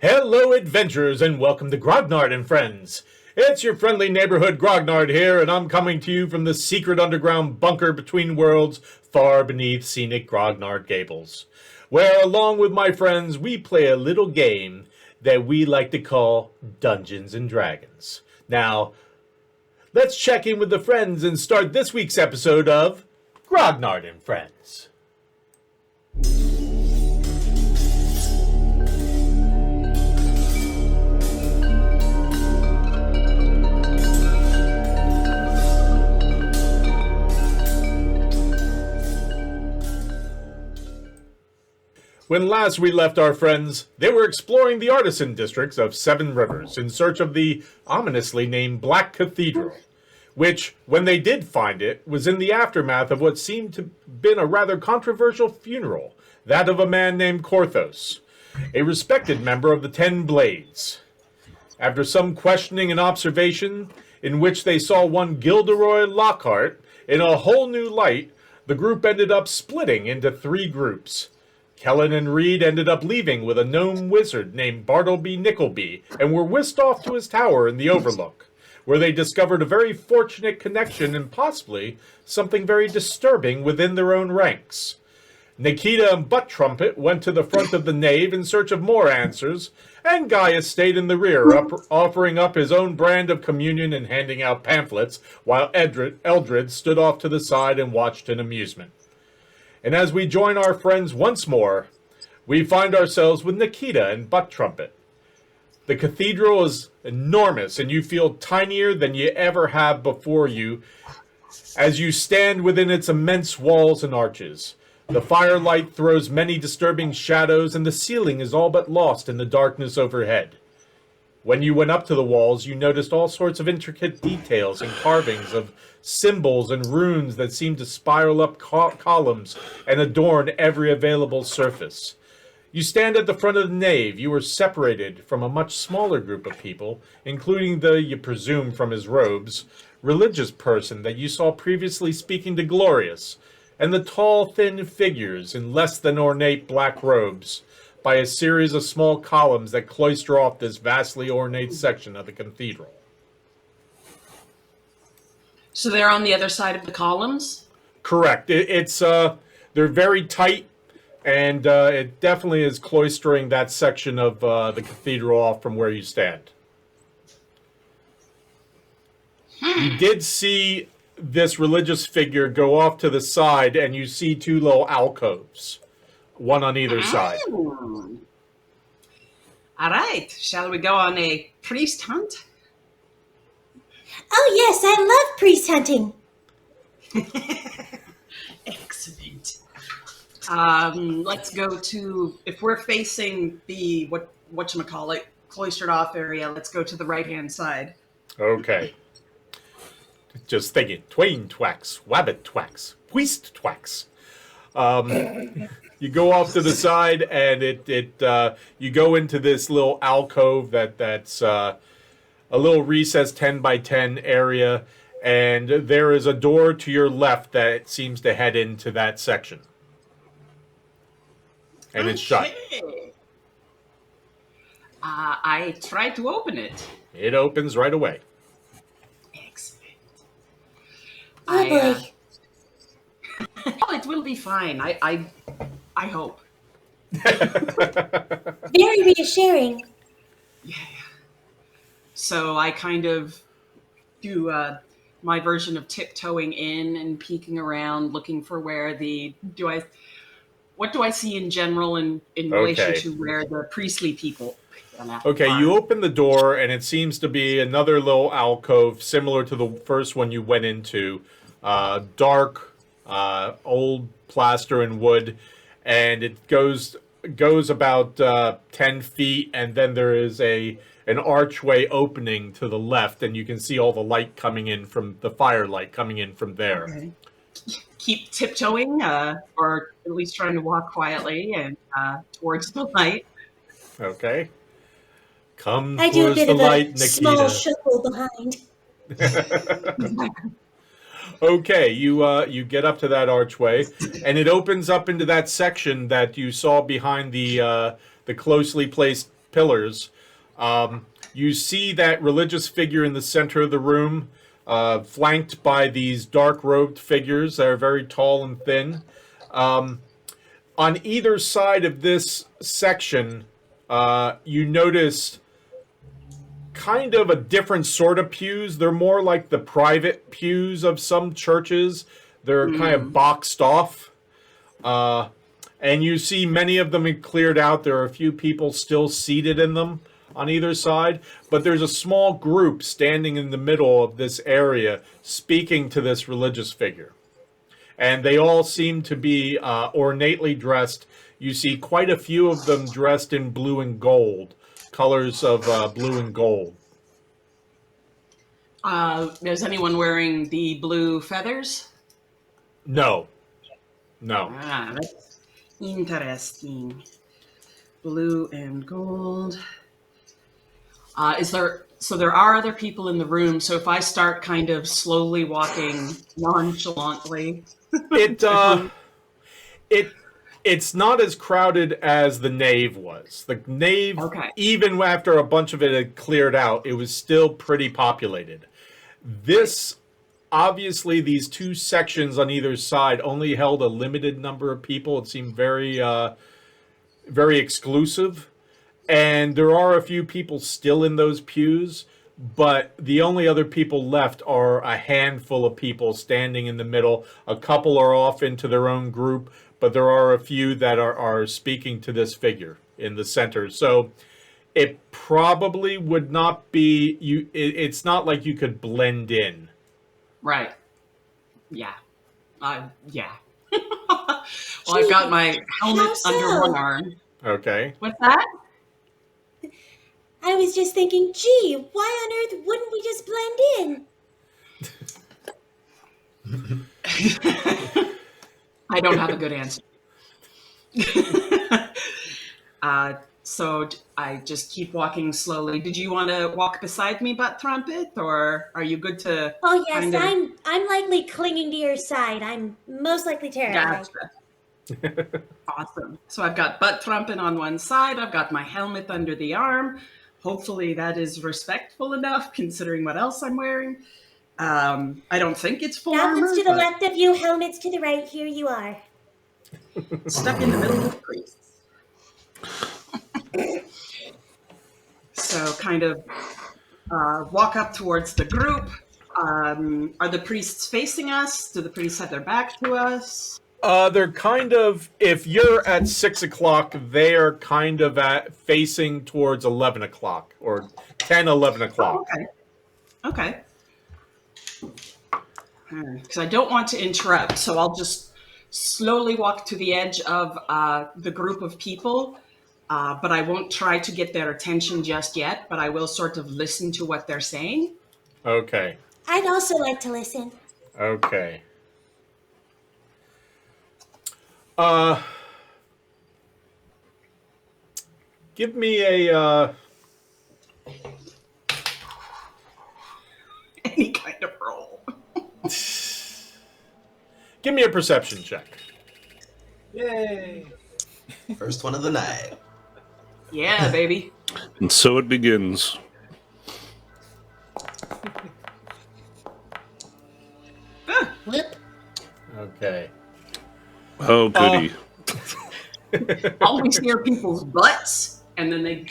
Hello, adventurers, and welcome to Grognard and Friends. It's your friendly neighborhood Grognard here, and I'm coming to you from the secret underground bunker between worlds, far beneath scenic Grognard gables, where, along with my friends, we play a little game that we like to call Dungeons and Dragons. Now, let's check in with the friends and start this week's episode of Grognard and Friends. When last we left our friends, they were exploring the artisan districts of Seven Rivers in search of the ominously named Black Cathedral, which, when they did find it, was in the aftermath of what seemed to have been a rather controversial funeral, that of a man named Korthos, a respected member of the Ten Blades. After some questioning and observation, in which they saw one Gilderoy Lockhart in a whole new light, the group ended up splitting into three groups. Kellen and Reed ended up leaving with a gnome wizard named Bartleby Nickleby and were whisked off to his tower in the Overlook, where they discovered a very fortunate connection and possibly something very disturbing within their own ranks. Nikita and Butt Trumpet went to the front of the nave in search of more answers, and Gaius stayed in the rear, offering up his own brand of communion and handing out pamphlets, while Eldred stood off to the side and watched in amusement. And as we join our friends once more, we find ourselves with Nikita and Butt Trumpet. The cathedral is enormous, and you feel tinier than you ever have before you as you stand within its immense walls and arches. The firelight throws many disturbing shadows, and the ceiling is all but lost in the darkness overhead. When you went up to the walls, you noticed all sorts of intricate details and carvings of symbols and runes that seemed to spiral up columns and adorn every available surface. You stand at the front of the nave. You were separated from a much smaller group of people, including the, you presume from his robes, religious person that you saw previously speaking to Glorious, and the tall, thin figures in less than ornate black robes, by a series of small columns that cloister off this vastly ornate section of the cathedral. So they're on the other side of the columns? Correct. They're very tight, and it definitely is cloistering that section of the cathedral off from where you stand. You did see this religious figure go off to the side, and you see two little alcoves, one on either side. All right. Shall we go on a priest hunt? Oh, yes, I love priest hunting. Excellent. Let's go to, if we're facing the, whatchamacallit, cloistered off area, let's go to the right-hand side. Okay. Just thinking, twain twacks, wabbit twacks, whist twacks. You go off to the side, and you go into this little alcove that's a little recessed 10 by 10 area, and there is a door to your left that seems to head into that section. And it's shut. I tried to open it. It opens right away. Excellent. Oh, boy. Oh, it will be fine. I hope. Very reassuring. Yeah. So I kind of do my version of tiptoeing in and peeking around, looking for where what do I see in general in relation to where the priestly people are? Okay, you open the door, and it seems to be another little alcove similar to the first one you went into. Dark, old plaster and wood, and it goes about 10 feet, and then there is an archway opening to the left, and you can see all the light coming in from the firelight coming in from there. Okay. Keep tiptoeing, or at least trying to walk quietly and towards the light. Okay. Come I do a towards bit the of light, a Nikita. small shuffle behind. Okay, you get up to that archway, and it opens up into that section that you saw behind the closely placed pillars. You see that religious figure in the center of the room, flanked by these dark-robed figures that are very tall and thin. On either side of this section, you notice kind of a different sort of pews. They're more like the private pews of some churches. They're kind of boxed off. And you see many of them cleared out. There are a few people still seated in them on either side. But there's a small group standing in the middle of this area speaking to this religious figure. And they all seem to be ornately dressed. You see quite a few of them dressed in blue and gold, colors of blue and gold. Is anyone wearing the blue feathers? No. No. Ah, that's interesting. Blue and gold. So there are other people in the room. So if I start kind of slowly walking nonchalantly, it's not as crowded as the nave was. The nave, Okay. even after a bunch of it had cleared out, it was still pretty populated. This, obviously, these two sections on either side only held a limited number of people. It seemed very, very exclusive. And there are a few people still in those pews, but the only other people left are a handful of people standing in the middle. A couple are off into their own group, but there are a few that are speaking to this figure in the center. So it probably would not be it's not like you could blend in. Right. Yeah. Yeah. Well, I've got my helmet How so? under one arm. Okay. What's that? I was just thinking, gee, why on earth wouldn't we just blend in? I don't have a good answer. So I just keep walking slowly. Did you want to walk beside me, Butt Trumpet, or are you good to? Oh yes, kind of- I'm likely clinging to your side. I'm most likely terrified. Gotcha. Awesome. So I've got Butt Trumpet on one side. I've got my helmet under the arm. Hopefully that is respectful enough, considering what else I'm wearing. I don't think it's full armor. Goblins to the but left of you, helmets to the right. Here you are. stuck in the middle of the priests. So kind of walk up towards the group. Are the priests facing us? Do the priests have their back to us? They're kind of, if you're at 6 o'clock, they are kind of facing towards 11 o'clock or 10, 11 o'clock. Oh, okay. Because I don't want to interrupt, so I'll just slowly walk to the edge of the group of people, but I won't try to get their attention just yet, but I will sort of listen to what they're saying. Okay. I'd also like to listen. Okay. Give me a, Any kind of roll. give me a perception check. Yay! First one of the night. Yeah, baby. And so it begins. Whoop. Okay. Oh, goody. Always hear people's butts, and then they...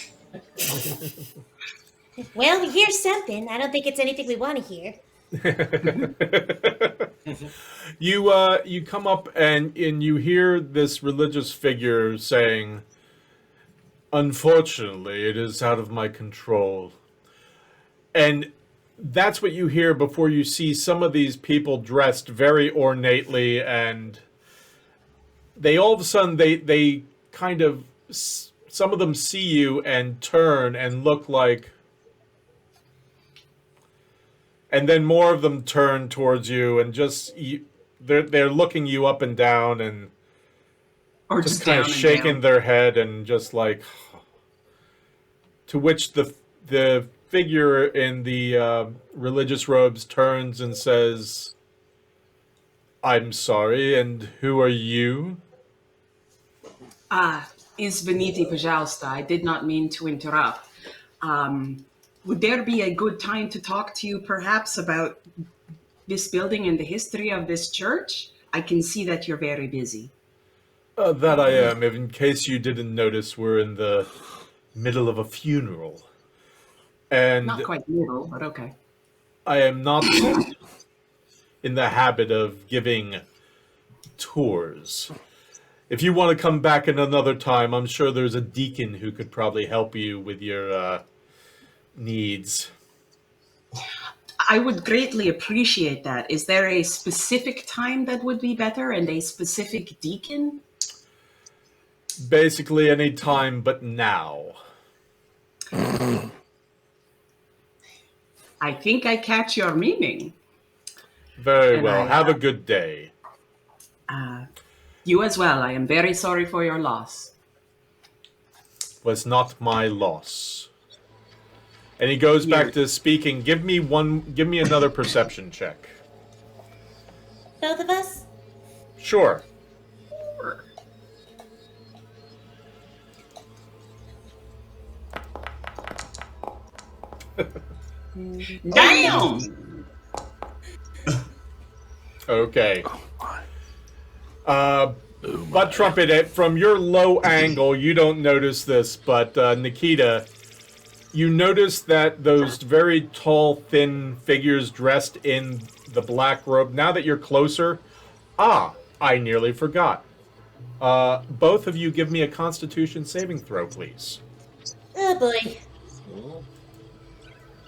Well, we hear something. I don't think it's anything we want to hear. You come up and you hear this religious figure saying, "Unfortunately, it is out of my control." And that's what you hear before you see some of these people dressed very ornately, and they all of a sudden they kind of, some of them see you and turn and look like, and then more of them turn towards you and just they're looking you up and down and Or just just kind down of and shaking down. their head and just like, to which the figure in the religious robes turns and says, "I'm sorry, and who are you?" is Veniti Pajalsta. I did not mean to interrupt. Would there be a good time to talk to you perhaps about this building and the history of this church? I can see that you're very busy. That I am. In case you didn't notice, we're in the middle of a funeral. And Not quite middle, but okay. I am not in the habit of giving tours. If you want to come back at another time, I'm sure there's a deacon who could probably help you with your needs. I would greatly appreciate that. Is there a specific time that would be better and a specific deacon? Basically any time but now. I think I catch your meaning. Very And well. I, Have a good day. You as well. I am very sorry for your loss. Was not my loss. And he goes back to speaking. Give me another perception check. Both of us? Sure. Damn! Okay. Butt Trumpet, from your low angle, you don't notice this, but Nikita, you notice that those very tall, thin figures dressed in the black robe, now that you're closer, I nearly forgot. Both of you give me a Constitution saving throw, please. Oh boy.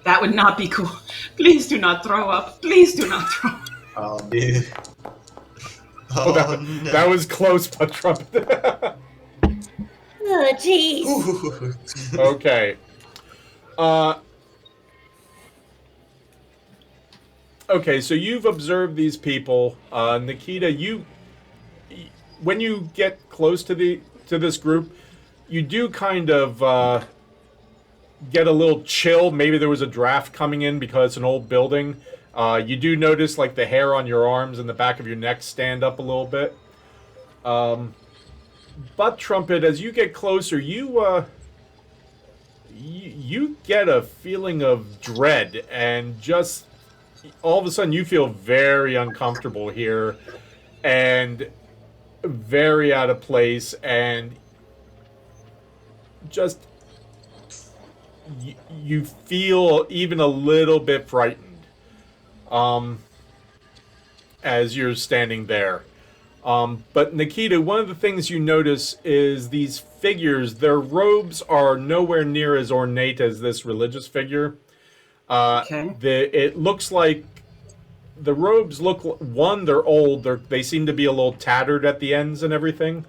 That would not be cool. Please do not throw up. Please do not throw up. Oh, dude. Oh, that was close, Butt Trumpet. Oh jeez. Ooh. Okay. Okay, so you've observed these people. Nikita, when you get close to this group, you do kind of get a little chill. Maybe there was a draft coming in because it's an old building. You do notice like the hair on your arms and the back of your neck stand up a little bit. Butt Trumpet, as you get closer, you get a feeling of dread, and just all of a sudden you feel very uncomfortable here and very out of place, and just you feel even a little bit frightened as you're standing there. But Nikita, one of the things you notice is these figures, their robes are nowhere near as ornate as this religious figure. Okay. It looks like the robes look, one, they're old. They seem to be a little tattered at the ends and everything.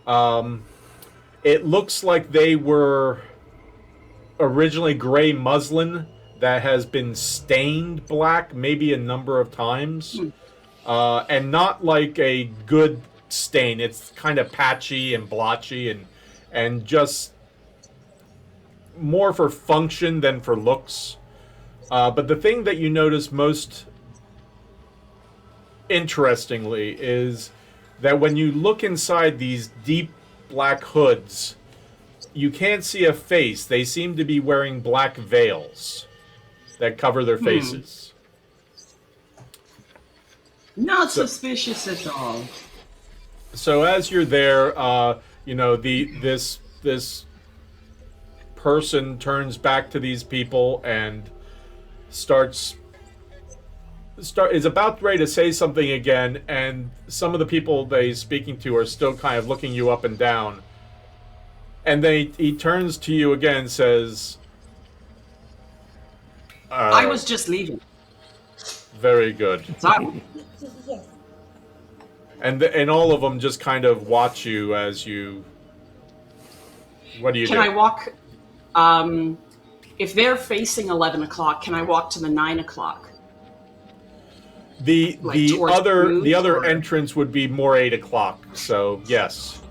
It looks like they were originally gray muslin that has been stained black maybe a number of times. And not like a good stain. It's kind of patchy and blotchy and just more for function than for looks. But the thing that you notice most interestingly is that when you look inside these deep black hoods, you can't see a face. They seem to be wearing black veils that cover their faces. Not suspicious at all. So as you're there, this person turns back to these people and is about ready to say something again, and some of the people he's speaking to are still kind of looking you up and down. And then he turns to you again and says, I was just leaving. very good. Sorry. Yes. And all of them just kind of watch you as you... What do you do? Can I walk? If they're facing 11 o'clock, can I walk to the 9 o'clock? The towards other or- entrance would be more 8 o'clock. So yes.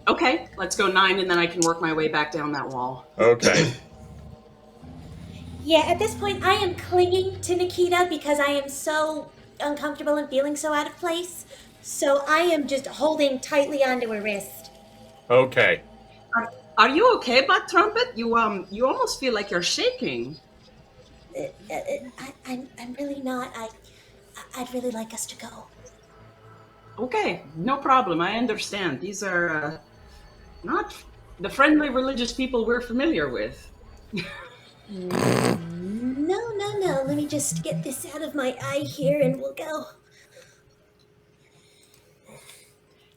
Okay, let's go 9, and then I can work my way back down that wall. Okay. Yeah, at this point I am clinging to Nikita because I am so uncomfortable and feeling so out of place. So I am just holding tightly onto her wrist. Okay. Are you okay, Butt Trumpet? You almost feel like you're shaking. I'm really not. I'd really like us to go. Okay, no problem. I understand. These are not the friendly religious people we're familiar with. No. Let me just get this out of my eye here and we'll go.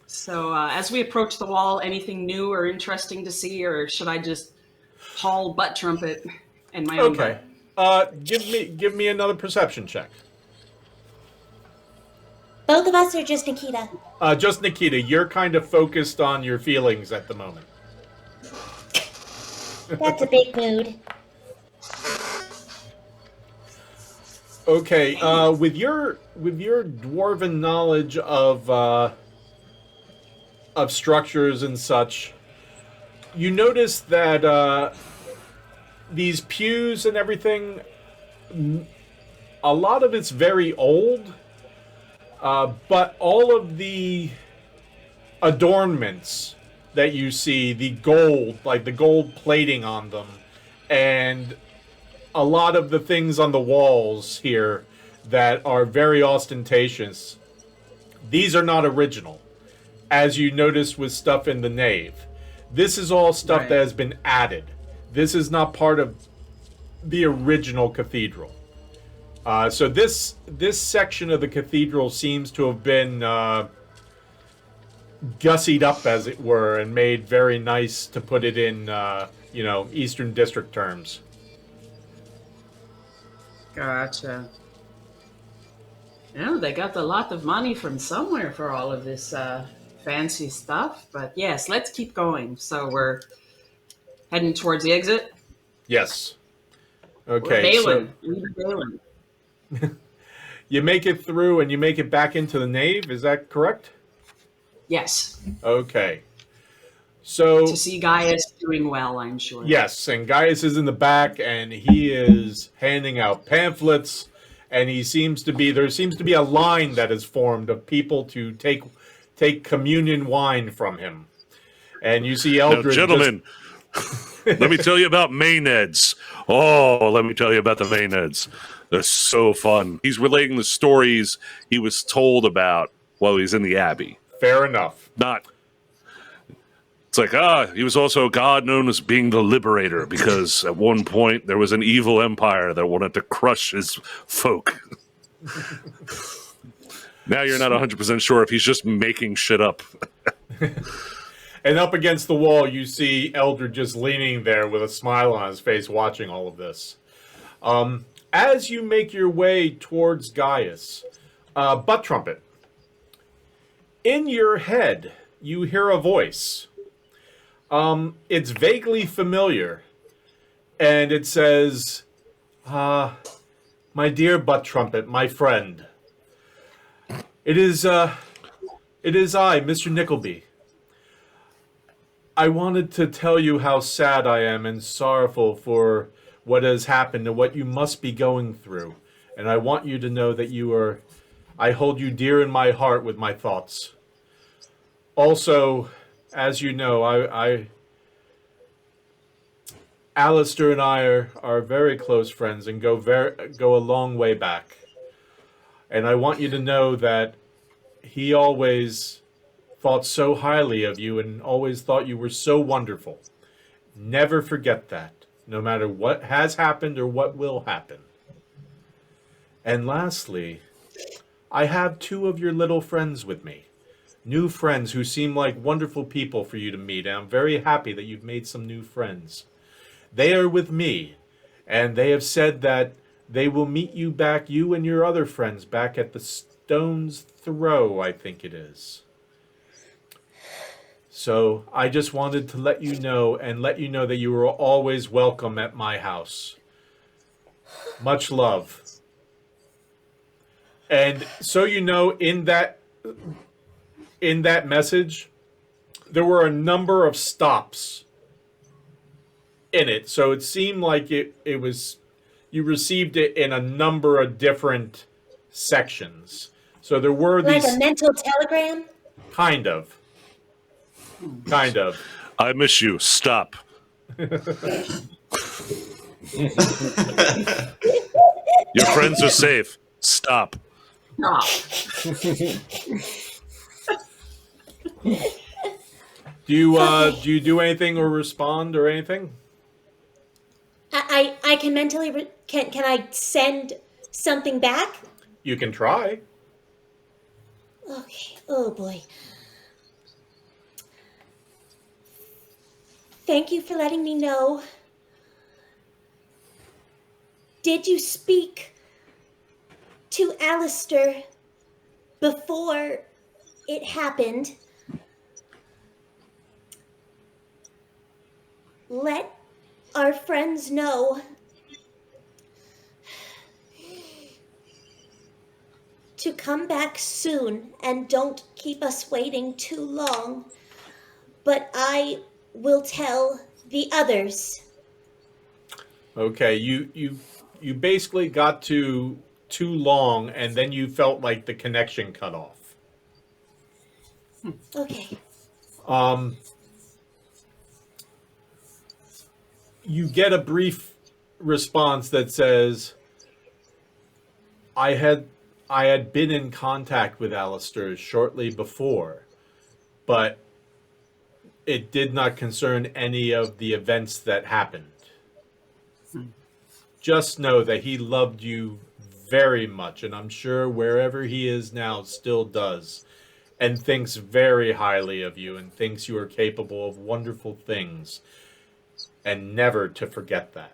So, as we approach the wall, anything new or interesting to see, or should I just haul Butt Trumpet and my own Okay. butt? Give me another perception check. Both of us or just Nikita? Just Nikita, you're kind of focused on your feelings at the moment. That's a big mood. Okay, with your dwarven knowledge of structures and such, you notice that these pews and everything, a lot of it's very old, but all of the adornments that you see, the gold, like the gold plating on them, and a lot of the things on the walls here that are very ostentatious, these are not original, as you noticed with stuff in the nave. This is all stuff Right. that has been added. This is not part of the original cathedral. So this section of the cathedral seems to have been gussied up, as it were, and made very nice, to put it in Eastern District terms. Gotcha. Yeah, they got a lot of money from somewhere for all of this fancy stuff. But yes, let's keep going. So we're heading towards the exit. Yes. We're Okay. bailing. We're bailing. You make it through and you make it back into the nave. Is that correct? Yes. Okay. So To see Gaius doing well, I'm sure. yes, and Gaius is in the back, and he is handing out pamphlets, and there seems to be a line that is formed of people to take communion wine from him. And you see Now, Eldred gentlemen, let me tell you about Mayneds. Oh, let me tell you about the Mayneds. They're so fun. He's relating the stories he was told about while he's in the Abbey. fair enough. It's like, he was also a god known as being the Liberator, because at one point there was an evil empire that wanted to crush his folk. Now you're not 100% sure if he's just making shit up. And up against the wall, you see Eldred just leaning there with a smile on his face, watching all of this. As you make your way towards Gaius, Butt Trumpet, in your head, you hear a voice. It's vaguely familiar, and it says, my dear Butt Trumpet, my friend. It is I, Mr. Nickleby. I wanted to tell you how sad I am and sorrowful for what has happened and what you must be going through. And I want you to know that I hold you dear in my heart with my thoughts. Also, as you know, Alistair and I are very close friends and go a long way back. And I want you to know that he always thought so highly of you and always thought you were so wonderful. Never forget that, no matter what has happened or what will happen. And lastly, I have 2 of your little friends with me. New friends who seem like wonderful people for you to meet, and I'm very happy that you've made some new friends. They are with me, and they have said that they will meet you and your other friends back at the Stone's Throw, I think it is. So I just wanted to let you know that you are always welcome at my house. Much love. And so you know, in that message, there were a number of stops in it. So it seemed like it was, you received it in a number of different sections. So there were Like these, a mental telegram? kind of. Kind of. I miss you. Stop. Your friends are safe. Stop. Stop. Do you do anything or respond or anything? I can mentally can I send something back? You can try. Okay. Oh boy. Thank you for letting me know. Did you speak to Alistair before it happened? Let our friends know to come back soon and don't keep us waiting too long. But I will tell the others. Okay, you basically got to too long, and then you felt like the connection cut off. Okay. You get a brief response that says, I had been in contact with Alistair shortly before, but it did not concern any of the events that happened. Just know that he loved you very much, and I'm sure wherever he is now still does, and thinks very highly of you and thinks you are capable of wonderful things, and never to forget that.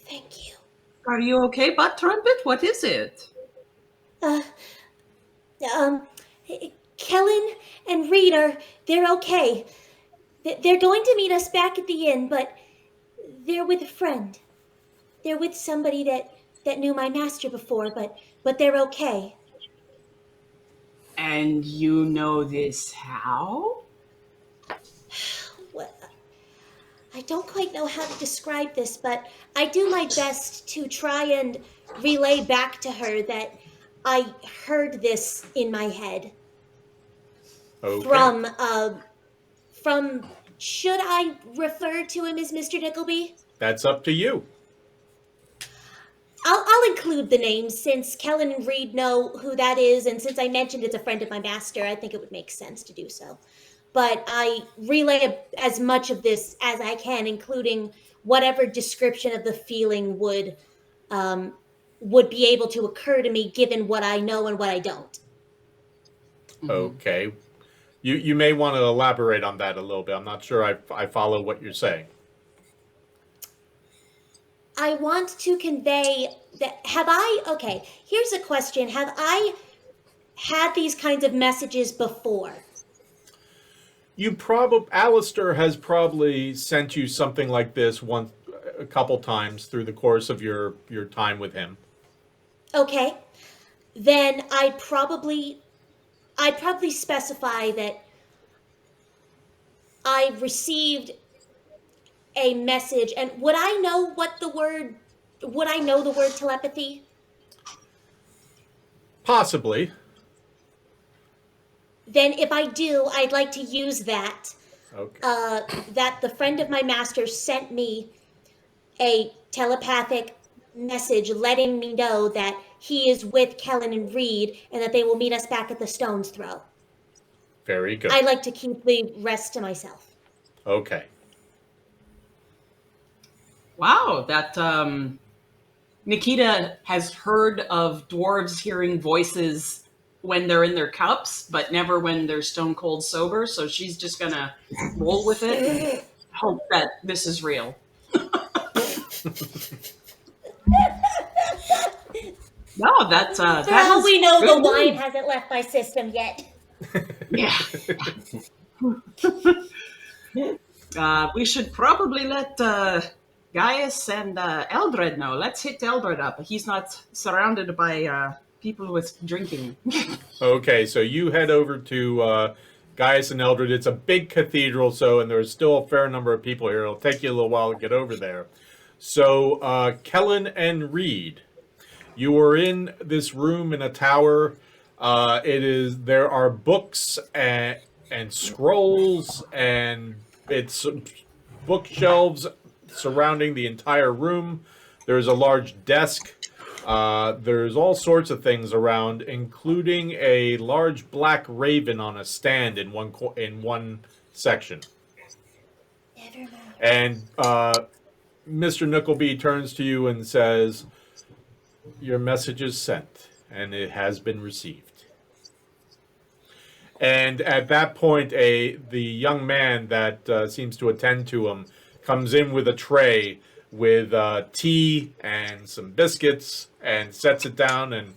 Thank you. Are you okay, Butt Trumpet? What is it? Kellen and Reed they're okay. They're going to meet us back at the inn, but they're with a friend. They're with somebody that knew my master before, but they're okay. And you know this how? What? I don't quite know how to describe this, but I do my best to try and relay back to her that I heard this in my head. Okay. From should I refer to him as Mr. Nickleby? That's up to you. I'll include the names since Kellen and Reed know who that is, and since I mentioned it's a friend of my master, I think it would make sense to do so. But I relay as much of this as I can, including whatever description of the feeling would be able to occur to me, given what I know and what I don't. Okay. You may want to elaborate on that a little bit. I'm not sure I follow what you're saying. I want to convey that okay, here's a question. Have I had these kinds of messages before? Alistair has probably sent you something like this a couple times through the course of your time with him. Okay. Then I'd probably specify that I received a message, and would I know the word telepathy? Possibly. Then if I do, I'd like to use that. Okay. That the friend of my master sent me a telepathic message letting me know that he is with Kellen and Reed and that they will meet us back at the Stone's Throw. Very good. I'd like to keep the rest to myself. Okay. Wow, that Nikita has heard of dwarves hearing voices when they're in their cups, but never when they're stone cold sober. So she's just gonna roll with it, hope that this is real. No, that's For all we know, the wine news. hasn't left my system yet. Yeah. We should probably let Gaius and Eldred know. Let's hit Eldred up. He's not surrounded by people with drinking. Okay, so you head over to Gaius and Eldred. It's a big cathedral, and there's still a fair number of people here. It'll take you a little while to get over there. So, Kellen and Reed, You are in this room in a tower. There are books and scrolls and it's bookshelves surrounding the entire room. There's a large desk. There's all sorts of things around, including a large black raven on a stand in one section. Never mind. And Mr. Nickleby turns to you and says, "Your message is sent, and it has been received." And at that point, the young man that seems to attend to him comes in with a tray with tea and some biscuits and sets it down. And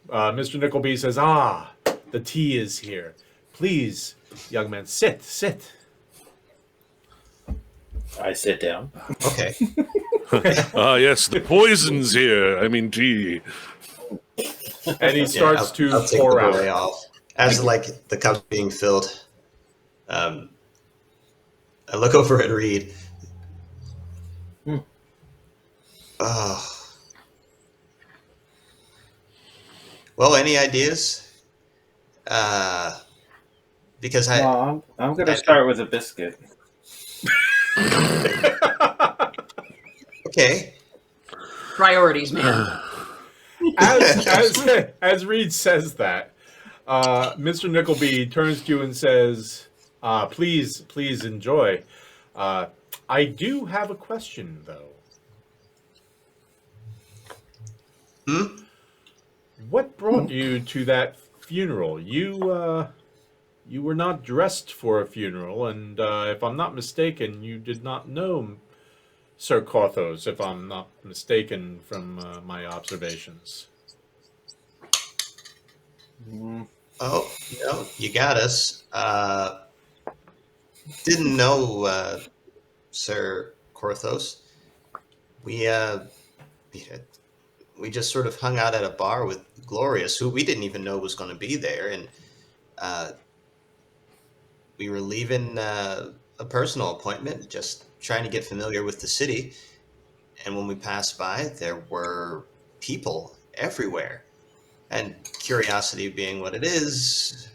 Mr. Nickleby says, "Ah, the tea is here. Please, young man, sit." I sit down. Okay. Yes, the poison's here. I mean, tea. And he starts to I'll take pour the out. boy off. As like the cup's being filled, I look over at Reed. Oh. Well, any ideas? Because Well, I'm going to start with a biscuit. Okay. Priorities, man. As Reed says that, Mr. Nickleby turns to you and says, please enjoy. I do have a question, though. What brought you to that funeral? You were not dressed for a funeral, and if I'm not mistaken, you did not know Sir Corthos, if I'm not mistaken from my observations. Oh, no, you got us. Didn't know, Sir Corthos. We just sort of hung out at a bar with Glorious, who we didn't even know was going to be there, and we were leaving a personal appointment, just trying to get familiar with the city. And when we passed by, there were people everywhere. And curiosity being what it is,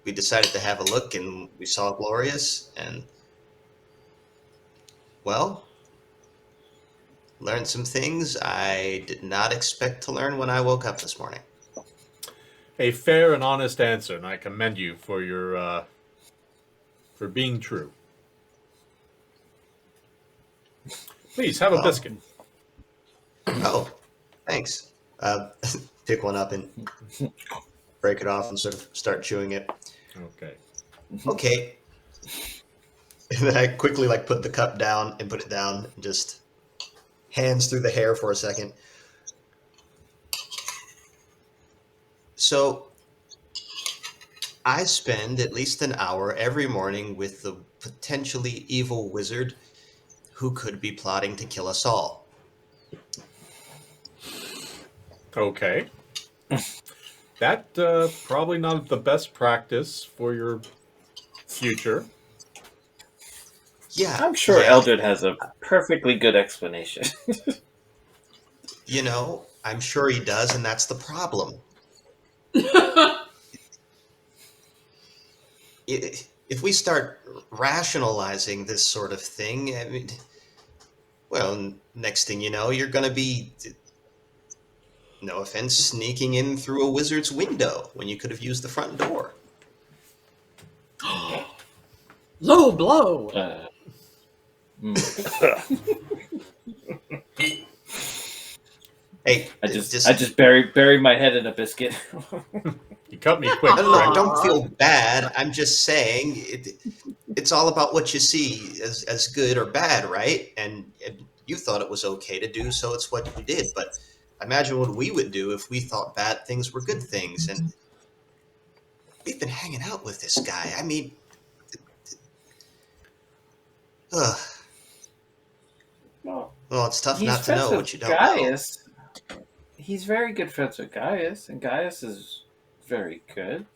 we decided to have a look, and we saw Glorious, and, well, learned some things I did not expect to learn when I woke up this morning. A fair and honest answer, and I commend you for your for being true. Please have a biscuit. Oh, thanks. Pick one up and break it off and sort of start chewing it. Okay. Okay. And then I quickly put the cup down and put it down and just hands through the hair for a second. So I spend at least an hour every morning with the potentially evil wizard who could be plotting to kill us all. Okay. That probably not the best practice for your future. Yeah. I'm sure yeah. Eldred has a perfectly good explanation. You know, I'm sure he does, and that's the problem. If we start rationalizing this sort of thing, I mean, well, next thing you know, you're going to be, no offense, sneaking in through a wizard's window when you could have used the front door. Low blow. Hey, I just buried my head in a biscuit. You cut me quick. I don't feel bad. I'm just saying it's all about what you see as good or bad, right? And you thought it was okay to do, so it's what you did. But imagine what we would do if we thought bad things were good things. And we've been hanging out with this guy. I mean, ugh. Well, it's tough He's not to friends know with what you don't Gaius. He's very good friends with Gaius, and Gaius is very good.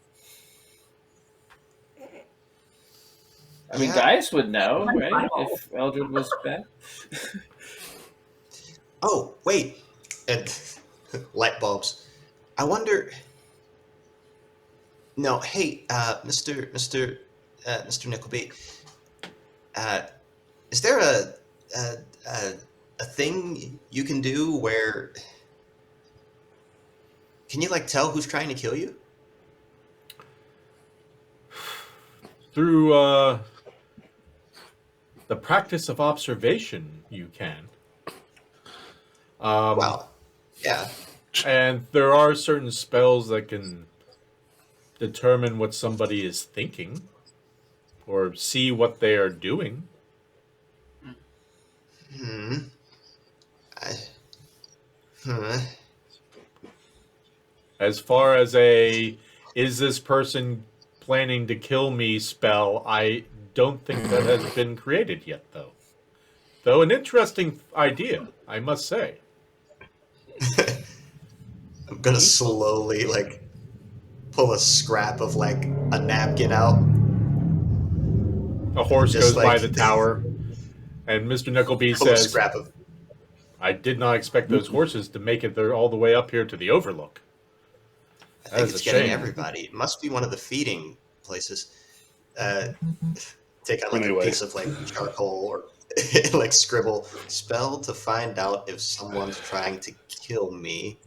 I mean, Yeah. Gaius would know, right? If Eldred was bad. Oh, wait. And Light bulbs. I wonder. No, hey, Mr. Nickleby. Uh, is there a a a thing you can do where can you like tell who's trying to kill you? Through the practice of observation, you can. Well, yeah. And there are certain spells that can determine what somebody is thinking or see what they are doing. Hmm. I, hmm. As far as a is this person planning to kill me spell, I don't think that has been created yet, though. Though an interesting idea, I must say. I'm gonna slowly like pull a scrap of like a napkin out. A horse Just goes by like the tower, and Mr. Nickleby pull a says, scrap of. I did not expect those horses to make it there all the way up here to the Overlook. I That think is it's a getting shame. everybody. It must be one of the feeding places. Uh, take out like Anyway. a piece of like charcoal or like scribble spell to find out if someone's trying to kill me.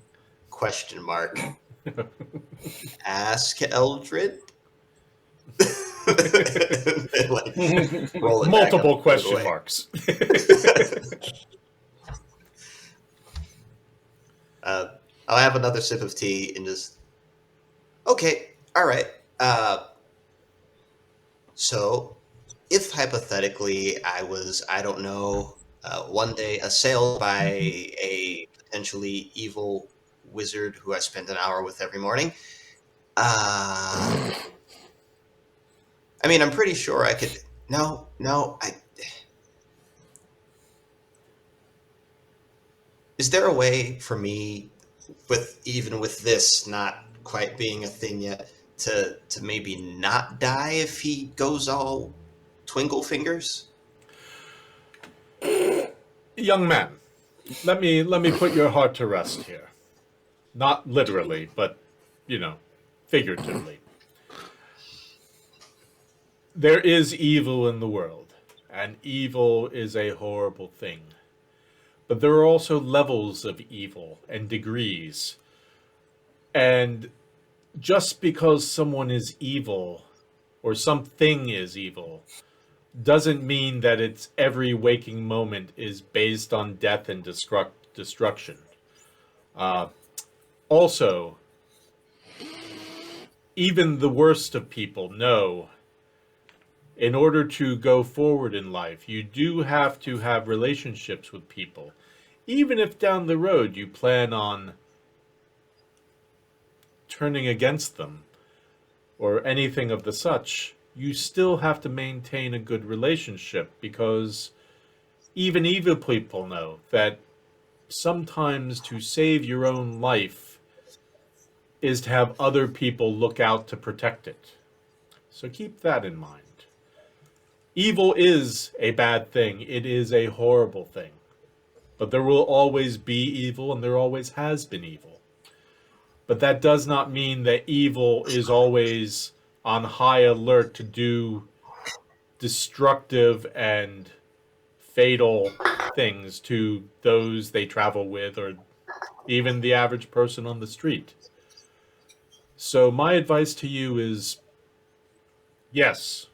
Question mark. Ask Eldred. And, like, roll it back up, Multiple put it question away. marks. I'll have another sip of tea and just. Okay, all right. So, if hypothetically I was, I don't know, one day assailed by a potentially evil wizard who I spend an hour with every morning, I mean, I'm pretty sure I could. No. Is there a way for me, with even with this not quite being a thing yet, to maybe not die if he goes all twinkle fingers? Young man, let me put your heart to rest here. Not literally, but figuratively. There is evil in the world, and evil is a horrible thing. But there are also levels of evil and degrees. And just because someone is evil or something is evil doesn't mean that its every waking moment is based on death and destruction. Also, even the worst of people know in order to go forward in life, you do have to have relationships with people. Even if down the road you plan on turning against them or anything of the such, you still have to maintain a good relationship because even evil people know that sometimes to save your own life is to have other people look out to protect it. So keep that in mind. Evil is a bad thing. It is a horrible thing. But there will always be evil, and there always has been evil. But that does not mean that evil is always on high alert to do destructive and fatal things to those they travel with or even the average person on the street. So my advice to you is, yes,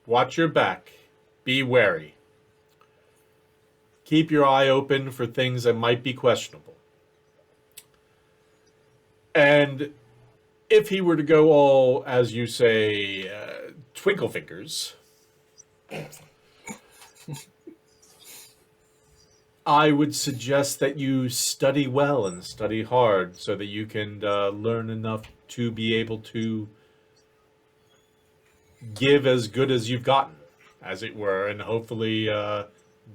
watch your back, be wary. Keep your eye open for things that might be questionable. And if he were to go all, as you say, twinkle fingers, I would suggest that you study well and study hard so that you can learn enough to be able to give as good as you've gotten, as it were, and hopefully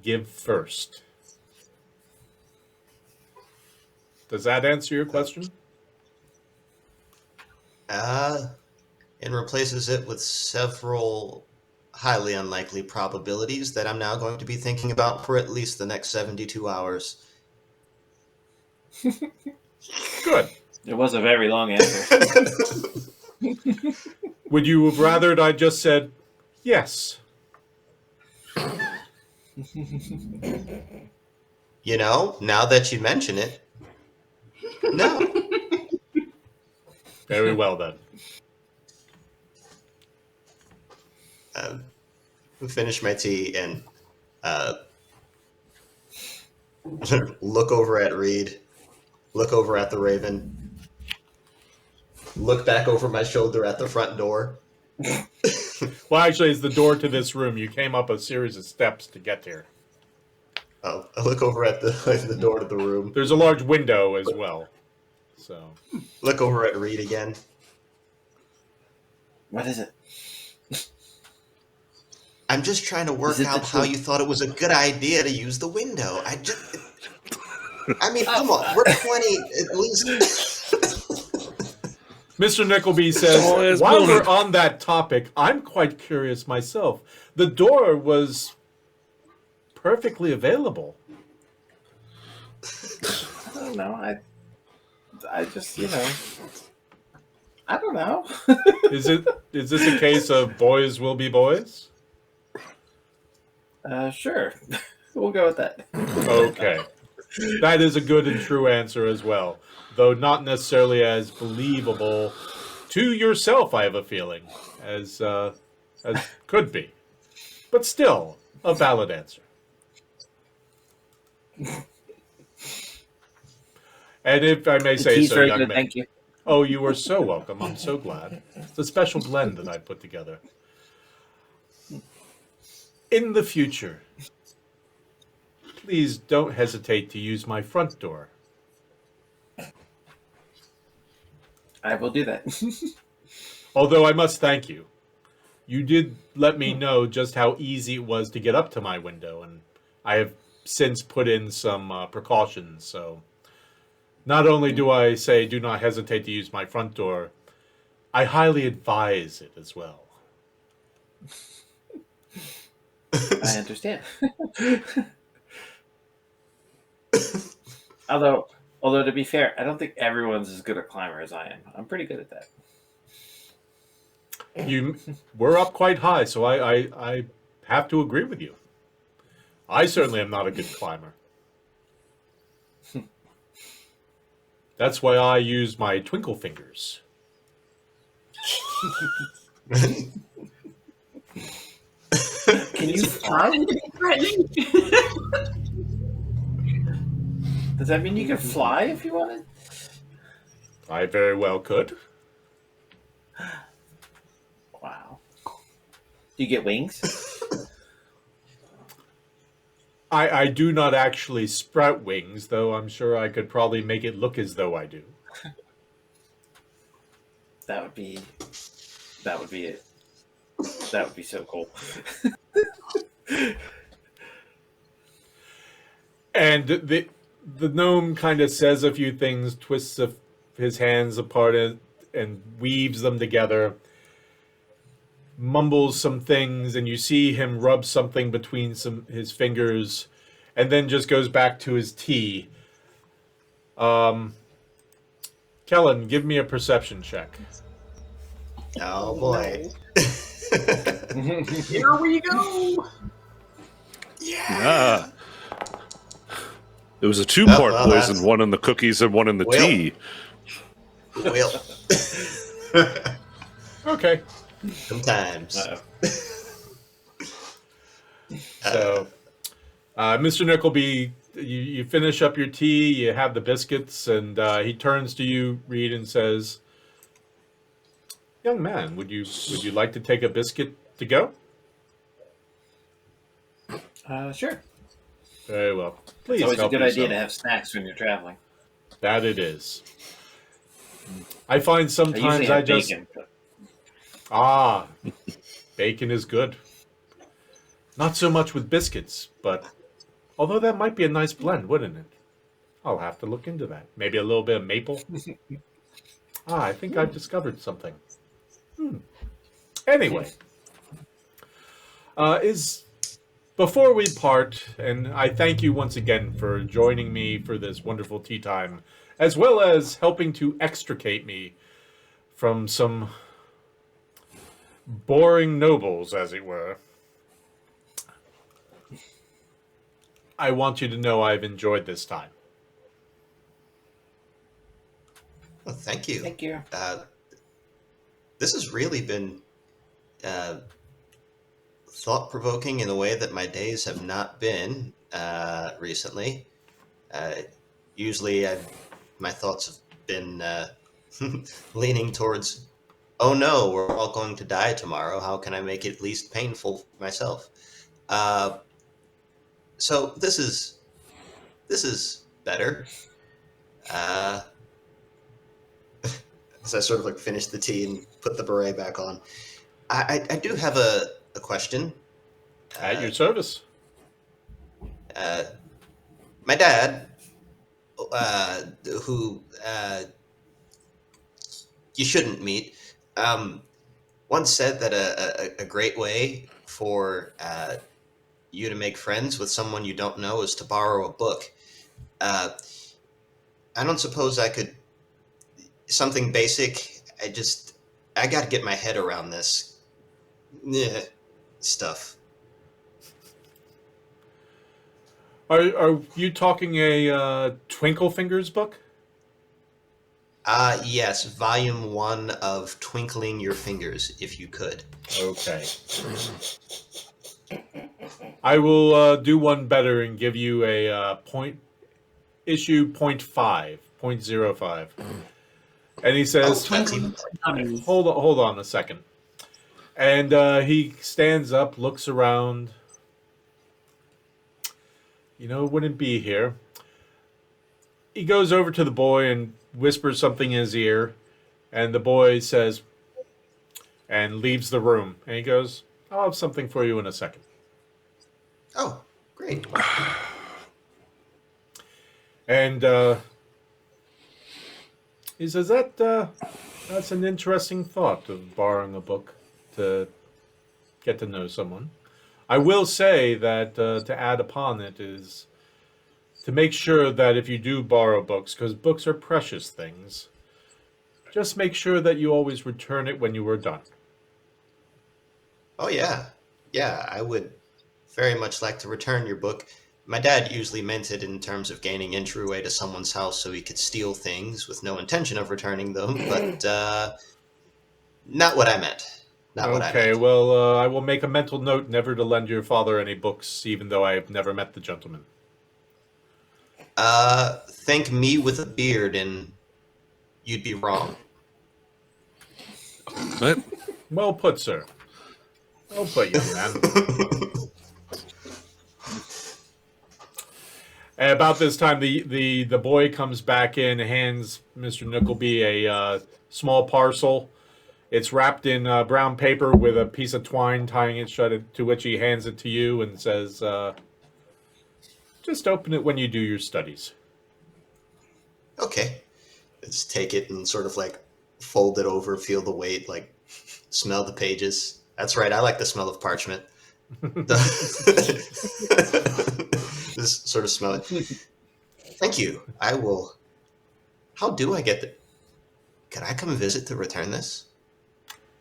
give first. Does that answer your question? And replaces it with several highly unlikely probabilities that I'm now going to be thinking about for at least the next 72 hours. Good. It was a very long answer. Would you have rathered I just said yes? You know, now that you mention it, no. Very well then. Finish my tea and look over at Reed, look over at the Raven, look back over my shoulder at the front door. Well, actually, it's the door to this room. You came up a series of steps to get here. Oh, I look over at the door to the room. There's a large window as well. So Look over at Reed again. What is it? I'm just trying to work Is it out the how truth? you thought it was a good idea to use the window. I mean, come on, we're 20 at least. Mr. Nickleby says, Always while building. we're on that topic, I'm quite curious myself. The door was perfectly available. I don't know. I just, I don't know. Is this a case of boys will be boys? Sure. We'll go with that. Okay. That is a good and true answer as well, though not necessarily as believable to yourself, I have a feeling, as could be. But still, a valid answer. And if I may say He's so, very young good, man. thank you. Oh, you are so welcome. I'm so glad. It's a special blend that I put together. In the future, please don't hesitate to use my front door. I will do that. Although I must thank you. You did let me know just how easy it was to get up to my window, and I have since put in some precautions. So not only do I say do not hesitate to use my front door, I highly advise it as well. I understand. Although to be fair, I don't think everyone's as good a climber as I am. I'm pretty good at that. You were up quite high, so I have to agree with you. I certainly am not a good climber. That's why I use my twinkle fingers. Can you fly? Trying to be threatening. Does that mean you can fly if you wanted? I very well could. Wow. Do you get wings? I do not actually sprout wings, though I'm sure I could probably make it look as though I do. That would be it. That would be so cool. And the gnome kind of says a few things, twists his hands apart and weaves them together, mumbles some things, and you see him rub something between his fingers, and then just goes back to his tea. Kellen, give me a perception check. Oh boy. Here we go. Yeah. It was a two-part well, poison, that's- one in the cookies and one in the Well. tea. Well, Okay. sometimes. Uh-oh. So, Mr. Nickleby, you finish up your tea, you have the biscuits, and he turns to you, Reed, and says, "Young man, would you like to take a biscuit to go?" Sure. Very well. Please It's always a help good idea to yourself. have snacks when you're traveling. That it is. I find I sometimes usually I have just bacon. bacon is good. Not so much with biscuits, but although that might be a nice blend, wouldn't it? I'll have to look into that. Maybe a little bit of maple. I think I've discovered something. Anyway, is Before we part, and I thank you once again for joining me for this wonderful tea time, as well as helping to extricate me from some boring nobles, as it were. I want you to know I've enjoyed this time. Well, thank you. Thank you. This has really been thought-provoking in a way that my days have not been recently. Usually, my thoughts have been leaning towards, oh no, we're all going to die tomorrow. How can I make it least painful for myself? So this is better. As I sort of like finish the tea and put the beret back on, I do have a question. At your service. My dad, who you shouldn't meet, once said that a great way for you to make friends with someone you don't know is to borrow a book. I don't suppose I could, something basic. I got to get my head around this stuff. Are you talking a Twinkle Fingers book? Yes, volume 1 of Twinkling Your Fingers, if you could. Okay. I will do one better and give you a issue 0.5, 0.05. And he says, That's even hold on a second. And he stands up, looks around. You know, it wouldn't be here. He goes over to the boy and whispers something in his ear. And the boy says, and leaves the room. And he goes, I'll have something for you in a second. Oh, great. And he says, that's an interesting thought of borrowing a book to get to know someone. I will say that to add upon it is to make sure that if you do borrow books, because books are precious things, just make sure that you always return it when you are done. Oh, yeah. Yeah, I would very much like to return your book. My dad usually meant it in terms of gaining entryway to someone's house so he could steal things with no intention of returning them, but not what I meant. Not what I Okay, meant. well, I will make a mental note never to lend your father any books, even though I have never met the gentleman. Think me with a beard and you'd be wrong. What? Well put, sir. Well put, young man. And about this time, the boy comes back in, hands Mr. Nickleby a small parcel. It's wrapped in brown paper with a piece of twine tying it shut, to which he hands it to you and says, just open it when you do your studies. Okay. Just take it and sort of like fold it over, feel the weight, like smell the pages. That's right, I like the smell of parchment. Just sort of smell it. Thank you. I will. How do I get the. Can I come and visit to return this?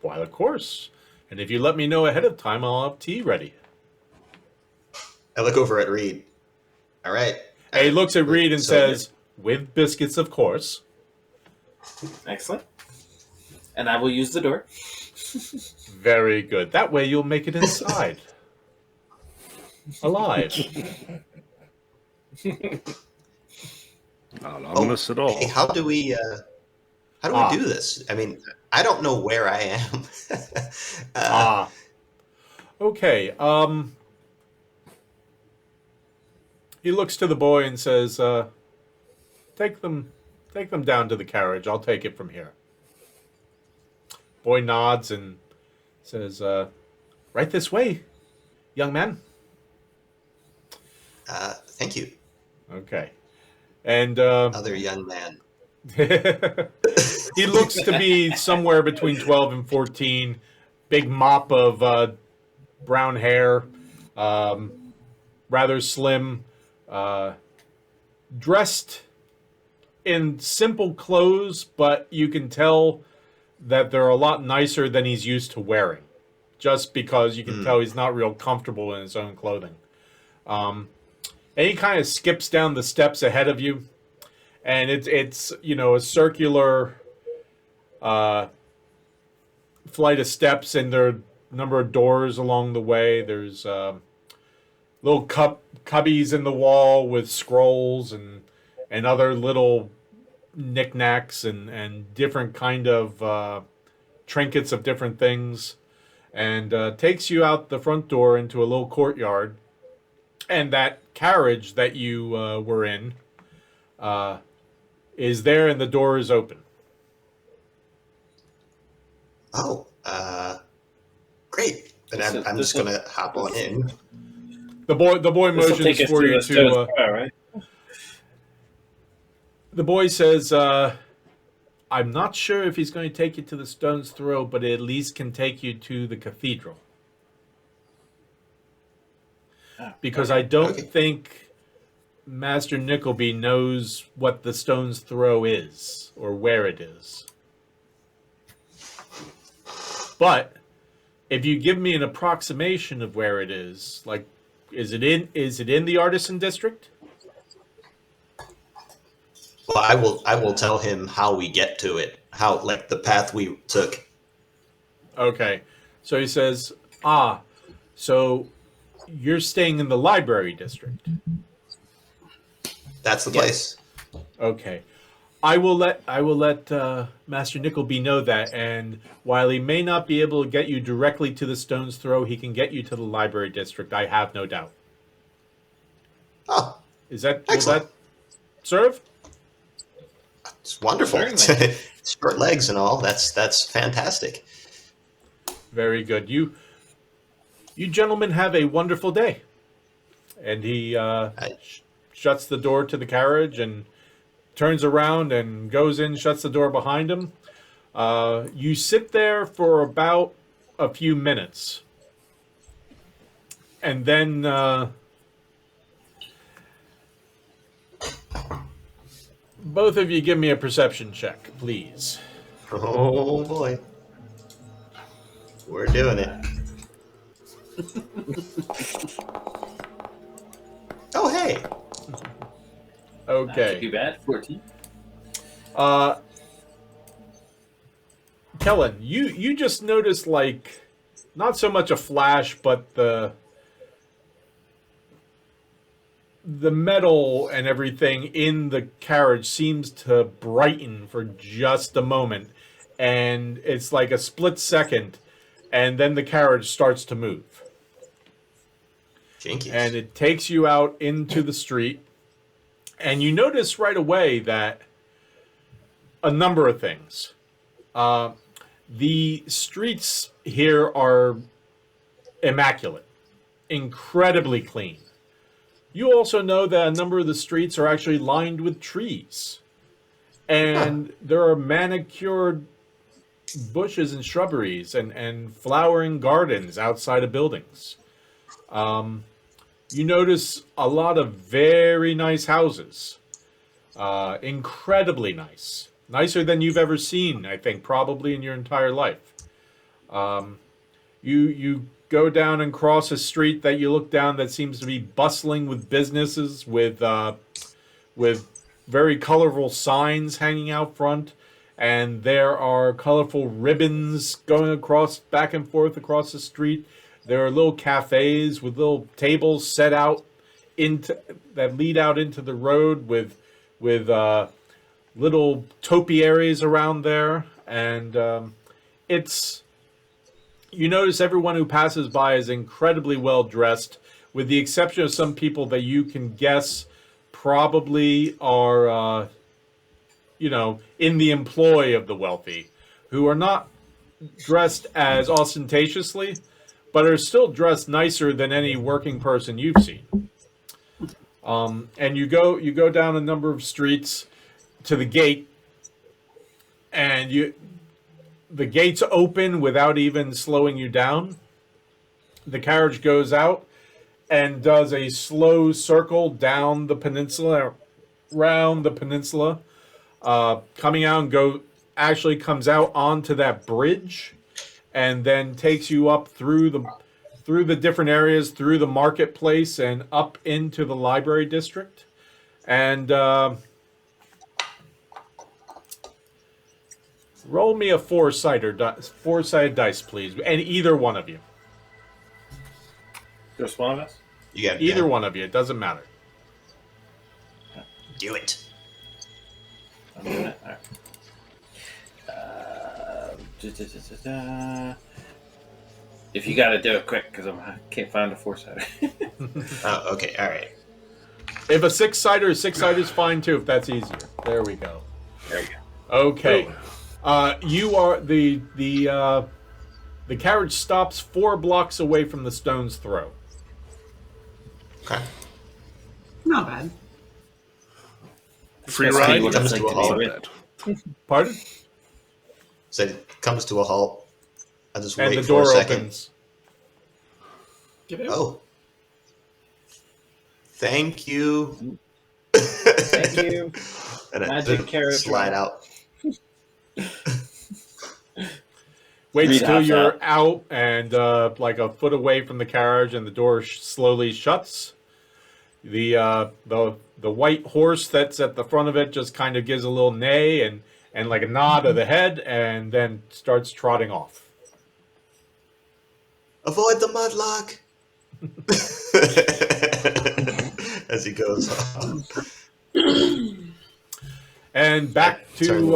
Why, of course. And if you let me know ahead of time, I'll have tea ready. I look over at Reed. All right. And he looks at Reed and So- says, with biscuits, of course. Excellent. And I will use the door. Very good. That way you'll make it inside. Alive. Not ominous at all. Hey, how do we do this? I mean, I don't know where I am. Okay. He looks to the boy and says, take them down to the carriage. I'll take it from here. Boy nods and says, right this way, young man. Thank you, Okay. And other young man. he looks to be somewhere between 12 and 14. Big mop of brown hair. rather slim, dressed in simple clothes, but you can tell that they're a lot nicer than he's used to wearing, just because you can tell he's not real comfortable in his own clothing. And he kind of skips down the steps ahead of you, and it's a circular flight of steps, and there are a number of doors along the way. There's little cubbies in the wall with scrolls and other little knickknacks and different kind of trinkets of different things, and takes you out the front door into a little courtyard. And that carriage that you were in is there, and the door is open. Oh, great. Then I'm just gonna hop on in. The boy motions for you to. Right? The boy says, "I'm not sure if he's going to take you to the Stone's Throw, but it at least can take you to the cathedral." Because I don't think Master Nickleby knows what the Stone's Throw is or where it is. But if you give me an approximation of where it is, like, is it in the Artisan District? Well, I will tell him how we get to it, how, like, the path we took. Okay. So he says, so you're staying in the library district. That's the place. Okay. I will let Master Nickleby know that, and while he may not be able to get you directly to the Stone's Throw, he can get you to the library district. I have no doubt. Oh, Will that serve? it's wonderful. Short legs and all. That's fantastic. Very good. You gentlemen have a wonderful day. And he shuts the door to the carriage and turns around and goes in, shuts the door behind him. You sit there for about a few minutes. And then both of you give me a perception check, please. Oh boy, we're doing it. Oh hey. Okay. Not too bad. 14. Kellen, you just noticed, like, not so much a flash, but the metal and everything in the carriage seems to brighten for just a moment, and it's like a split second, and then the carriage starts to move. Jinkies. And it takes you out into the street, and you notice right away that a number of things. The streets here are immaculate, incredibly clean. You also know that a number of the streets are actually lined with trees. And there are manicured bushes and shrubberies and flowering gardens outside of buildings. You notice a lot of very nice houses. Incredibly nice. Nicer than you've ever seen, I think, probably in your entire life. You go down and cross a street that you look down that seems to be bustling with businesses, with very colorful signs hanging out front, and there are colorful ribbons going across, back and forth across the street. There are little cafes with little tables set out that lead out into the road with little topiaries around there, and you notice everyone who passes by is incredibly well dressed, with the exception of some people that you can guess probably are in the employ of the wealthy, who are not dressed as ostentatiously, but are still dressed nicer than any working person you've seen. And you go down a number of streets to the gate, and the gates open without even slowing you down. The carriage goes out, and does a slow circle down the peninsula, around the peninsula, coming out and actually comes out onto that bridge, and then takes you up through the different areas, through the marketplace, and up into the library district. And roll me a four-sided dice, please, and either one of you. Just one of us? You got Either one of you. It doesn't matter. Do it. I'm doing it. All right. If you got to do it quick, because I can't find a 4-sider. Oh, okay. All right. If a 6-sider is fine too, if that's easier. There we go. There you go. Okay. You are the carriage stops 4 blocks away from the stone's throw. Okay. Not bad. Free That's ride. what Comes it's to a like halt. to Not be bad. Pardon? So it comes to a halt. I just And wait the for door a second. opens. Get out. Oh. Thank you. Thank you. And Magic carrot. slide out. Wait Read till half you're out and like a foot away from the carriage, and the door slowly shuts. The white horse that's at the front of it just kind of gives a little neigh and like a nod of the head, and then starts trotting off. Avoid the mudlock. As he goes off. And back Turn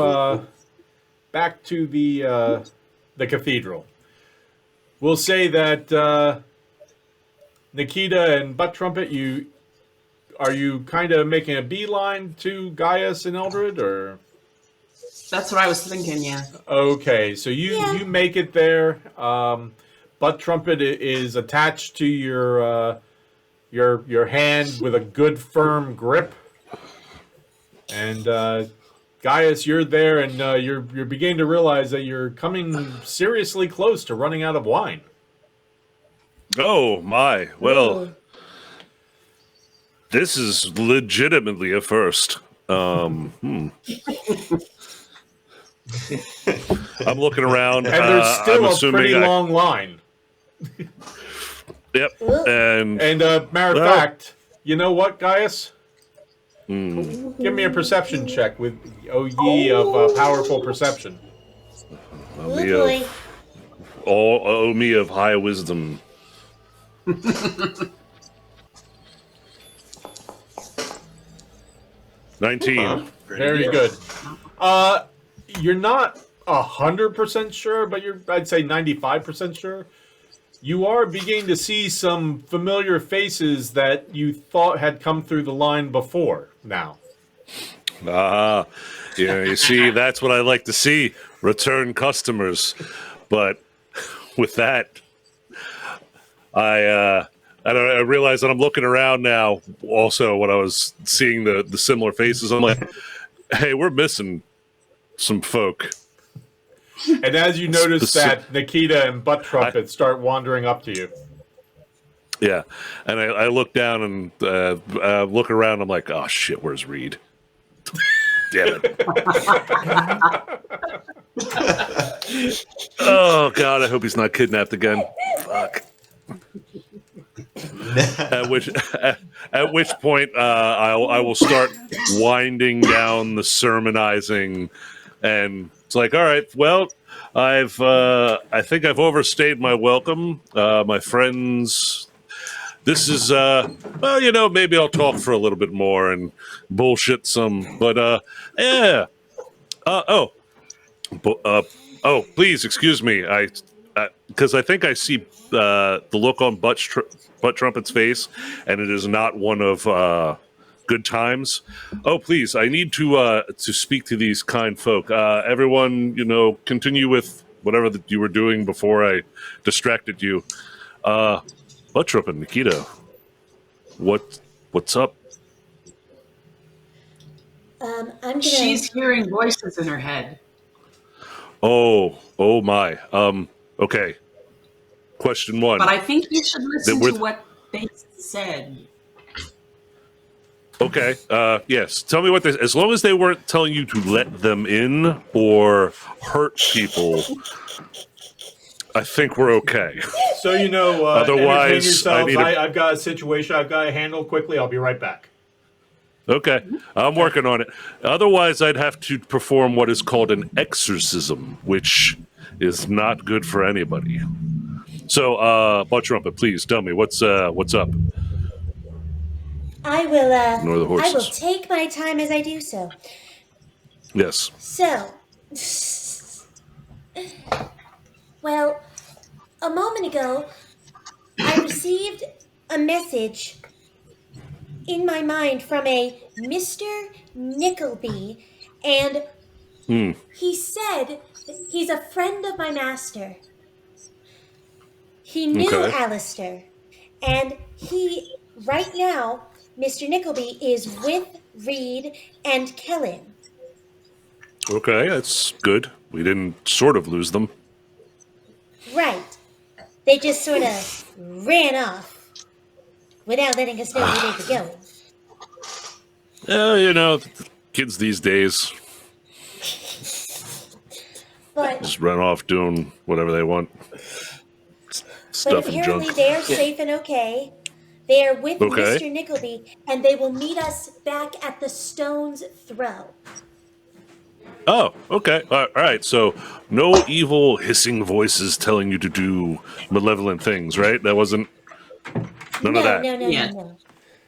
to the cathedral. We'll say that Nikita and Butt Trumpet, are you kind of making a beeline to Gaius and Eldred, or? That's what I was thinking, yeah. Okay, so you make it there. Butt Trumpet is attached to your hand with a good firm grip, and Gaius, you're there, and you're beginning to realize that you're coming seriously close to running out of wine. Oh my! Well, this is legitimately a first. I'm looking around. And there's still I'm a pretty assuming long line. Yep. And And matter of Well- fact, you know what, Gaius? Give me a perception check with ye of powerful perception. Oh boy. all me of high wisdom. 19. Very good. You're not 100% sure, but I'd say 95% sure. You are beginning to see some familiar faces that you thought had come through the line before now. Yeah, you see, that's what I like to see. Return customers. But with that, I realize that I'm looking around now also when I was seeing the similar faces. I'm like, hey, we're missing some folk. And as you notice that Nikita and Butt Trumpet start wandering up to you. Yeah, and I look down and look around. I'm like, oh shit, where's Reed? Damn it! Oh god, I hope he's not kidnapped again. Fuck. at which point I will start winding down the sermonizing, and it's like, all right, well, I think I've overstayed my welcome, my friends. This is well, you know, maybe I'll talk for a little bit more and bullshit some, but yeah. Oh, please excuse me. Because I think I see the look on Butt Trumpet's face, and it is not one of good times. Oh, please, I need to speak to these kind folk. Everyone, you know, continue with whatever that you were doing before I distracted you. Butt Trumpet, Nikita, what's up? I'm gonna. She's hearing voices in her head. Oh my. Okay. Question one. But I think you should listen Then to what they said. Okay. Yes. Tell me what this. As long as they weren't telling you to let them in or hurt people, I think we're okay. So entertain Otherwise, yourselves. I need I've got a situation I've got to handle quickly. I'll be right back. Okay, I'm working on it. Otherwise, I'd have to perform what is called an exorcism, which is not good for anybody. So, Butt Trumpet, please tell me what's up. I will. Ignore the I will horses. take my time as I do so. Yes. So, well, a moment ago, I received a message in my mind from a Mr. Nickleby, and he said that he's a friend of my master. He knew Okay. Alistair, and he, right now, Mr. Nickleby is with Reed and Kellen. Okay, that's good. We didn't sort of lose them. Right. They just sort of ran off without letting us know where they were going. Kids these days But just run off doing whatever they want. Stuff and apparently junk. they're safe and okay. They are with Okay. Mr. Nickleby, and they will meet us back at the Stone's Throw. Oh, okay. All right. So, no evil hissing voices telling you to do malevolent things, right? That wasn't none of that. No.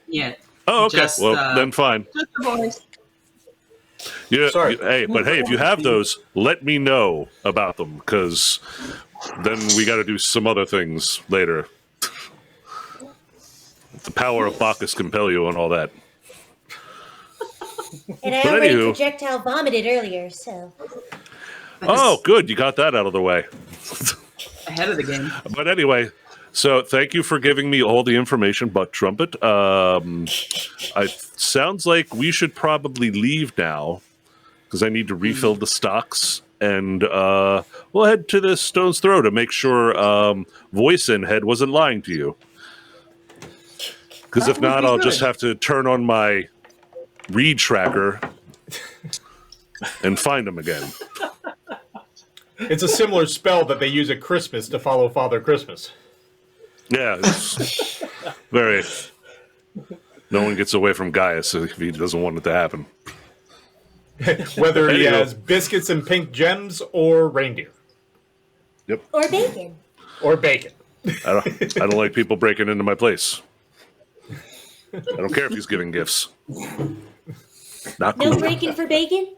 Yeah. Oh, okay. Just, then fine. Just the voice. Yeah. Sorry. Hey, if you have those, let me know about them, because then we got to do some other things later. The power of Bacchus compel you and all that. And I But already anywho. projectile vomited earlier, so. Oh, good. You got that out of the way. Ahead of the game. But anyway, so thank you for giving me all the information, Butt Trumpet. Sounds like we should probably leave now because I need to refill the stocks, and we'll head to the Stone's Throw to make sure Voice in Head wasn't lying to you. Because if That would not, be I'll good. just have to turn on my read tracker and find him again. It's a similar spell that they use at Christmas to follow Father Christmas. Yeah, it's very. No one gets away from Gaius if he doesn't want it to happen. Whether he Anywho. has biscuits and pink gems or reindeer Yep. Or bacon. or bacon. I don't like people breaking into my place. I don't care if he's giving gifts. Not No cool. breaking for bacon?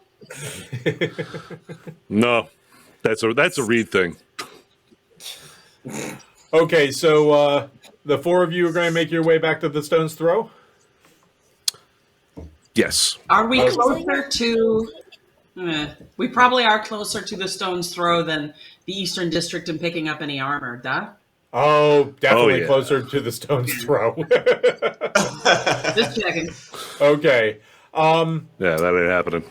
No, that's a Reed thing. Okay, so the four of you are going to make your way back to the Stone's Throw? Yes. Are we Oh. closer to... we probably are closer to the Stone's Throw than the Eastern District in picking up any armor, duh? Oh, definitely yeah. closer to the Stone's Throw. Just checking. Okay. Yeah, that ain't happening.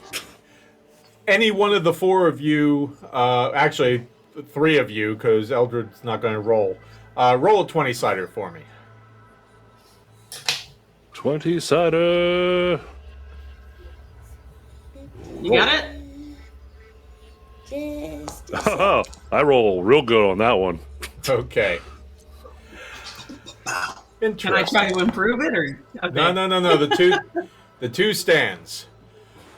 Any one of the four of you, actually, three of you, because Eldred's not going to roll. Roll a 20-sider for me. 20-sider. You got it? Just Oh, I roll real good on that one. Okay. Can I Interesting. try to improve it, or... Okay. No. The two stands.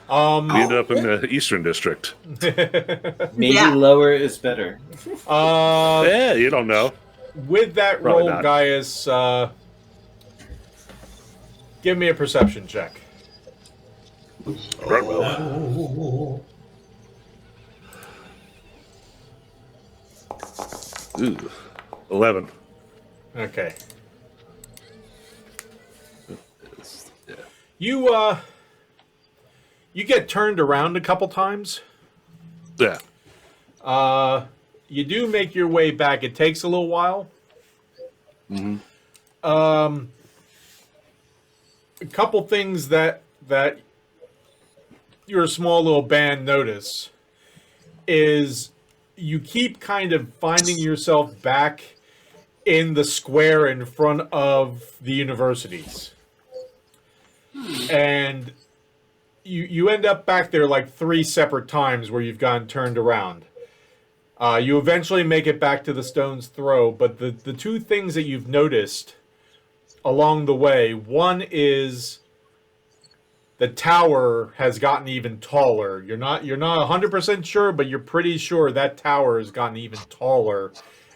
We ended up in the Eastern District. Maybe Yeah. lower is better. Yeah, you don't know. With that Probably roll, not. Gaius, give me a perception check. Right, well. Ooh, 11. Okay. Yeah. You get turned around a couple times. Yeah. You do make your way back. It takes a little while. Mm-hmm. A couple things that your small little band notice is you keep kind of finding yourself back in the square in front of the universities. And you end up back there like 3 separate times where you've gotten turned around. You eventually make it back to the stone's throw, but the 2 things that you've noticed along the way, one is the tower has gotten even taller. You're not 100% sure, but you're pretty sure that tower has gotten even taller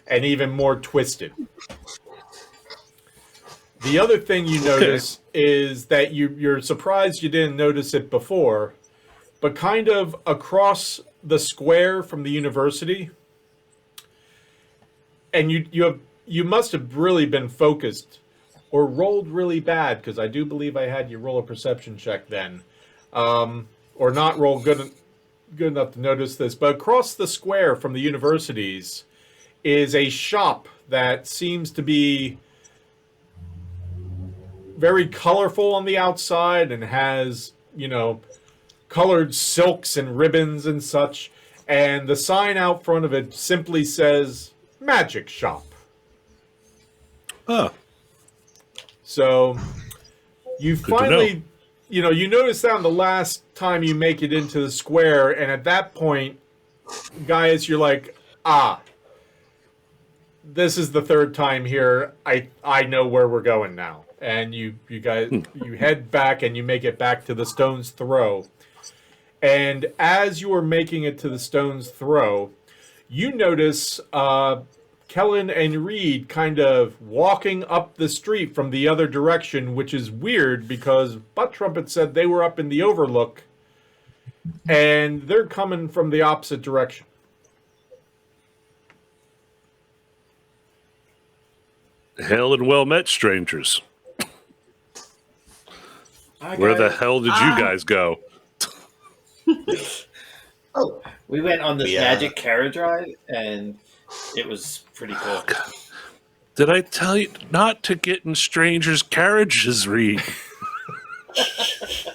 and even more twisted. The other thing you notice is that you're surprised you didn't notice it before, but kind of across the square from the university, and you must have really been focused or rolled really bad, because I do believe I had you roll a perception check then, or not roll good enough to notice this. But across the square from the universities is a shop that seems to be very colorful on the outside and has, colored silks and ribbons and such. And the sign out front of it simply says Magic Shop. Oh. So you finally, you notice that on the last time you make it into the square, and at that point, guys, you're like, this is the 3rd time here. I know where we're going now. And you guys, you head back and you make it back to the stone's throw. And as you are making it to the stone's throw, you notice Kellen and Reed kind of walking up the street from the other direction, which is weird because Butt Trumpet said they were up in the Overlook, and they're coming from the opposite direction. Hail and well met, strangers. Where the hell did you guys go? Oh, we went on this magic carriage ride, and it was pretty cool. Oh, did I tell you not to get in strangers' carriages, Reed?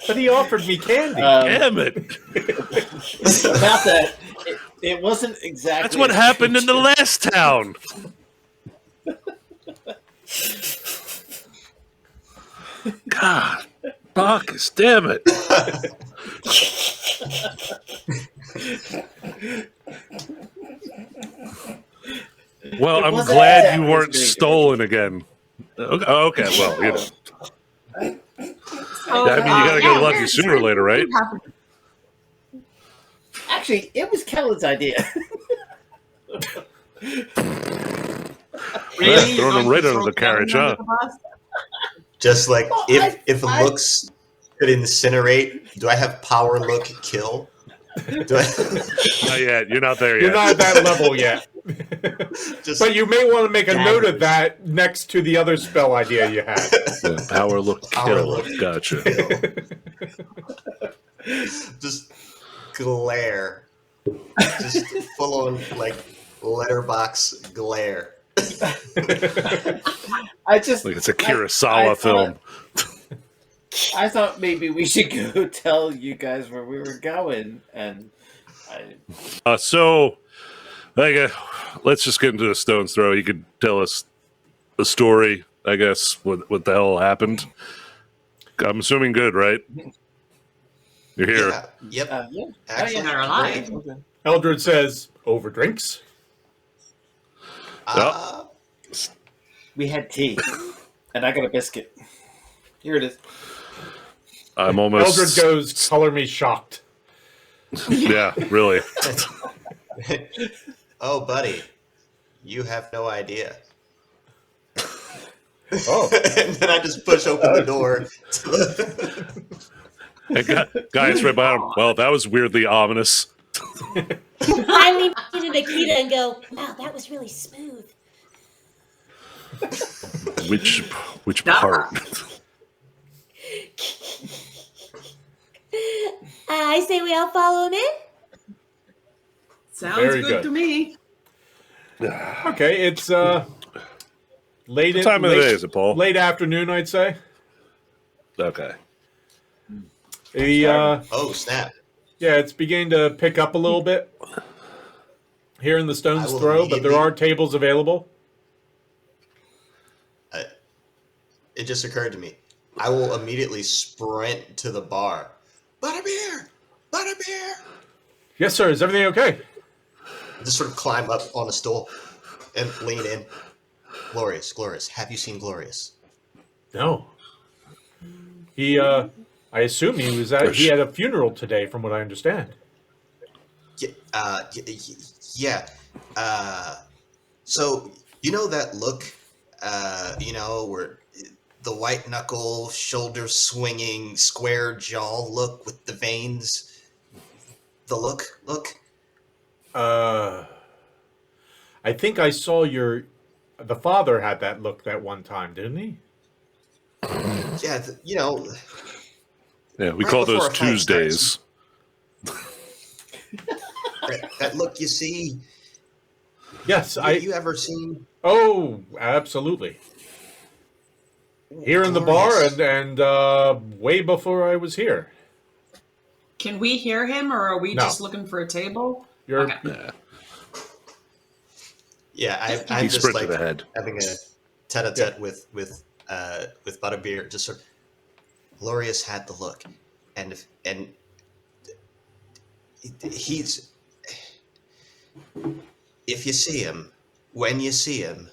But he offered me candy. Damn it. About that, it wasn't exactly... That's what happened in the last town. God, Bacchus, damn it. Well, I'm glad you weren't stolen again. Okay, well, you know. I mean, you gotta get lucky sooner or later, right? Actually, it was Kellen's idea. Really? Throwing them right under the carriage, huh? Just like, if looks could incinerate, do I have power look kill? Do I... Not yet. You're not there yet. You're not at that level yet. But you may want to make a note of that next to the other spell idea you had. Yeah, power look kill. Look, Gotcha. Just glare. Just full on, like, letterbox glare. I just like it's a Kurosawa film. I thought maybe we should go tell you guys where we were going, and so, let's just get into the stone's throw. You could tell us the story, I guess. What the hell happened? I'm assuming good, right? You're here. Yeah. Yep. yeah. Excellent. They're alive. Eldred says, over drinks. We had tea, and I got a biscuit. Here it is. I'm almost. Eldred goes, color me shocked. Yeah, really. Oh, buddy, you have no idea. Oh. And then I just push open the door. Hey, guys, right behind him. Well, that was weirdly ominous. I lean into Nikita and go, wow, that was really smooth. Which part? I say we all follow him in. Sounds Very good to me. Okay, it's late. What time of the day is it, Paul? Late afternoon, I'd say. Okay. Oh, snap. Yeah, it's beginning to pick up a little bit here in the Stone's Throw, but there are tables available. It just occurred to me. I will immediately sprint to the bar. Butterbeer! Butterbeer! Yes, sir. Is everything okay? Just sort of climb up on a stool and lean in. Glorious, Glorious. Have you seen Glorious? No. He, I assume he had a funeral today, from what I understand. Yeah. So, you know that look, where the white knuckle, shoulder swinging, square jaw look with the veins? The look? I think I saw the father had that look that one time, didn't he? Yeah, Yeah, we Right call before those a fight Tuesdays. that look you see. Yes, You ever seen? Oh, absolutely. Here in the bar Glorious. and way before I was here. Can we hear him, or are we No. just looking for a table? You're Okay. Yeah. Yeah, I'm He just sprinted like ahead. having a tete-a-tete with Butterbeer. Just sort of, Glorious had the look, and he's. If you see him, when you see him,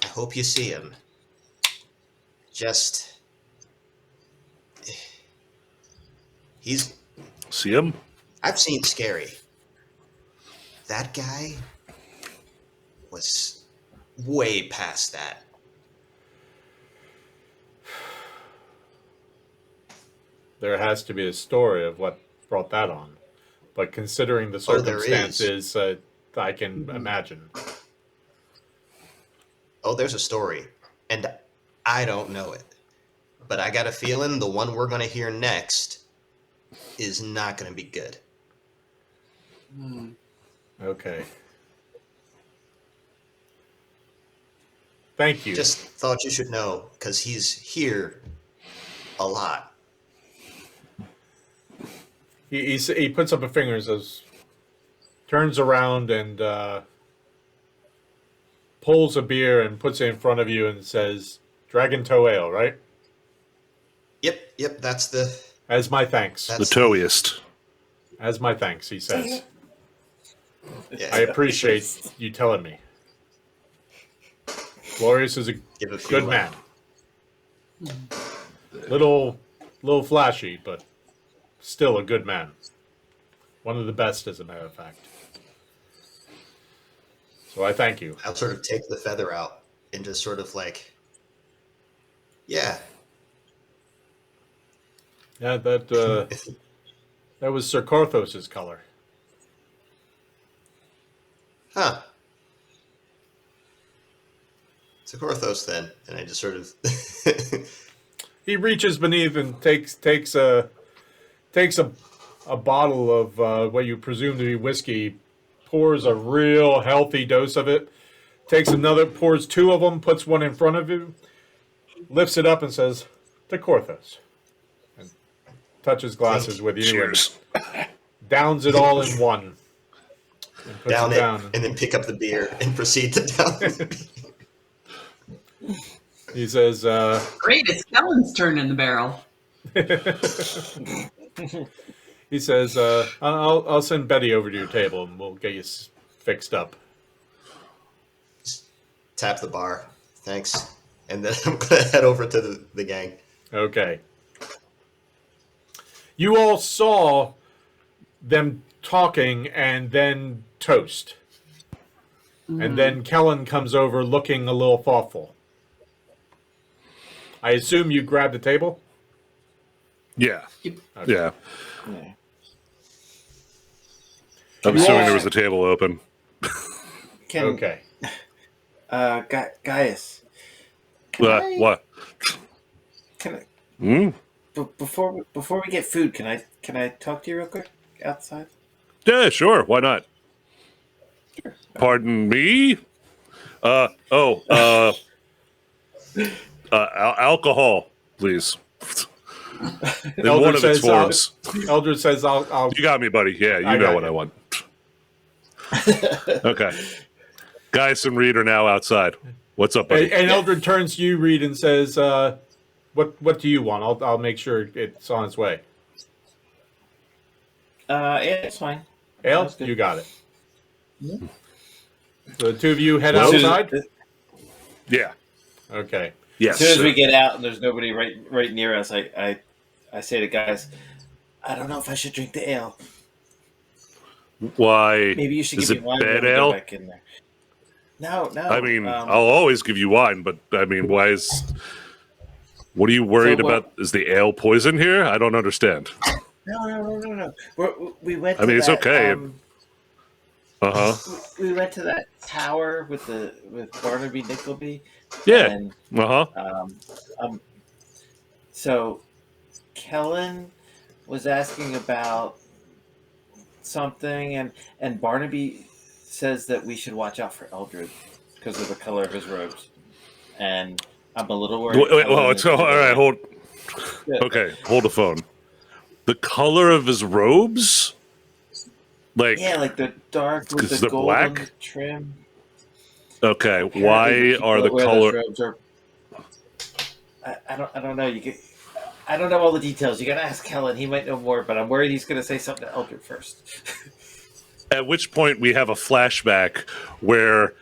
I hope you see him. Just, he's. See him? I've seen scary. That guy was way past that. There has to be a story of what brought that on. But considering the Oh, there is. circumstances, I can imagine. Oh, there's a story, and I don't know it. But I got a feeling the one we're going to hear next is not going to be good. Okay. Thank you. Just thought you should know, because he's here a lot. He puts up a finger and says, turns around and pulls a beer and puts it in front of you and says, Dragon Toe Ale, right? Yep, that's the... As my thanks. The toeiest. As my thanks, he says. Yeah, I appreciate you telling me. Glorious is a give a few good man. Little flashy, but still a good man. One of the best, as a matter of fact. So I thank you. I'll sort of take the feather out and just sort of like, yeah. Yeah, that was Sir Carthos's color. Huh. It's a Korthos then, and I just sort of He reaches beneath and takes a bottle of what you presume to be whiskey, pours a real healthy dose of it, pours two of them, puts one in front of you, lifts it up and says, "To Korthos," and touches glasses with you Cheers. and downs it all in one. And puts down it it down. and then pick up the beer and proceed to down the beer. He says, Great, it's Kellen's turn in the barrel. he says, I'll send Betty over to your table and we'll get you fixed up. Tap the bar. Thanks. And then I'm going to head over to the gang. Okay. You all saw them talking and then toast. And then Kellen comes over looking a little thoughtful. I assume you grabbed the table? Yeah. Okay. Yeah. Yeah. I'm assuming there was a table open. Can Okay. Gaius? What? Can I, Hmm? before we get food? Can I talk to you real quick outside? Yeah, sure. Why not? Pardon me? Alcohol, please. In one of its forms. Eldred says, I'll You got me, buddy. Yeah, I you know got what you. I want. Okay. Gaius and Reed are now outside. What's up, buddy? And Eldred turns to you, Reed, and says, What do you want? I'll make sure it's on its way. Yeah, it's fine. Ale, Sounds good. you got it. Yeah. So the two of you head Well, outside. Yeah. Okay. Yes. As soon as we get out and there's nobody right near us, I say to guys, I don't know if I should drink the ale. Why? Maybe you should Is give it me wine bad when we go ale? back in there. No. I mean, I'll always give you wine, but I mean, why is? What are you worried about? Is the ale poison here? I don't understand. No. We went. I mean, it's okay. We went to that tower with Barnaby Nickleby. Yeah. And, so Kellen was asking about something, and Barnaby says that we should watch out for Eldred because of the color of his robes, and I'm a little worried. Well, it's all right. Hold. Okay, hold the phone. The color of his robes, like like the dark with the they're golden black? trim. Okay, why are the color? Robes are, I don't know. I don't know all the details. You got to ask Kellen. He might know more, but I'm worried he's going to say something to Eldred first. At which point we have a flashback where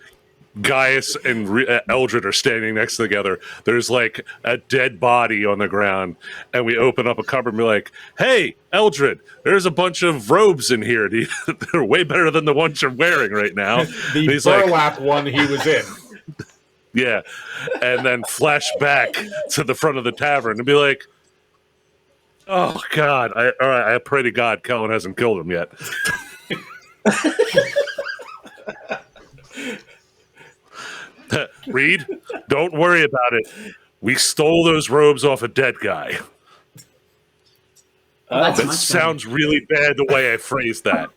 Gaius and Eldred are standing next to together. There's like a dead body on the ground, and we open up a cupboard and be like, "Hey, Eldred, there's a bunch of robes in here. They're way better than the ones you're wearing right now." The burlap one he was in. Yeah, and then flash back to the front of the tavern and be like, "Oh God! All right, I pray to God Kellen hasn't killed him yet." Reed, don't worry about it. We stole those robes off a dead guy. That's That much sounds really bad the way I phrased that.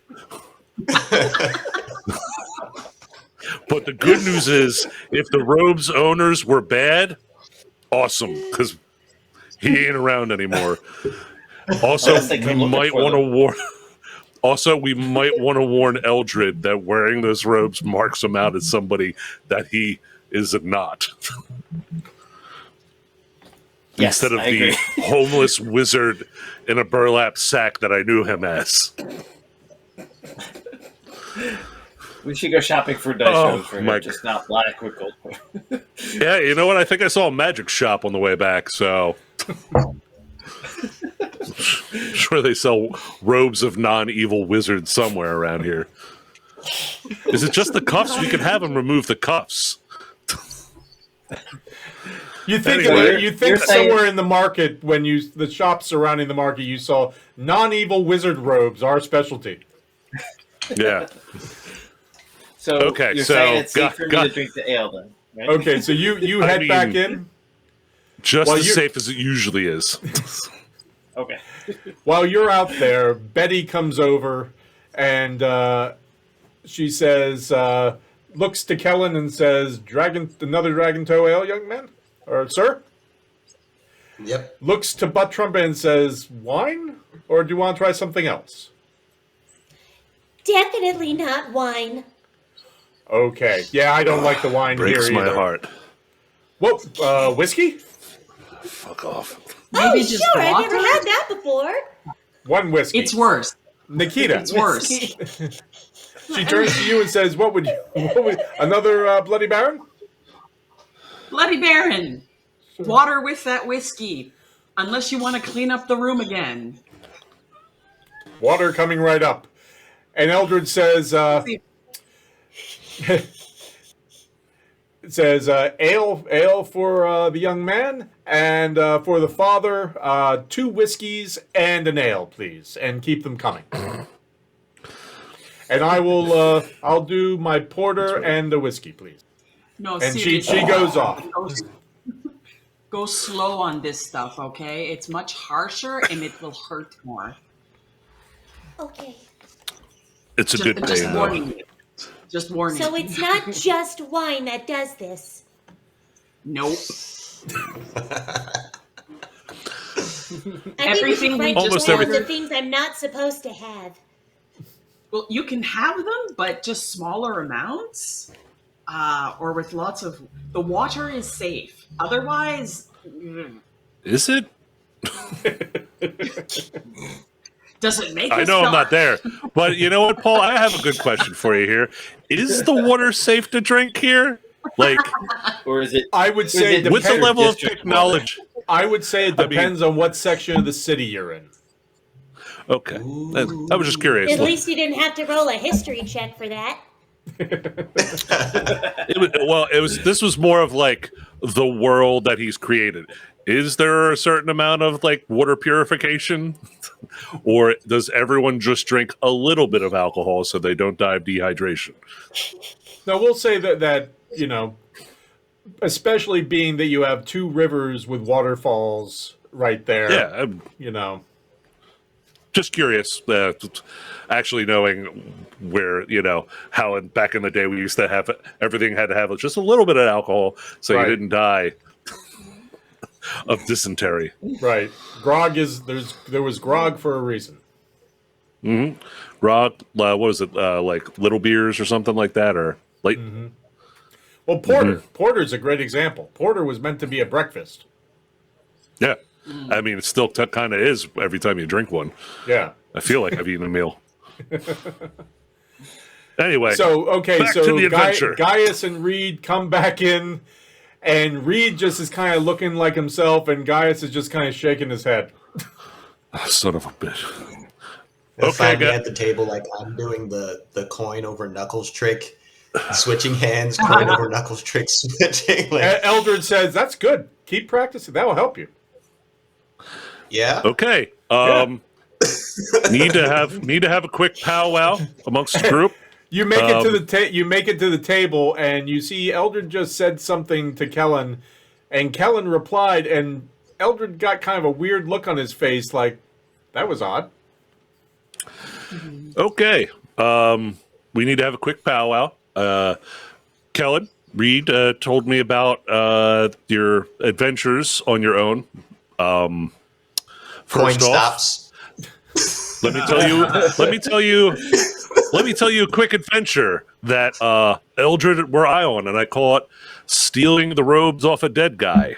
But the good news is, if the robes owners were bad, awesome, because he ain't around anymore. Also, Unless they we come looking might for want to them. warn. Also, we might want to warn Eldred that wearing those robes marks him out as somebody that he is not. Yes, Instead of I the agree. homeless wizard in a burlap sack that I knew him as. We should go shopping for dice Oh, robes for my him, just not black with gold. Yeah, you know what? I think I saw a magic shop on the way back, so. Sure, they sell robes of non-evil wizards somewhere around here. Is it just the cuffs? We could have him remove the cuffs. You think Anyway, you think you're saying- somewhere in the market when the shops surrounding the market you saw non-evil wizard robes, our specialty. Yeah. So Okay, you're so saying it's safe got- for me got- to drink the ale then, right? Okay, so you I head mean- back in. Just Well, as you- safe as it usually is. Okay. While you're out there, Betty comes over and she says, looks to Kellen and says, another dragon toe ale, young man? Or sir? Yep. Looks to Butt Trumpet and says, wine? Or do you want to try something else? Definitely not wine. Okay. Yeah, I don't like the wine Breaks here my either. heart. Whoa, whiskey? Fuck off. Oh, Maybe just sure. I've water? never had that before. One whiskey. It's worse. Nikita. It's worse. She turns to you and says, what would another Bloody Baron? Bloody Baron. Water with that whiskey. Unless you want to clean up the room again. Water coming right up. And Eldred says, it says ale for the young man, and for the father, 2 whiskeys and an ale, please, and keep them coming. And I will I'll do my porter and the whiskey, please. No, And seriously. she goes off. Go slow on this stuff, okay? It's much harsher and it will hurt more. Okay. It's a good Just day, though. warning you. Just warning. So it's not just wine that does this. Nope. I Everything think we we just Almost the everything. things I'm not supposed to have. Well, you can have them, but just smaller amounts, or with lots of. The water is safe. Otherwise, Is it? Does it make I us know I'm feel- not there, but you know what, Paul? I have a good question for you here. Is the water safe to drink here? Like, Or is it? I would say it with the depend- level of district technology. I would say it I mean- depends on what section of the city you're in. Okay, I was just curious. At least you didn't have to roll a history check for that. This was more of like the world that he's created. Is there a certain amount of like water purification, or does everyone just drink a little bit of alcohol so they don't die of dehydration? Now we'll say that you know, especially being that you have two rivers with waterfalls right there. Yeah, I'm You know, just curious. Actually knowing where, you know, how back in the day we used to have everything had to have just a little bit of alcohol so Right. you didn't die of dysentery. right? There was grog for a reason. Grog, what was it, like little beers or something like that, or late? Well, porter. Porter's a great example. Porter was meant to be a breakfast. Yeah, I mean, it still kind of is every time you drink one. Yeah. I feel like I've eaten a meal. Anyway, So okay, back so to the adventure. Gaius and Reed come back in, and Reed just is kind of looking like himself, and Gaius is just kind of shaking his head. Son of a bitch. They'll Okay, find me guy- at the table like I'm doing the coin over knuckles trick, switching hands, coin over knuckles trick, switching. Like, Eldred says, "That's good. Keep practicing. That will help you." yeah. Okay. Need to have a quick powwow amongst the group. You make it to the table, and you see Eldred just said something to Kellen, and Kellen replied, and Eldred got kind of a weird look on his face, like that was odd. Okay. We need to have a quick powwow. Kellen, Reed told me about your adventures on your own. Coin First off, stops. let me tell you a quick adventure that Eldred were I on, and I call it stealing the robes off a dead guy,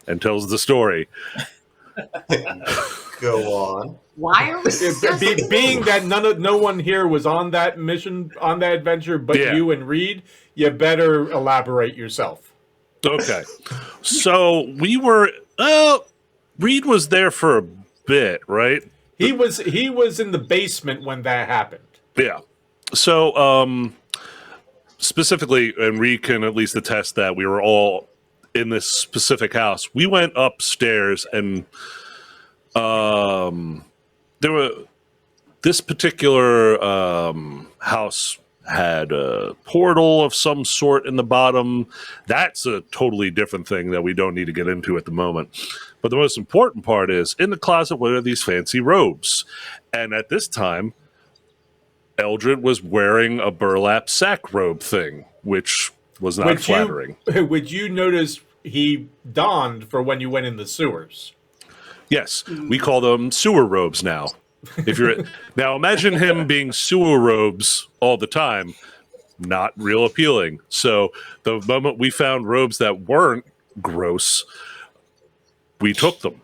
and tells the story. Go on. Why are we discussing Being that no one here was on that mission, on that adventure, but Yeah. you and Reed, you better elaborate yourself. Okay. So we were Reed was there for a bit, right? He was in the basement when that happened. Yeah. So specifically, and Reed can at least attest that we were all in this specific house. We went upstairs and there were this particular house had a portal of some sort in the bottom. That's a totally different thing that we don't need to get into at the moment. But the most important part is in the closet were these fancy robes. And at this time, Eldred was wearing a burlap sack robe thing, which was not flattering. Which you noticed he donned for when you went in the sewers. Yes, we call them sewer robes now. If you're now, imagine him being sewer robes all the time. Not real appealing. So the moment we found robes that weren't gross, we took them.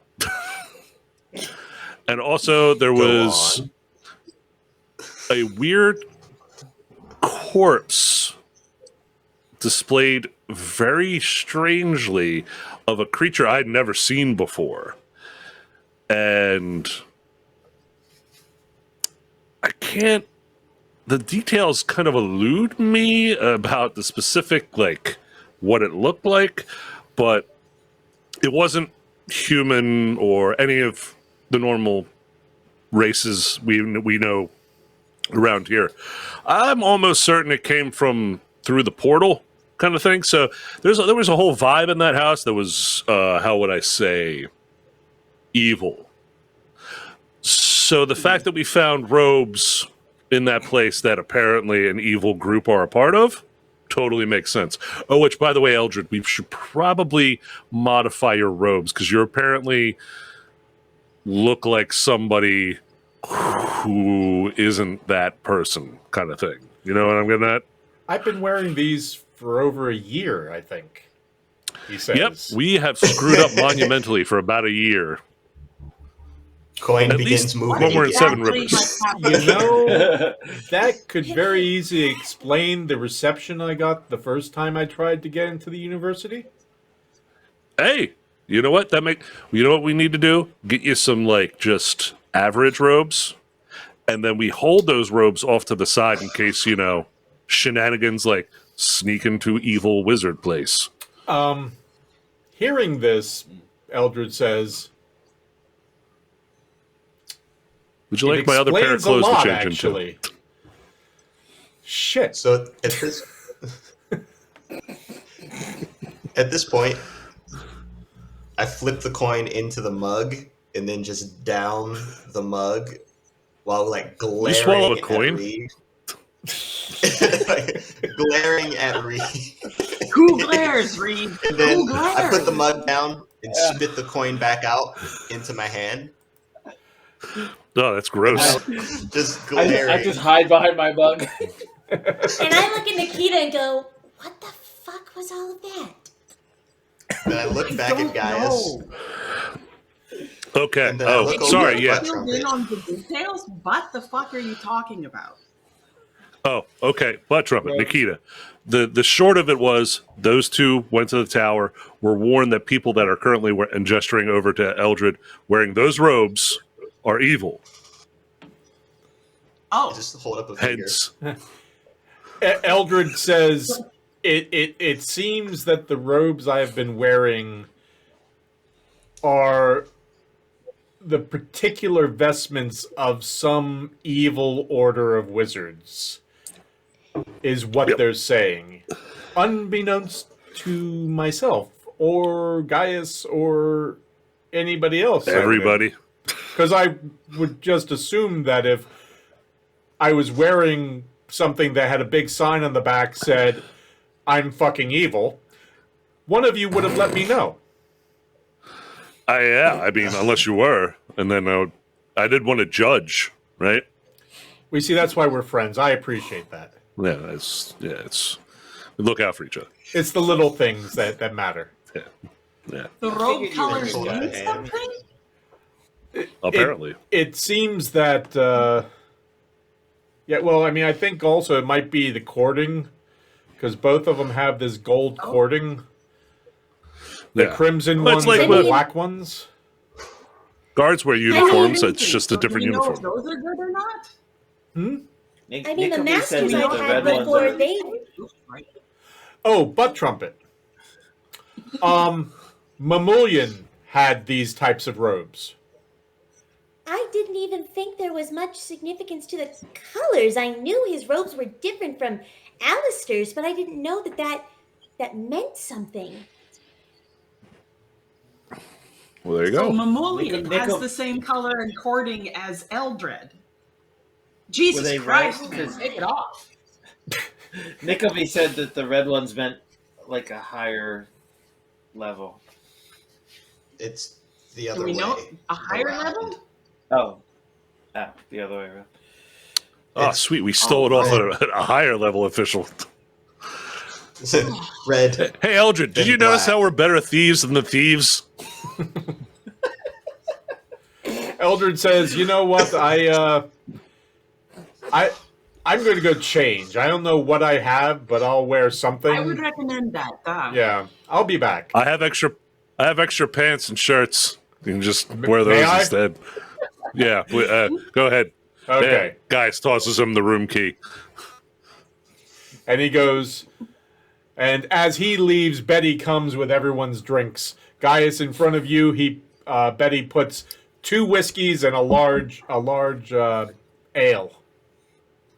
And also, there was a weird corpse displayed very strangely of a creature I'd never seen before. And the details kind of elude me about the specific, like, what it looked like, but it wasn't human or any of the normal races we know around here. I'm almost certain it came from through the portal kind of thing. So there was a whole vibe in that house that was, how would I say, evil. So the fact that we found robes in that place that apparently an evil group are a part of totally makes sense. Oh, which, by the way, Eldred, we should probably modify your robes because you apparently look like somebody who isn't that person kind of thing. You know what I'm getting at? I've been wearing these for over a year, I think. he says. Yep, we have screwed up monumentally for about a year. Coin At begins least moving. when we're in again. Seven Exactly Rivers. what's You happening. know, that could very easily explain the reception I got the first time I tried to get into the university. Hey, you know what? You know what we need to do? Get you some like just average robes, and then we hold those robes off to the side in case shenanigans like sneak into evil wizard place. Hearing this, Eldred says, Would you it like my other pair of explains a clothes lot, to change into? actually. Shit. So at this point, I flip the coin into the mug and then just down the mug while like glaring swallow a at coin? Reed. Glaring at Reed. Who glares, Reed? And then Who glares? I put the mug down and spit the coin back out into my hand. Oh, that's gross. Just glaring. I just hide behind my mug. And I look at Nikita and go, what the fuck was all of that? And I look back at Gaius. Okay. And then I look over Sorry. at Yeah. Butt Filled in Trumpet. on the details. What the fuck are you talking about? Oh, okay. Butt trumpet, Nikita. The short of it was those two went to the tower, were warned that people that are currently and gesturing over to Eldred wearing those robes are evil. Oh, Just hold up a finger. Hence, Eldred says, it seems that the robes I have been wearing are the particular vestments of some evil order of wizards, is what Yep. they're saying. Unbeknownst to myself, or Gaius, or anybody else. everybody. Because I would just assume that if I was wearing something that had a big sign on the back said, I'm fucking evil, one of you would have let me know. Yeah, I mean, unless you were. And then I did want to judge, right? We see, that's why we're friends. I appreciate that. Yeah, we look out for each other. It's the little things that matter. Yeah, the robe figured you were colors cool, mean man. something? apparently. It seems that, yeah, well, I mean, I think also it might be the cording, because both of them have this gold cording. The Yeah. crimson Well, ones it's like and the what- black ones. Guards wear uniforms. It's just a different Do we know uniform. if those are good or not? I mean, the Nickelby said masters that I've the had red ones before, are- they Right. Oh, butt trumpet. Mamullion had these types of robes. I didn't even think there was much significance to the colors. I knew his robes were different from Alistair's, but I didn't know that meant something. Well, there you So go. Mamullion has Nickel- the same color and cording as Eldred. Jesus they Christ, right? man, take it off. Nickelby said that the red ones meant like a higher level. It's the other Do we way. know a higher around. level? Oh, the other way around. Oh, sweet. We stole it off red. a higher level official. Red. Hey, Eldred, did Then you notice black. how we're better thieves than the thieves? Eldred says, "You know what? I'm going to go change. I don't know what I have, but I'll wear something. I would recommend that. Yeah, I'll be back." I have extra pants and shirts. You can just wear may those I? instead. Yeah, go ahead. Okay. Yeah, guys, tosses him the room key. And he goes, and as he leaves, Betty comes with everyone's drinks. Gaius, in front of you, Betty puts 2 whiskeys and a large ale.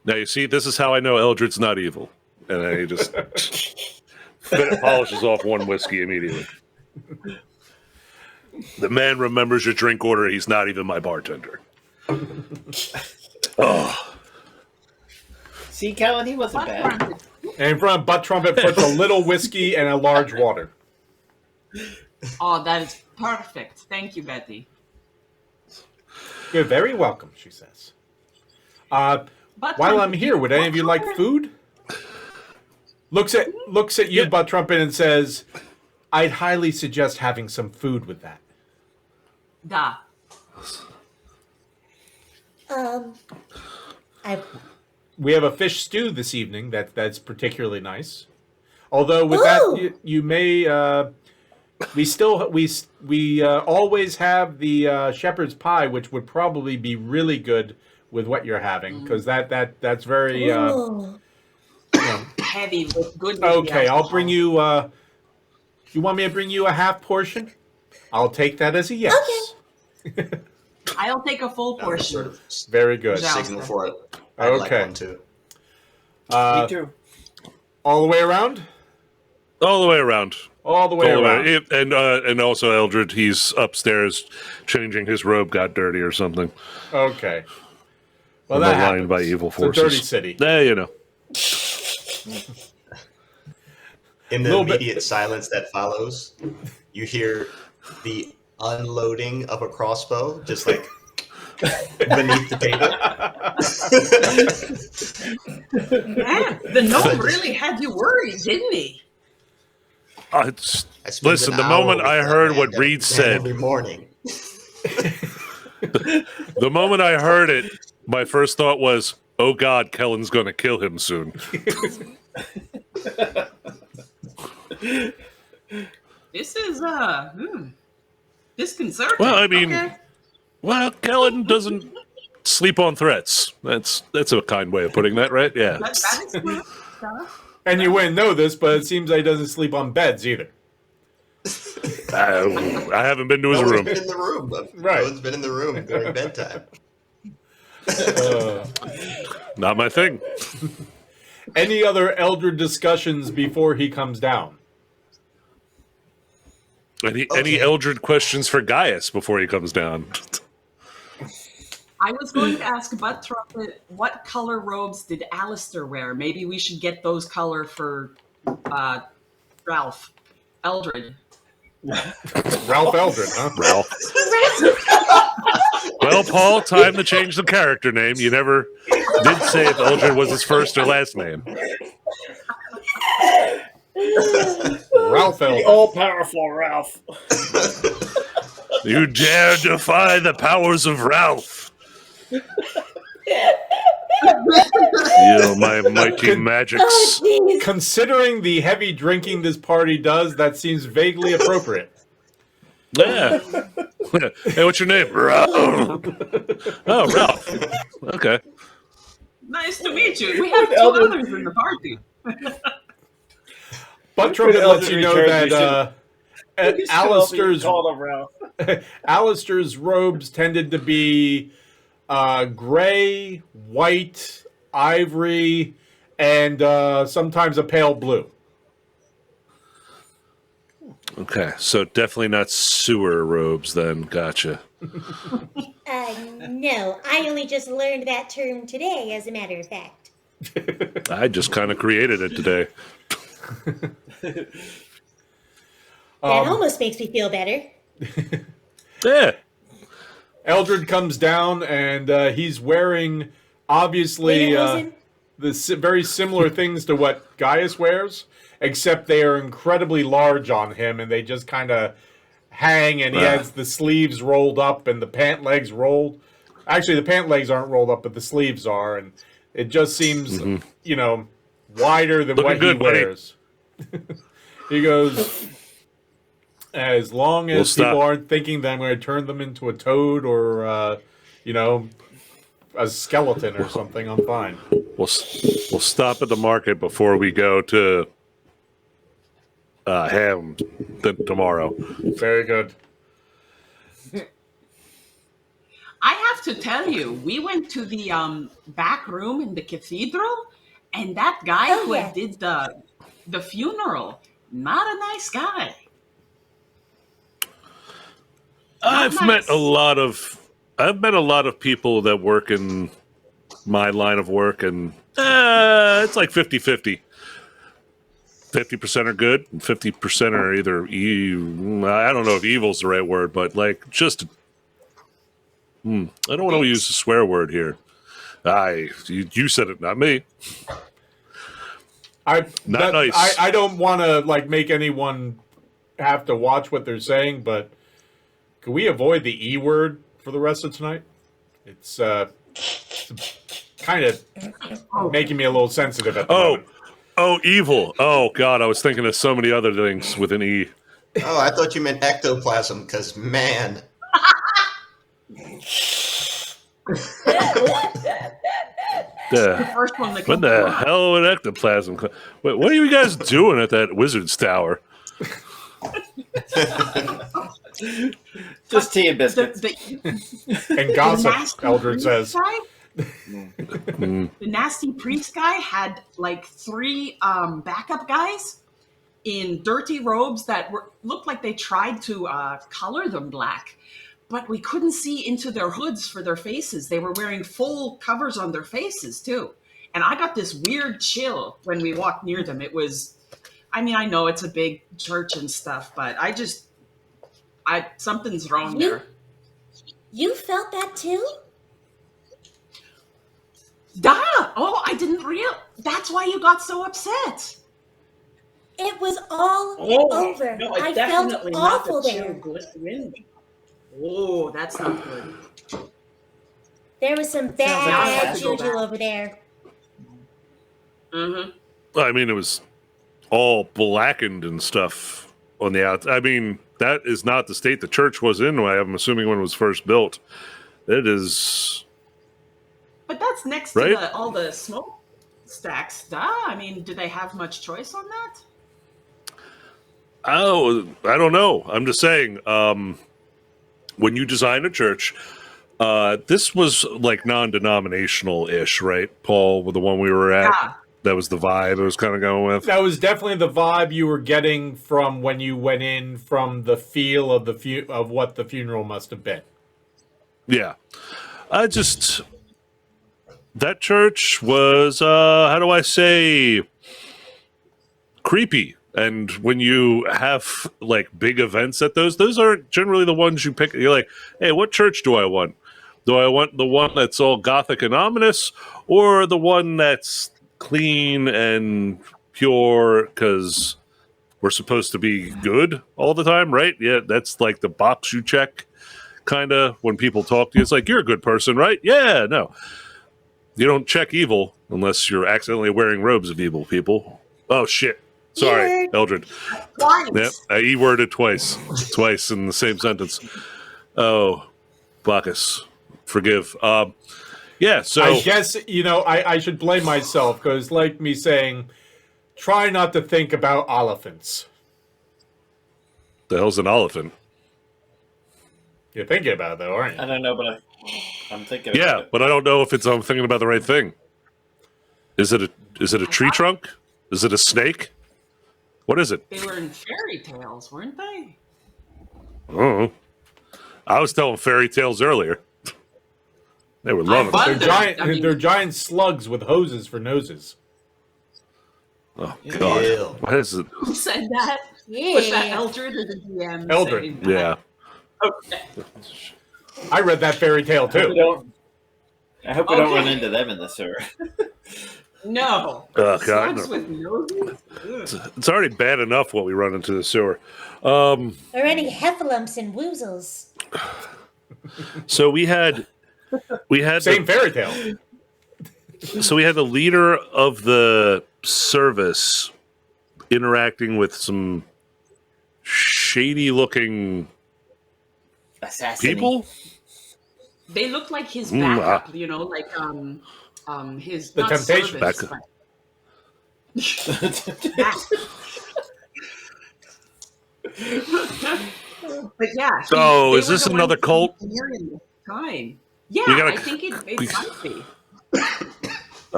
Now you see, this is how I know Eldred's not evil, and then he just polishes off one whiskey immediately. The man remembers your drink order. He's not even my bartender. Oh, See, Kellen, he wasn't bad. And in front of Butt Trumpet puts a little whiskey and a large water. Oh, that is perfect. Thank you, Betty. You're very welcome, she says. But While I'm here, would any of you like food? Looks at you, Yeah. Butt Trumpet, and says, I'd highly suggest having some food with that. Da. We have a fish stew this evening that's particularly nice. Although with Ooh. that, you may we always have the shepherd's pie, which would probably be really good with what you're having, because that's very Ooh. Heavy with good. okay. I'll bring you. You want me to bring you a half portion? I'll take that as a yes. Okay. I'll take a full That was sort portion. of Very good. Yeah. signal for it. I'd like Okay. one too. Me too. All the way around. All the way around. All the way All the around. way. And also Eldred, he's upstairs changing his robe, got dirty or something. Okay. Well, On that the line happens. by evil It's a forces. dirty city. Yeah, you know. In the Little bit- immediate silence that follows, you hear the unloading of a crossbow, just like beneath the table. Man, the gnome really had you worried, didn't he? It's, I spend listen, an the hour moment with I that heard man what every- Reed man said, every morning. the moment I heard it, my first thought was, oh God, Kellen's going to kill him soon. This is disconcerting. Well, I mean- Okay. Well, Kellen doesn't sleep on threats. That's a kind way of putting that, right? Yeah. that is true. And you wouldn't know this, but it seems like he doesn't sleep on beds either. I haven't been to his No one's room. been in the room. Right. No one's been in the room during bedtime. Not my thing. Any other elder discussions before he comes down? Any Okay. Eldred questions for Gaius before he comes down? I was going to ask Butt Trumpet, what color robes did Alistair wear? Maybe we should get those color for Ralph Eldred. Ralph Eldred, huh? Ralph. Well, Paul, time to change the character name. You never did say if Eldred was his first or last name. Ralph The Eldred. all-powerful Ralph. You dare defy the powers of Ralph. You my mighty magics. Oh, jeez. Considering the heavy drinking this party does, that seems vaguely appropriate. Yeah. Hey, what's your name? Ralph. Oh, Ralph. Okay. Nice to meet you. We have two Eldred- others in the party. Butt Trumpet Eldred lets you know returns, that Alistair's called him Ralph. Alistair's robes tended to be gray, white, ivory, and sometimes a pale blue. Okay, so definitely not sewer robes then. Gotcha. No, I only just learned that term today, as a matter of fact. I just kind of created it today. That almost makes me feel better. Yeah. Eldred comes down, and he's wearing, obviously, Lederhosen? very similar things to what Gaius wears, except they are incredibly large on him, and they just kind of hang, and he Right. has the sleeves rolled up and the pant legs rolled. Actually, the pant legs aren't rolled up, but the sleeves are, and it just seems, wider than Looking what good, he buddy. wears. He goes, as long We'll as people stop. aren't thinking that I'm going to turn them into a toad or, a skeleton or something, I'm fine. We'll stop at the market before we go to Ham tomorrow. Very good. I have to tell you, we went to the back room in the cathedral, and that guy Oh, who yeah. did the funeral, not a nice guy. I've nice. met a lot of people that work in my line of work, and it's like 50-50. 50% are good, and 50% are either I don't know if evil's the right word, but like just I don't want to use a swear word here. You said it, not me. Not nice. I don't want to make anyone have to watch what they're saying, but can we avoid the E word for the rest of tonight? It's kind of making me a little sensitive at the moment. Oh, evil. Oh, God, I was thinking of so many other things with an E. Oh, I thought you meant ectoplasm, because, man. The first one that What comes the to mind. hell would ectoplasm? Wait, what are you guys doing at that wizard's tower? Just tea and biscuits. And gossip, nasty Eldred priest says. guy? Mm. The nasty priest guy had like 3 backup guys in dirty robes that looked like they tried to color them black, but we couldn't see into their hoods for their faces. They were wearing full covers on their faces too. And I got this weird chill when we walked near them. It was, I mean, I know it's a big church and stuff, but something's wrong there. You felt that too? Duh! Oh, I didn't that's why you got so upset. It was all over. No, I it's felt definitely not awful the chill there. wind. Oh, that's not good. There was some Sounds like I bad have to go juju back. over there. Mm-hmm. I mean, it was all blackened and stuff on the outside. I mean, that is not the state the church was in, I'm assuming, when it was first built. It is... But that's next Right? to all the smoke stacks. Duh. I mean, do they have much choice on that? Oh, I don't know. I'm just saying, when you design a church, this was like non-denominational-ish, right, Paul, with the one we were at? Yeah. That was the vibe I was kind of going with. That was definitely the vibe you were getting from when you went in, from the feel of of what the funeral must have been. Yeah. That church was, how do I say, creepy. And when you have like big events at those aren't generally the ones you pick. You're like, hey, what church do I want? Do I want the one that's all gothic and ominous, or the one that's clean and pure because we're supposed to be good all the time, right? Yeah, that's like the box you check, kind of, when people talk to you. It's like, you're a good person, right? Yeah, no. You don't check evil unless you're accidentally wearing robes of evil, people. Oh, shit. Sorry, E-word. Eldred. Twice. Yep, I E-worded twice in the same sentence. Oh, Bacchus, forgive. Yeah, so... I guess, I should blame myself, because like me saying, try not to think about elephants. The hell's an elephant? You're thinking about it, though, aren't I you? don't know, but I'm thinking Yeah, about it. but I don't know if I'm thinking about the right thing. Is it a tree trunk? Is it a snake? What is it? They were in fairy tales, weren't they? Oh, I was telling fairy tales earlier. They were loving I it. They're wondered. giant. I mean- They're giant slugs with hoses for noses. Oh God, Ew. what is it? Who said that? Was that Yeah. Eldred or the DM? Eldred. saying that? Yeah, Okay. I read that fairy tale I hope we too. don't, Okay. run into them in the sewer. No. Oh, God, Slugs no. with noses? Ugh. it's already bad enough what we run into the sewer. Or any heffalumps and woozles. So we had Same fairy tale. So we had the leader of the service interacting with some shady-looking Assassin. people. They look like his Mm, backup, like his The not Temptation. service, Backup. but yeah. So, they is were this the another ones cult? engineering the time. Yeah, We gotta- I think it might be.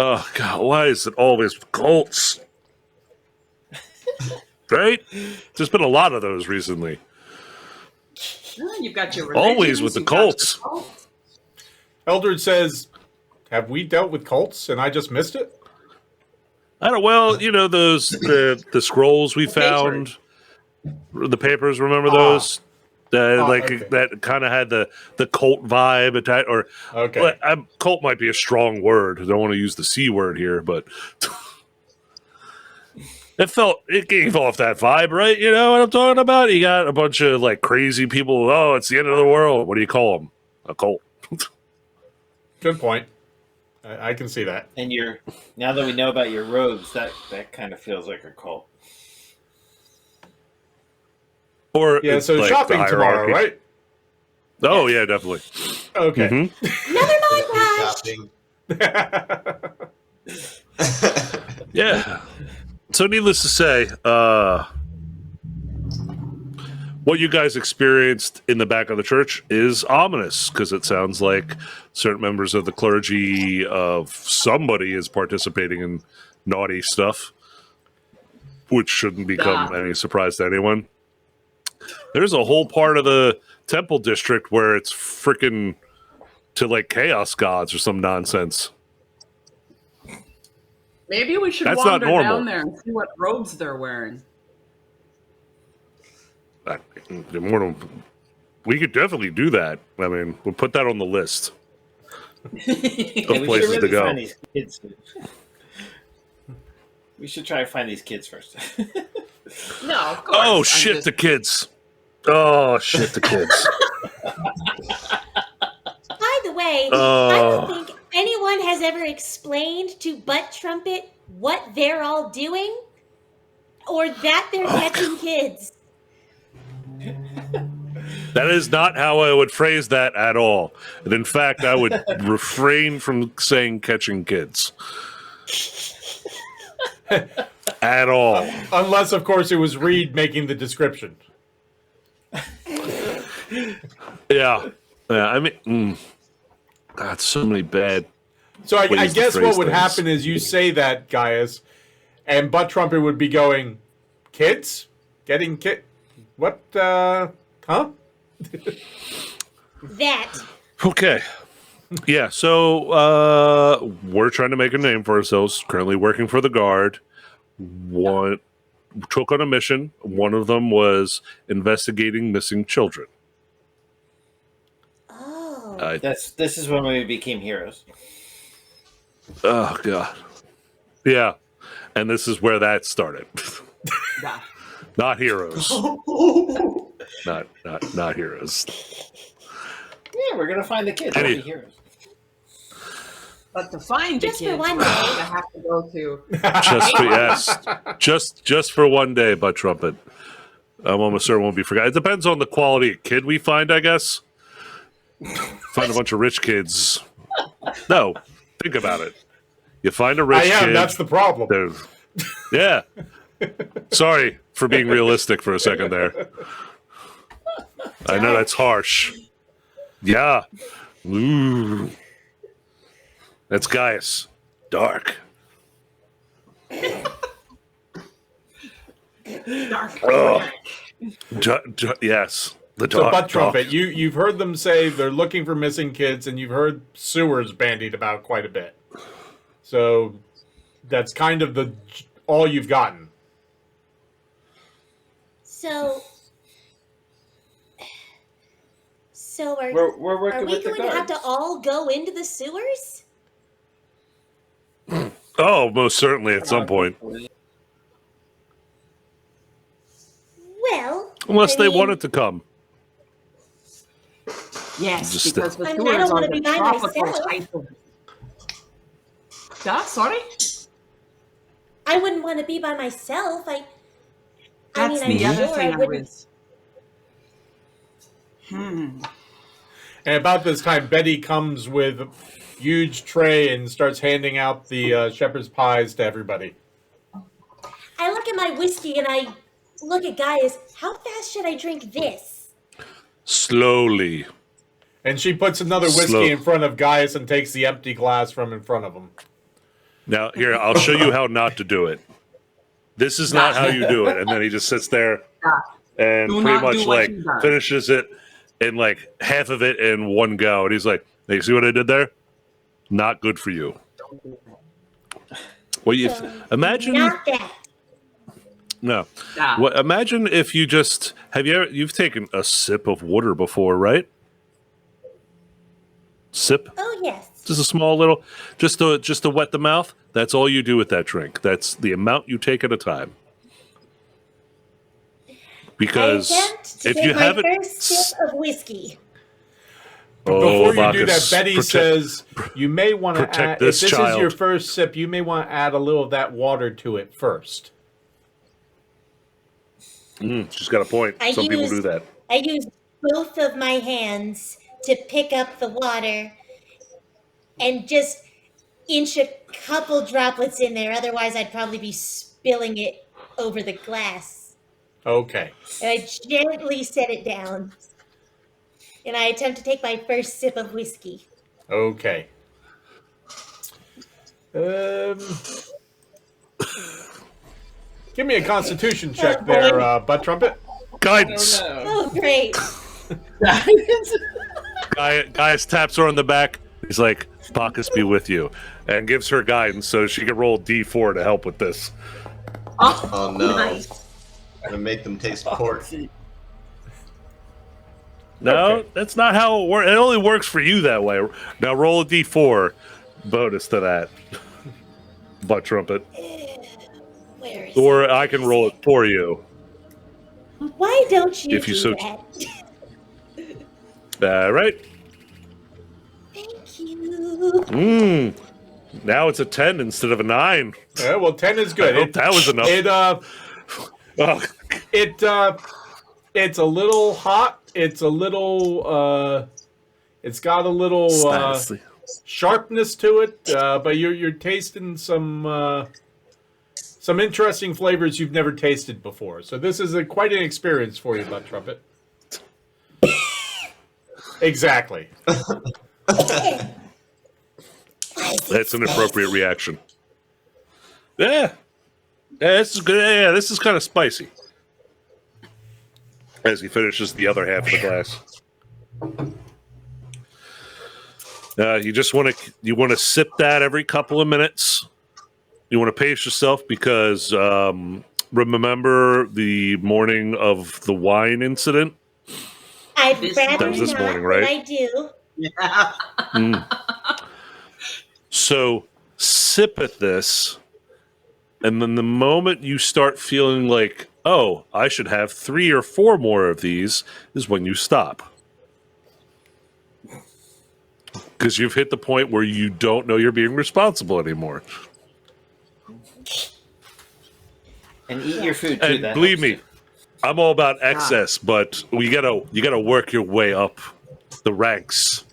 Oh God, why is it always cults? Right? There's been a lot of those recently. You've got your Always religions, with the you've got cults. your cults. Eldred says, "Have we dealt with cults and I just missed it?" I don't. Well, those the scrolls we found, the papers. Remember those? okay. That kind of had the cult vibe attached. Or Okay. cult might be a strong word. I don't want to use the C word here, but It gave off that vibe, right? You know what I'm talking about? You got a bunch of like crazy people. Oh, it's the end of the world. What do you call them? A cult. Good point. I can see that. And now that we know about your robes, that kind of feels like a cult. Or Yeah, it's so like shopping the tomorrow, hierarchy. right? Oh yeah, definitely. Okay. Mhm. Another montage. Shopping. Yeah. So, needless to say, what you guys experienced in the back of the church is ominous because it sounds like certain members of the clergy of somebody is participating in naughty stuff, which shouldn't become any surprise to anyone. There's a whole part of the temple district where it's freaking to like chaos gods or some nonsense. Maybe we should That's not wander normal. down there and see what robes they're wearing. We could definitely do that. I mean, we'll put that on the list of we places should to really go. find these kids. We should try to find these kids first. No, of course. Oh I'm shit, just- the kids! Oh shit, the kids! By the way, I Oh. don't think anyone has ever explained to Butt Trumpet what they're all doing or that they're catching kids. That is not how I would phrase that at all. And in fact, I would refrain from saying catching kids. At all. Unless, of course, it was Reed making the description. Yeah. I mean, God, so many bad. So I ways to guess what phrase would things. happen is you say that, Gaius, and Butt Trumpet would be going, kids? Getting kid? What, huh? That. Okay. Yeah, so we're trying to make a name for ourselves, currently working for the Guard. One took on a mission. One of them was investigating missing children. Oh. This is when we became heroes. Oh, God. Yeah. And this is where that started. Yeah. Not heroes. Not heroes. Yeah, we're gonna find the kids. Any- We'll be heroes. But to find Just the for kids, one we're day. going to have to go to. Just for, yes. Just for one day, Butt Trumpet. I'm almost certain won't be forgotten. It depends on the quality of kid we find, I guess. Find a bunch of rich kids. No, think about it. You find a rich kid. That's the problem. Yeah. Sorry for being realistic for a second there. I know that's harsh. Yeah. Ooh. That's Gaius. Dark. Dark. Oh. Yes. The So dark. Butt Trumpet, dark. you've heard them say they're looking for missing kids, and you've heard sewers bandied about quite a bit. So that's kind of all you've gotten. So are We're working we with the going to have guards. to all go into the sewers? Oh, most certainly at some point. Well, Unless I they mean, wanted to come. Yes, Just because the I mean, I sewers don't are wanna the be by tropical myself. type of... Yeah, sorry? I wouldn't want to be by myself. I That's mean, I'm the other sure thing I I wouldn't. was... And about this time, Betty comes with a huge tray and starts handing out the shepherd's pies to everybody. I look at my whiskey and I look at Gaius. How fast should I drink this? Slowly. And she puts another whiskey Slow. in front of Gaius and takes the empty glass from in front of him. Now, here, I'll show you how not to do it. This is not how you do it. And then he just sits there and Do pretty not much do what like he does. finishes it in like half of it in one go. And he's like, hey, you see what I did there? Not good for you. Well, you imagine. Not that. No. Yeah. What? Imagine if you just you've taken a sip of water before, right? Sip. Oh yes. Just a small little, just to wet the mouth. That's all you do with that drink. That's the amount you take at a time. because I attempt to if take you my haven't, first sip of whiskey. Before you do Bacchus, that, Betty says you may want to protect add, this if this is your child. first sip, you may want to add a little of that water to it first. She's got a point. Some people do that. I used both of my hands to pick up the water and just inch a couple droplets in there. Otherwise, I'd probably be spilling it over the glass. Okay. And I gently set it down. And I attempt to take my first sip of whiskey. Okay. Give me a Constitution check there, Butt Trumpet. Guidance. Oh, great. Gaius taps her on the back. He's like, Bacchus be with you, and gives her guidance so she can roll D4 to help with this. Oh no. Nice. Gonna make them taste pork. No, Okay. that's not how it works. It only works for you that way. Now roll a D4 bonus to that. Butt Trumpet. Where is Or I can roll it for you. it? Why don't you If you do so- that? All right. Thank you. Now it's a 10 instead of a 9. Yeah, well, 10 is good. I hope that was enough. Oh, It's a little hot. It's a little. It's got a little sharpness to it, but you're tasting some interesting flavors you've never tasted before. So this is quite an experience for you, Butt Trumpet. Exactly. That's an appropriate reaction. Yeah. This is good. Yeah, this is kind of spicy. As he finishes the other half of the glass. You just want to sip that every couple of minutes. You want to pace yourself because remember the morning of the wine incident? I'd This rather That was this not, morning, but right? I do. Yeah. So sip at this, and then the moment you start feeling like, oh, I should have 3 or 4 more of these, is when you stop. Because you've hit the point where you don't know you're being responsible anymore. And eat your food too. And that believe helps me, I'm all about excess, but you gotta work your way up the ranks.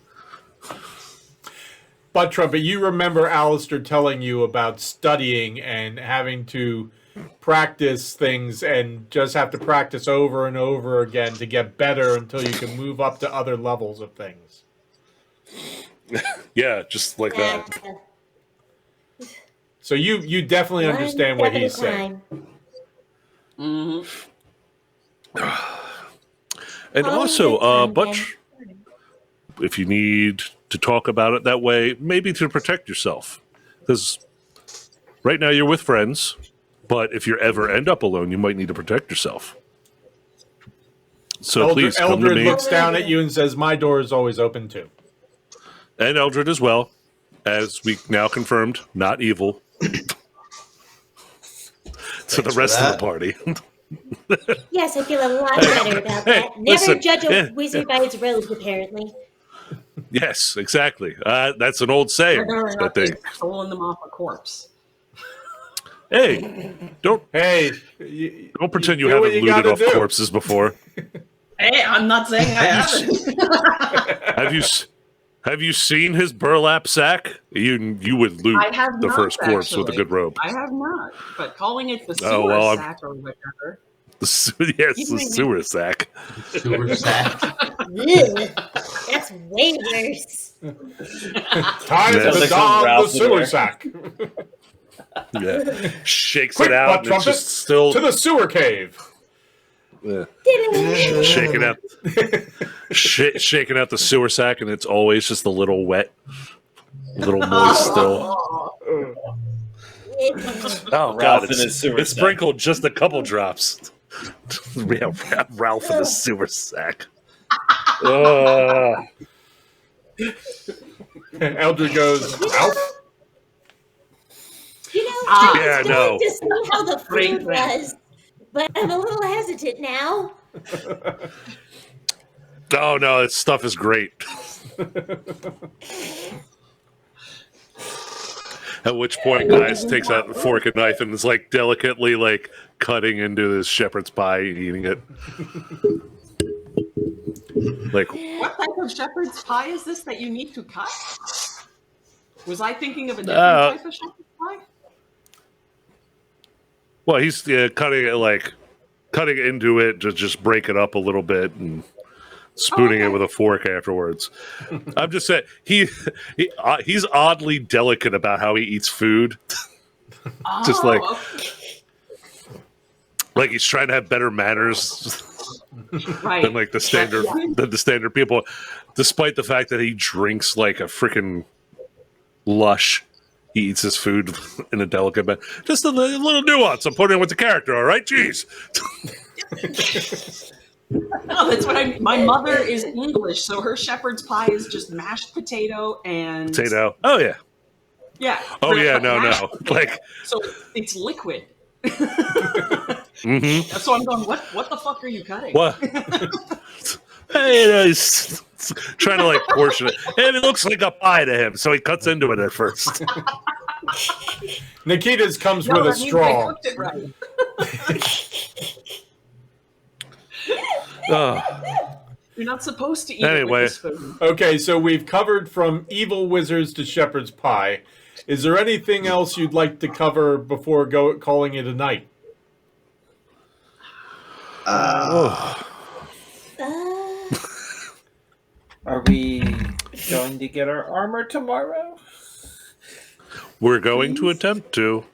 Butt Trumpet, you remember Alistair telling you about studying and having to practice things and just have to practice over and over again to get better until you can move up to other levels of things. Yeah, just like that. So you definitely understand what he's saying. And also, but if you need to talk about it that way, maybe to protect yourself. Because right now you're with friends, but if you ever end up alone, you might need to protect yourself. So please come to Eldred me. looks down at you and says, "My door is always open too." And Eldred as well, as we now confirmed, not evil. To the rest of the party. Yes, I feel a lot better about that. Never listen, judge a wizard by its robes, apparently. Yes, exactly. That's an old saying. Whether or I not they've think. stolen them off a corpse. Hey, don't pretend you do what haven't you looted gotta off do. corpses before. Hey, I'm not saying I haven't. Have you seen his burlap sack? You would loot I have the not, first corpse with a actually. good robe. I have not, but calling it the sewer Oh, well, sack or whatever. Yes, You the mean- sewer sack. Sewer sack. Ugh, that's way worse. Time Yeah. to Like don the Ralph sewer Lauren. sack. Yeah, shakes Quick, it out. Butt And it's Trumpet, just still to the sewer cave. shaking out, shaking out the sewer sack, and it's always just a little wet, a little moist still. Oh Ralph God, in his sewer it's sack. sprinkled just a couple drops. Yeah, Ralph in the sewer sack. Eldred goes, Ralph? You know, Ah, I yeah, was no. going to see how the Great food plan. was, but I'm a little hesitant now. Oh no, this stuff is great. At which point, guys takes out a fork and knife and is like delicately like cutting into this shepherd's pie and eating it. Like, What type of shepherd's pie is this that you need to cut? Was I thinking of a different type of shepherd's pie? well, he's cutting into it to just break it up a little bit and spooning it with a fork afterwards. I'm just saying he's oddly delicate about how he eats food. Just like he's trying to have better manners Right. than like the standard people, despite the fact that he drinks like a freaking lush. He eats his food in a delicate manner. Just a little nuance I'm putting in with the character, all right? Jeez. No, that's what my mother is English, so her shepherd's pie is just mashed potato and Potato. Oh yeah. Yeah. Oh yeah. No. Potato. Like. So it's liquid. Mm-hmm. So I'm going. What the fuck are you cutting? What? Hey, he's trying to like portion it, and it looks like a pie to him, so he cuts into it at first. Nikita's comes No, with a that means straw. I cooked it right. You're not supposed to eat it with this food. Okay, so we've covered from evil wizards to shepherd's pie. Is there anything else you'd like to cover before calling it a night? Are we going to get our armor tomorrow? We're going to attempt to.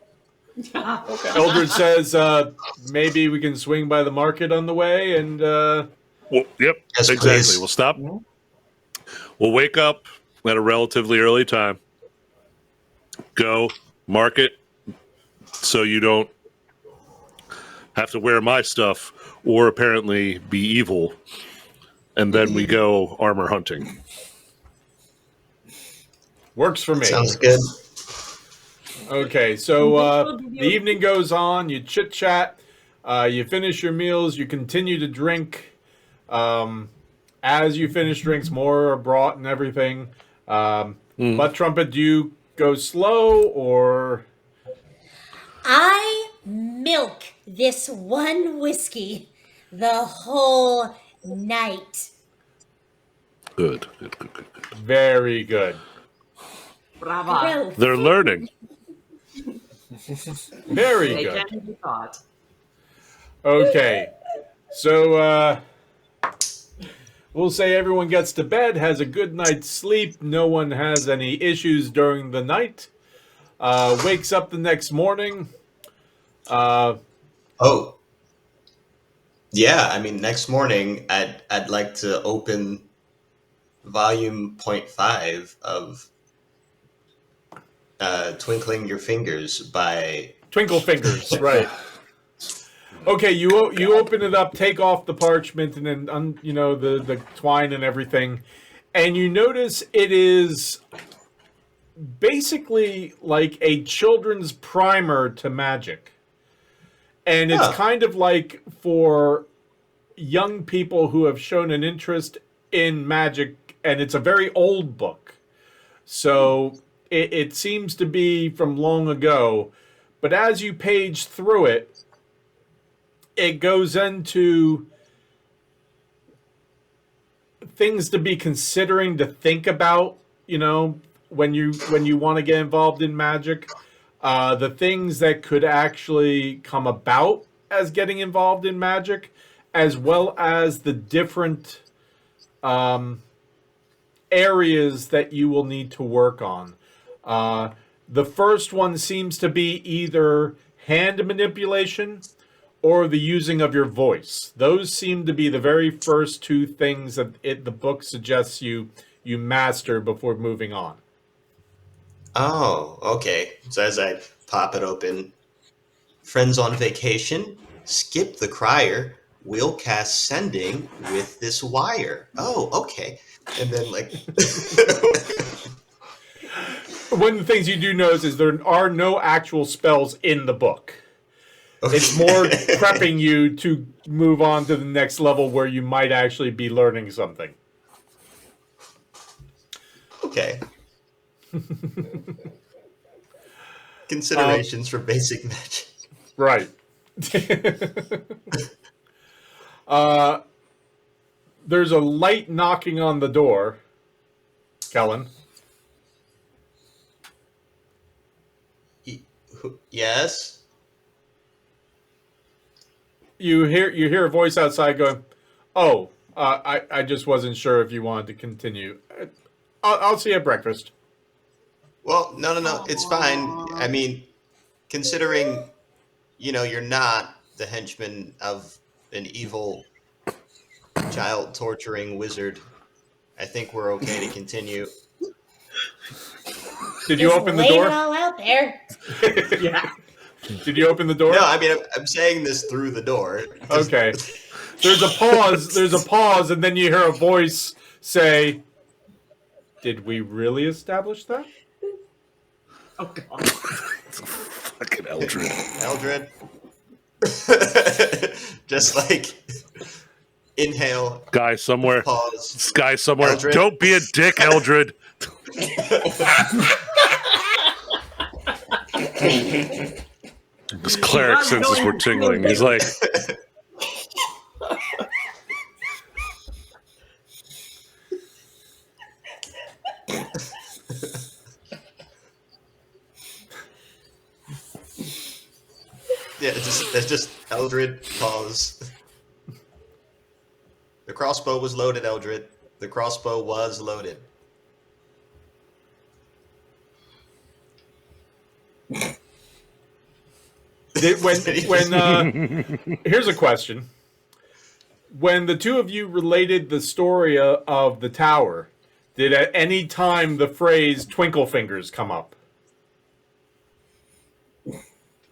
Okay. Eldred says maybe we can swing by the market on the way and... Well, yep, Yes, exactly. please. We'll stop. We'll wake up at a relatively early time. Go market so you don't have to wear my stuff or apparently be evil. And then we go armor hunting. Works for me. Sounds good. Okay, so the evening goes on, you chit-chat, you finish your meals, you continue to drink. As you finish drinks, more are brought and everything. Butt Trumpet, do you go slow or... I milk this one whiskey the whole night. Good. Very good. Brava. Growth. They're learning. Very They good. can be taught. Okay, so we'll say everyone gets to bed, has a good night's sleep, no one has any issues during the night, wakes up the next morning. Oh. Yeah, I mean, next morning, I'd like to open volume 0.5 of Twinkling Your Fingers by... Twinkle Fingers, right. Okay, you open it up, take off the parchment, and then the twine and everything, and you notice it is basically like a children's primer to magic, and it's kind of like for young people who have shown an interest in magic, and it's a very old book, so it seems to be from long ago, but as you page through it, it goes into things to be considering, to think about, when you want to get involved in magic, the things that could actually come about as getting involved in magic, as well as the different areas that you will need to work on. The first one seems to be either hand manipulation or the using of your voice. Those seem to be the very first two things that the book suggests you master before moving on. Oh, okay. So as I pop it open, friends on vacation, skip the crier, we'll cast sending with this wire. Oh, okay. And then One of the things you do notice is there are no actual spells in the book. It's more prepping you to move on to the next level where you might actually be learning something. Okay. Considerations for basic magic. Right. There's a light knocking on the door. Kellen. Yes. You hear a voice outside going, "Oh, I just wasn't sure if you wanted to continue. I'll see you at breakfast." Well, no. It's fine. I mean, considering, you're not the henchman of an evil child torturing wizard, I think we're okay to continue. Did you Just open the laying door? it all out there. Yeah. Did you open the door? No, I mean, I'm saying this through the door. Okay. There's a pause. There's a pause, and then you hear a voice say, "Did we really establish that?" Oh god. Fucking Eldred. Eldred. Just like inhale, Guy somewhere. pause. Guy somewhere. Eldred. Don't be a dick, Eldred. His cleric senses were tingling. He's like, Yeah, it's just Eldred, pause. The crossbow was loaded, Eldred. The crossbow was loaded. Here's a question. When the two of you related the story of the tower, did at any time the phrase "twinkle fingers" come up?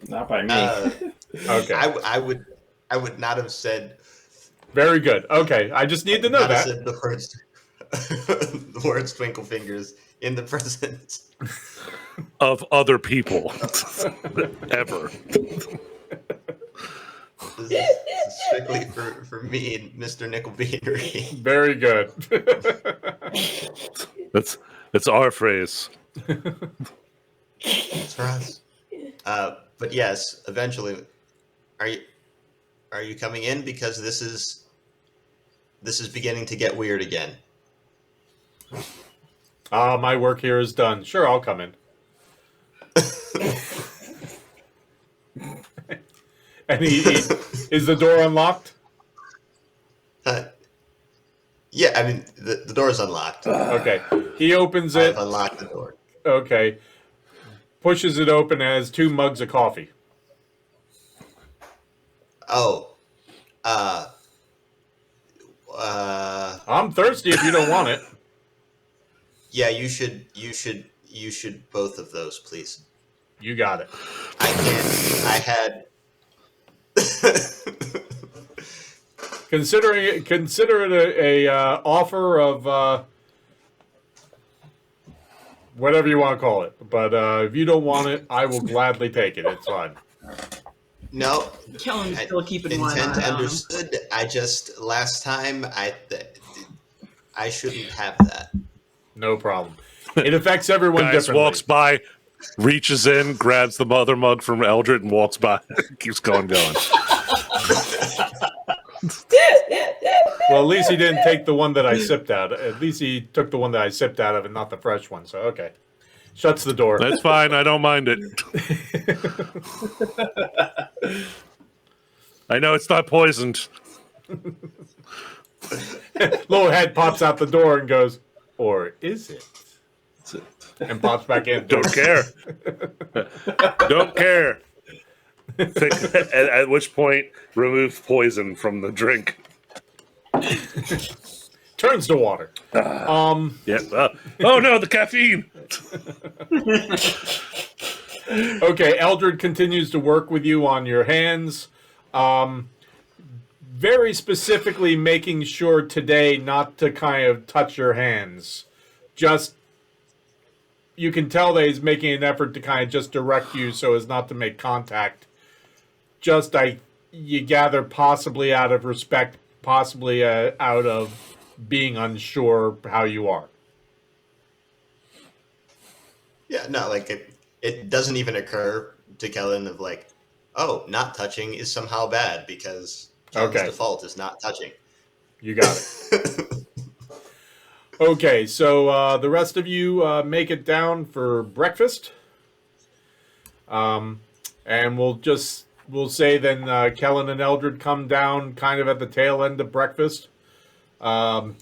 Not by me. Okay. I would not have said. Very good. Okay, I just need to know not have that. said the words, the words "twinkle fingers" in the presence. of other people. Ever. This is strictly for me and Mr. Nickelbeanery. Very good. That's our phrase. It's for us. But yes, eventually, are you coming in, because this is beginning to get weird again? My work here is done. Sure, I'll come in. And is the door unlocked? Yeah, I mean the door is unlocked. Okay. He opens it. I've unlocked the door. Okay. Pushes it open and has 2 mugs of coffee. Oh. I'm thirsty if you don't want it. Yeah, you should both of those, please. You got it. I can't. I had. Consider it a offer of whatever you want to call it. But if you don't want it, I will gladly take it. It's fine. No. Kellen's still keeping one Intent eye on him. understood. I just last time I shouldn't have that. No problem. It affects everyone Guys differently. walks by, reaches in, grabs the mother mug from Eldred, and walks by. Keeps going. Well, at least he didn't take the one that I sipped out. At least he took the one that I sipped out of and not the fresh one. So, okay. Shuts the door. That's fine. I don't mind it. I know it's not poisoned. Little head pops out the door and goes, "Or is it?" And pops back in. Don't care. Don't care. At which point, remove poison from the drink. Turns to water. Yeah. Oh no, the caffeine. Okay, Eldred continues to work with you on your hands. Very specifically making sure today not to kind of touch your hands. Just, you can tell that he's making an effort to kind of just direct you so as not to make contact just you gather possibly out of respect, possibly out of being unsure how you are. Yeah, no, like it doesn't even occur to Kellen of like, oh, not touching is somehow bad because Kellen's Okay. default is not touching. You got it. Okay, so the rest of you make it down for breakfast. And we'll say then Kellen and Eldred come down kind of at the tail end of breakfast. And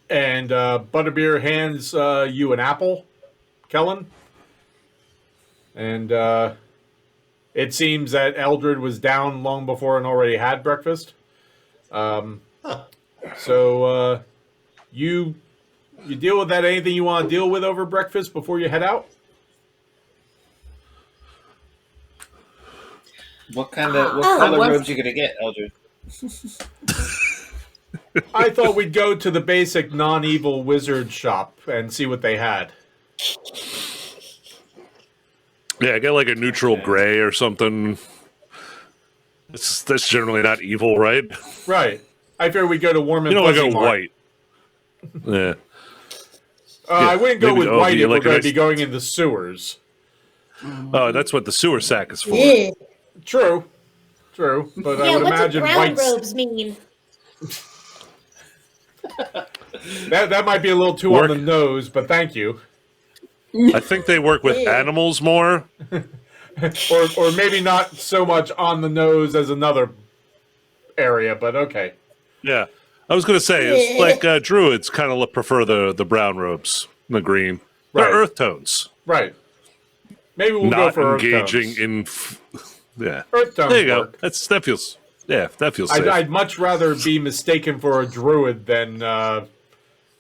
Butterbeer hands you an apple, Kellen. And it seems that Eldred was down long before and already had breakfast. So you deal with that. Anything you want to deal with over breakfast before you head out? What kind of robes you gonna get, Eldred? I thought we'd go to the basic non-evil wizard shop and see what they had. Yeah, get like a neutral gray or something. That's generally not evil, right? Right. I figure we go to Warm and You don't Fuzzy want to go Mart. white. Yeah. I wouldn't go maybe- with white if we're like a going to nice- be going in the sewers. Oh, that's what the sewer sack is for. Yeah, True. But I would what's imagine brown white's... robes mean? That might be a little too on the nose, but thank you. I think they work with animals more. Or maybe not so much on the nose as another area, but okay. Yeah. I was going to say, it's like druids kind of prefer the brown robes, the green. They're Right. earth tones. Right. Maybe we'll go Not for engaging earth tones. yeah. Earth tones There you go. work. That feels safe. I'd much rather be mistaken for a druid than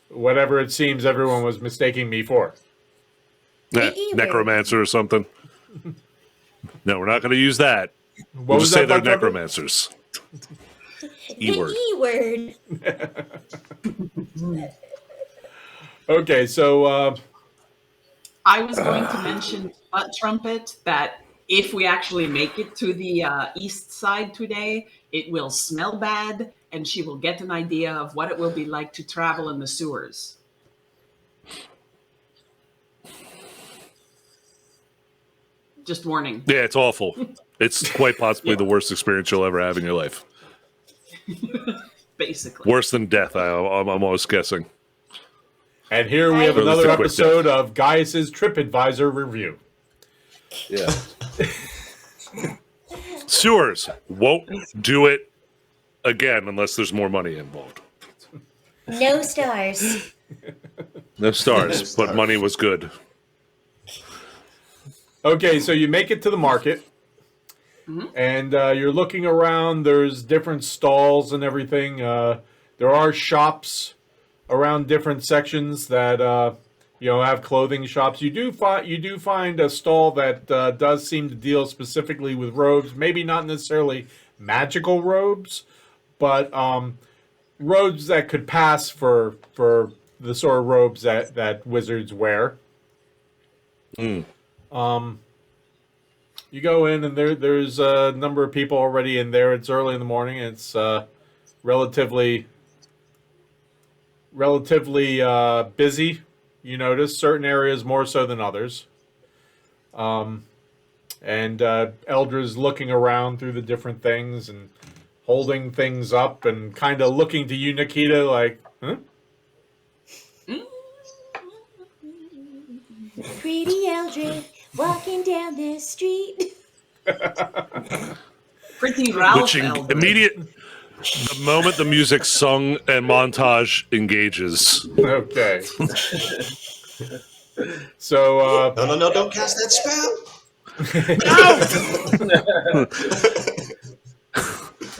whatever it seems everyone was mistaking me for. Yeah, E-word. necromancer or something. No, we're not going to use that. What We'll was just say that, they're Bug Bugger? necromancers. E-word. The E-word. Okay, so I was going to mention Butt Trumpet that if we actually make it to the east side today, it will smell bad, and she will get an idea of what it will be like to travel in the sewers. Just warning. Yeah, it's awful. It's quite possibly the worst experience you'll ever have in your life. Basically. Worse than death, I'm almost guessing. and here we have Or at least another a quick episode of Gaius's TripAdvisor review. Yeah. Sewers won't do it again unless there's more money involved. No stars. No stars, but money was good. Okay, so you make it to the market, and you're looking around. There's different stalls and everything. There are shops around different sections that have clothing shops. You do find a stall that does seem to deal specifically with robes. Maybe not necessarily magical robes, but robes that could pass for the sort of robes that wizards wear. You go in, and there's a number of people already in there. It's early in the morning. It's relatively busy. You notice certain areas more so than others. And Eldra's looking around through the different things and holding things up and kind of looking to you, Nikita, like, huh? Pretty Eldred walking down the street. Pretty Ralph Which Eldred. the moment the music sung and montage engages. Okay. So, No, don't cast that spell.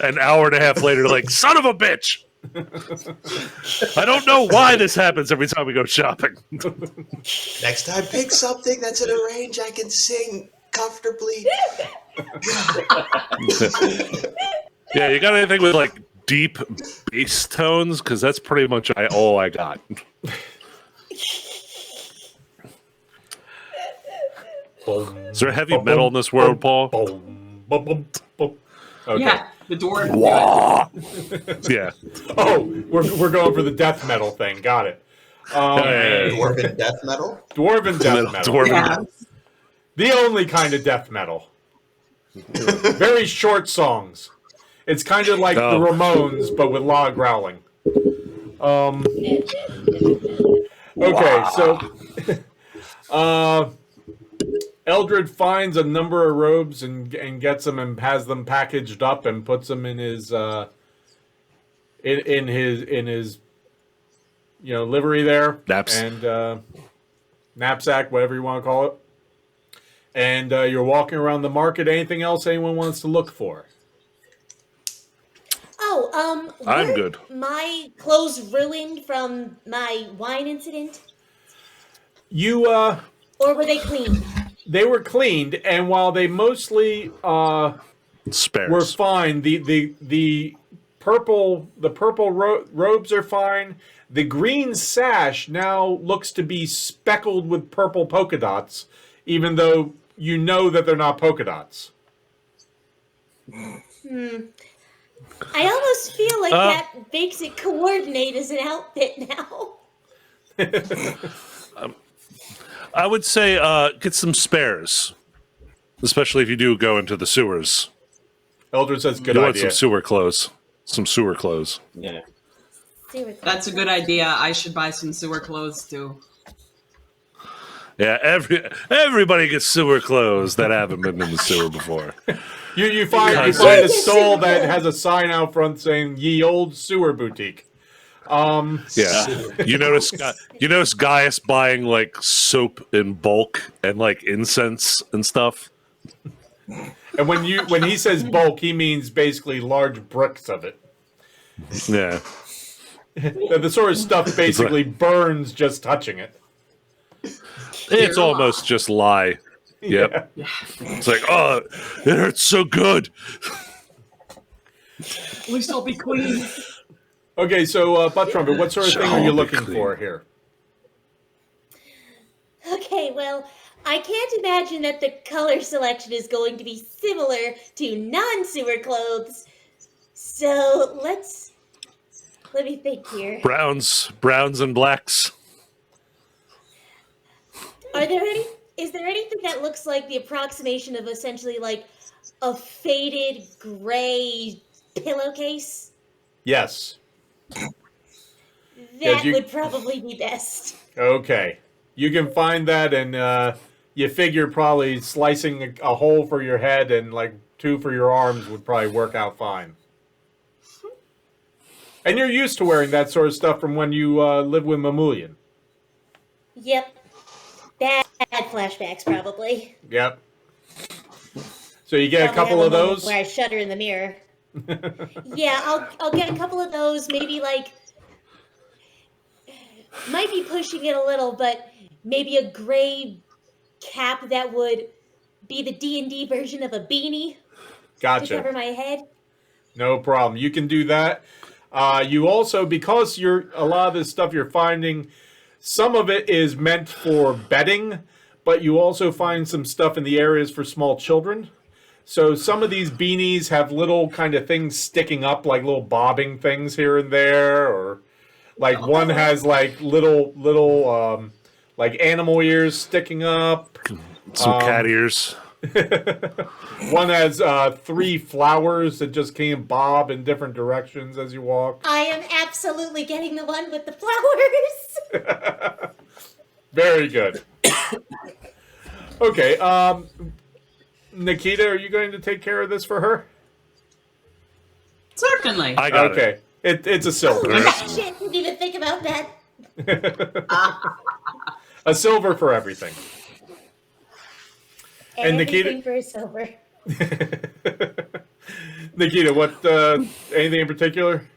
An hour and a half later, like, son of a bitch! I don't know why this happens every time we go shopping. Next time, pick something that's in a range I can sing comfortably. Yeah, you got anything with like deep bass tones? Because that's pretty much all I got. Boom, Is there heavy boom, metal in this world, boom, Paul? Boom, boom, boom, boom. Okay. Yeah, the dwarf. Yeah. Oh, we're going for the death metal thing. Got it. Dwarven death metal. Dwarven death metal. Dwarven. Yeah. The only kind of death metal. Very short songs. It's kind of like the Oh. Ramones, but with a lot of growling. Okay, so Eldred finds a number of robes and gets them and has them packaged up and puts them in his in his livery there and knapsack, whatever you want to call it. And you're walking around the market. Anything else anyone wants to look for? I'm were good. My clothes ruined from my wine incident, You or were they clean? they were cleaned, and while they mostly Spares. were fine, the purple robes are fine. The green sash now looks to be speckled with purple polka dots, even though you know that they're not polka dots. I almost feel like that makes it coordinate as an outfit now. I would say get some spares, especially if you do go into the sewers. Eldred says, "Good You want idea." some sewer clothes. Some sewer clothes. Yeah. That's a good idea. I should buy some sewer clothes too. Yeah, everybody gets sewer clothes that haven't been in the sewer before. You find a stall that has a sign out front saying "Ye Old Sewer Boutique." Yeah, you notice Gaius buying like soap in bulk and like incense and stuff. And when he says bulk, he means basically large bricks of it. Yeah, The sort of stuff basically burns just touching it. it's almost just lye. Yep. Yeah. It's like, oh, it hurts so good. At least I'll be clean. Okay, so Butt Trumpet, what sort of thing are you Shall be looking clean. for here? Okay, well, I can't imagine that the color selection is going to be similar to non-sewer clothes. So let me think here. Browns and blacks. Is there anything that looks like the approximation of essentially like a faded gray pillowcase? Yes. That you- would probably be best. Okay. You can find that, and you figure probably slicing a hole for your head and like 2 for your arms would probably work out fine. And you're used to wearing that sort of stuff from when you lived with Mamulian. Yep. Bad flashbacks, probably. Yep. So you get a Probably couple have of moment those. where I shudder in the mirror. Yeah, I'll get a couple of those. Maybe like might be pushing it a little, but maybe a gray cap that would be the D&D version of a beanie to cover Gotcha. my head. No problem. You can do that. You also, because a lot of this stuff you're finding, some of it is meant for bedding, but you also find some stuff in the areas for small children. So some of these beanies have little kind of things sticking up, like little bobbing things here and there, or like one has like little like animal ears sticking up. Some cat ears. One has 3 flowers that just can't bob in different directions as you walk. I am absolutely getting the one with the flowers. Very good. Okay, Nikita, are you going to take care of this for her? Certainly. I got Okay, it's a silver. Shit, didn't even think about that. A silver for everything. And Everything Nikita- for a silver. Nikita, what? Anything in particular?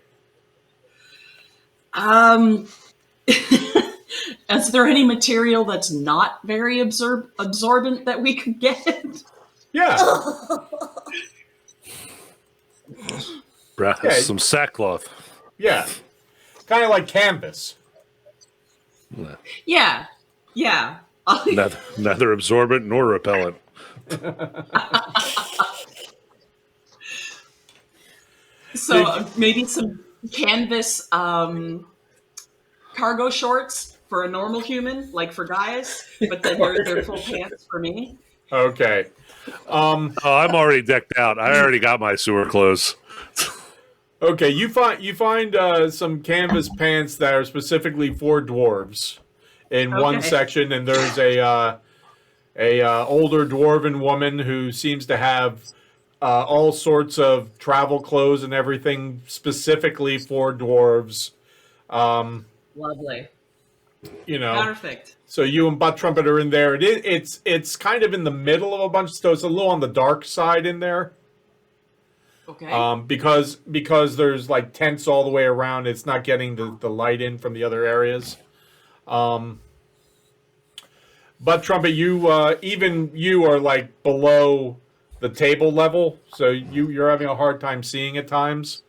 Is there any material that's not very absorbent that we could get? Yeah. Yeah. Some sackcloth. Yeah. Kind of like canvas. Yeah. Neither absorbent nor repellent. So maybe some canvas cargo shorts for a normal human, like for guys, but then they're full pants for me. Okay. Oh, I'm already decked out. I already got my sewer clothes. Okay, you find some canvas pants that are specifically for dwarves in one Okay. section, and there's a older dwarven woman who seems to have all sorts of travel clothes and everything specifically for dwarves. Lovely. You know, Perfect. so you and Butt Trumpet are in there. It's kind of in the middle of a bunch, so it's a little on the dark side in there. Okay. Because there's like tents all the way around, it's not getting the light in from the other areas. But Trumpet, even you are like below the table level, so you're having a hard time seeing at times.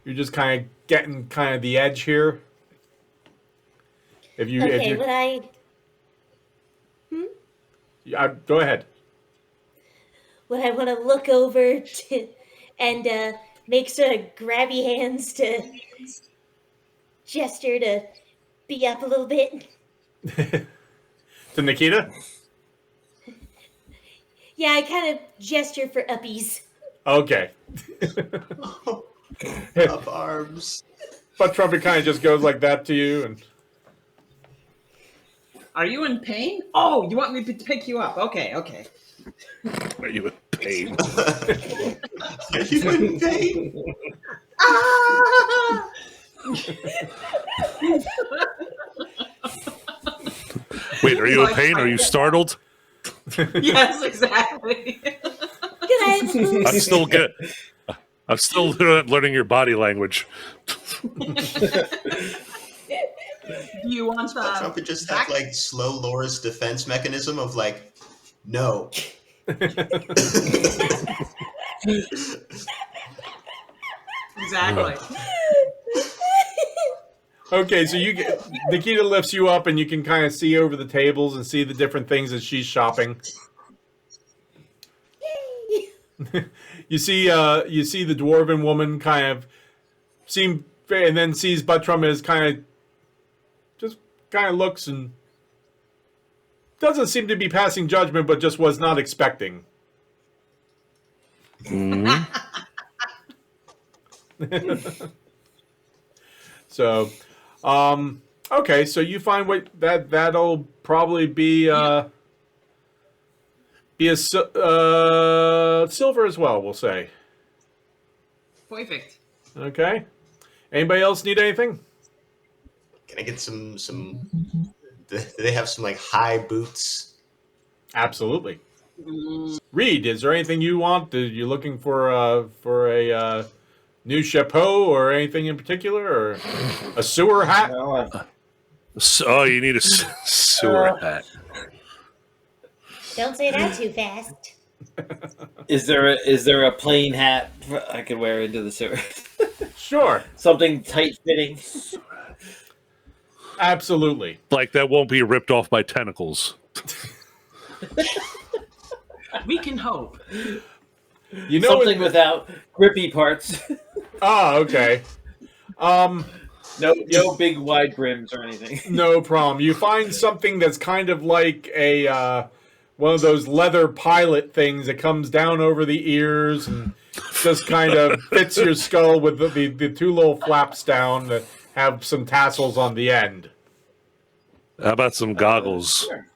You're just kind of getting kind of the edge here. If you go ahead. Would I want to look over and make sort of grabby hands to gesture to be up a little bit? To Nikita? Yeah, I kind of gesture for uppies. Okay. Up arms. But Trumpet kind of just goes like that to you, and Are you in pain? Oh, you want me to pick you up? Okay. Are you in pain? Are you in pain? Ah! Wait, are you in pain? Are you startled? Yes, exactly. Can I have a boost? I'm still learning your body language. Do you want Trump would just have like slow Laura's defense mechanism of like, no. Exactly. okay, so Nikita lifts you up, and you can kind of see over the tables and see the different things that she's shopping. you see the dwarven woman kind of and then sees Butt Trumpet as kind of looks and doesn't seem to be passing judgment, but just was not expecting. So, okay, so you find that'll probably be a silver as well, we'll say. Perfect. Okay. Anybody else need anything? Can I get some? Do they have some like high boots? Absolutely. Reed, is there anything you want? Are you looking for a new chapeau or anything in particular, or a sewer hat? Oh, you need a sewer hat. Don't say that too fast. Is there a plain hat I could wear into the sewer? Sure. Something tight fitting. Absolutely. Like that won't be ripped off by tentacles. We can hope. You know Something without grippy parts. Oh, okay. No big wide brims or anything. No problem. You find something that's kind of like a one of those leather pilot things that comes down over the ears and just kind of fits your skull with the two little flaps down that have some tassels on the end. How about some goggles? Sure.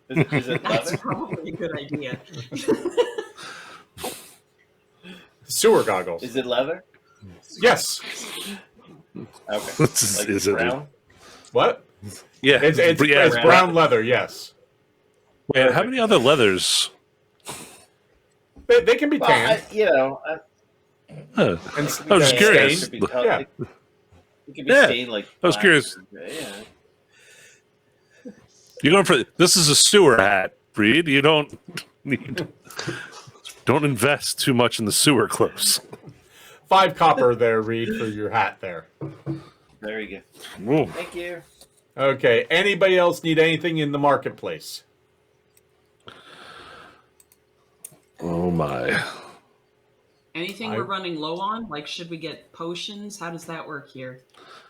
Is it That's leather? probably a good idea. Sewer goggles. Is it leather? Yes. Okay. Is it brown? What? Yeah, It's brown leather, yes. Wait, how many other leathers? They can be Well, tan. Huh. And I was just curious. stained. Yeah. Yeah. It could be Yeah. stained like I was black. curious. Yeah. You're going for this is a sewer hat, Reed. You don't invest too much in the sewer clothes. 5 copper there, Reed, for your hat there. There you Ooh. go. Thank you. Okay. Anybody else need anything in the marketplace? Oh my. Anything we're running low on? Like, should we get potions? How does that work here?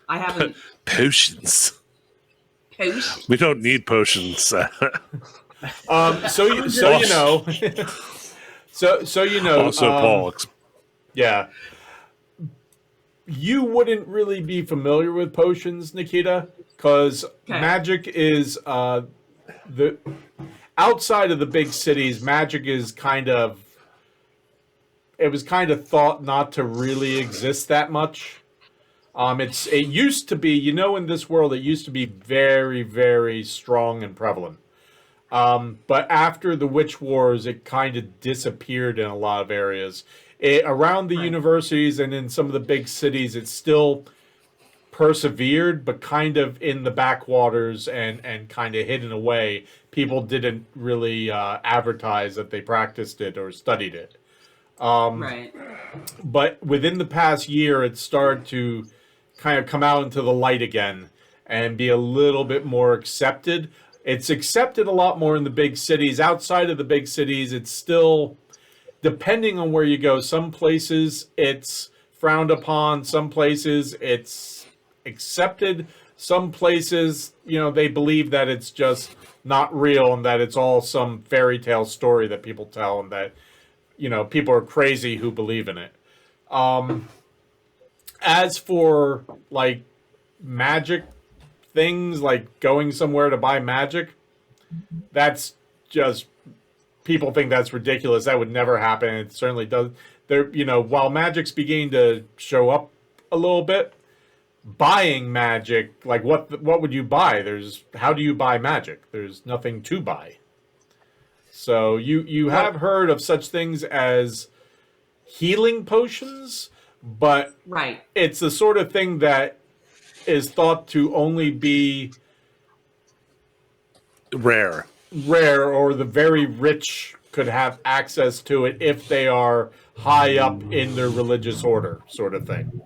I haven't. Potions. Potions? We don't need potions. So you know. so you know. Also, Paul. Yeah. You wouldn't really be familiar with potions, Nikita, because magic is the outside of the big cities. Magic is it was kind of thought not to really exist that much. It used to be, in this world, it used to be very, very strong and prevalent. But after the Witch Wars, it kind of disappeared in a lot of areas. Around the universities and in some of the big cities, it still persevered, but kind of in the backwaters and kind of hidden away. People didn't really advertise that they practiced it or studied it. Right. But within the past year, it started to kind of come out into the light again and be a little bit more accepted. It's accepted a lot more in the big cities. Outside of the big cities, it's still, depending on where you go, some places it's frowned upon, some places it's accepted, some places, they believe that it's just not real and that it's all some fairy tale story that people tell and that people are crazy who believe in it. As for like magic things, like going somewhere to buy magic, that's just, people think that's ridiculous. That would never happen. It certainly does. While magic's beginning to show up a little bit, buying magic, like what would you buy? How do you buy magic? There's nothing to buy. So you have heard of such things as healing potions, but it's the sort of thing that is thought to only be rare, or the very rich could have access to it if they are high up in their religious order, sort of thing.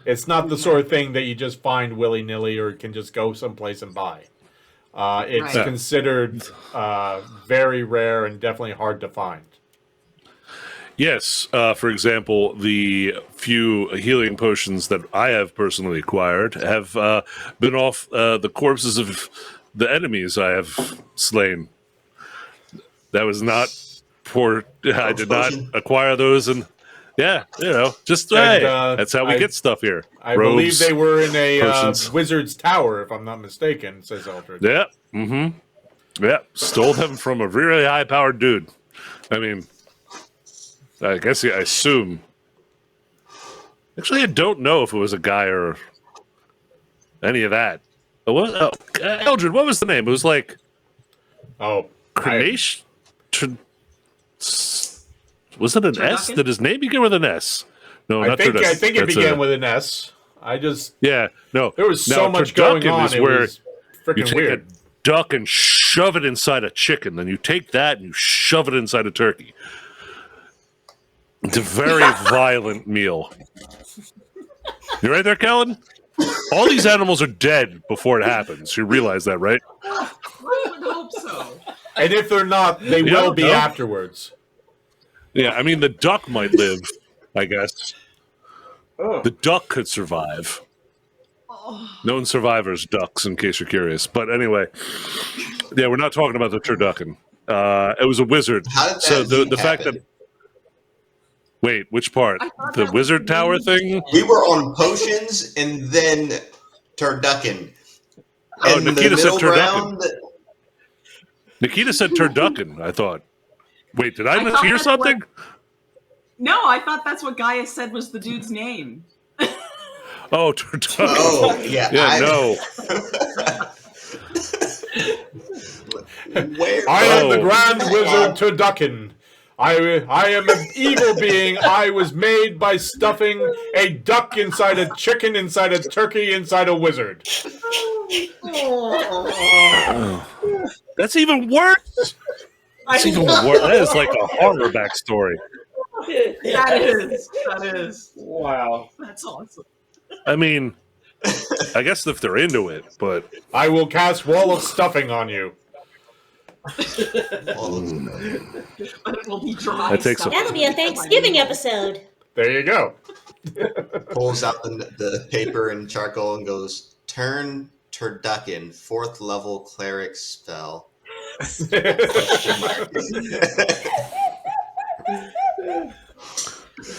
It's not the sort of thing that you just find willy-nilly or can just go someplace and buy. It's considered very rare and definitely hard to find. Yes. For example, the few healing potions that I have personally acquired have been off the corpses of the enemies I have slain. That was not poor. I did not acquire those, and just that's how we get stuff here. I believe they were in a wizard's tower, if I'm not mistaken, says Eldred. Yeah. Mm-hmm. Yeah. Stole them from a really high-powered dude. I mean, I guess I assume. Actually, I don't know if it was a guy or any of that. Eldred, what was the name? It was like... Creation? Was it an S? Did his name begin with an S? No, I think it began with an S. There was so much going on. It was freaking weird. A duck and shove it inside a chicken. Then you take that and you shove it inside a turkey. It's a very violent meal. You right there, Kellen? All these animals are dead before it happens. You realize that, right? I would hope so. And if they're not, they will be afterwards. Yeah, I mean, the duck might live, I guess. Oh. The duck could survive. Known survivors, ducks, in case you're curious. But anyway, we're not talking about the turducken. It was a wizard. How did so the fact that... Wait, which part? The wizard tower thing? We were on potions and then turducken. Oh, Nikita said turducken. Nikita said turducken, I thought. Wait, did I mishear something? No, I thought that's what Gaia said was the dude's name. Oh, turducken. Oh, yeah. No. I am the Grand Wizard Turducken. I am an evil being. I was made by stuffing a duck inside a chicken, inside a turkey, inside a wizard. That's even worse. That's even worse. That is like a horror backstory. That is. Wow. That's awesome. I mean, I guess if they're into it, but I will cast Wall of Stuffing on you. But it will be dry. That takes stuff. That'll be a Thanksgiving episode. There you go. Pulls out the paper and charcoal and goes, turn turducken, 4th level cleric spell. Question mark.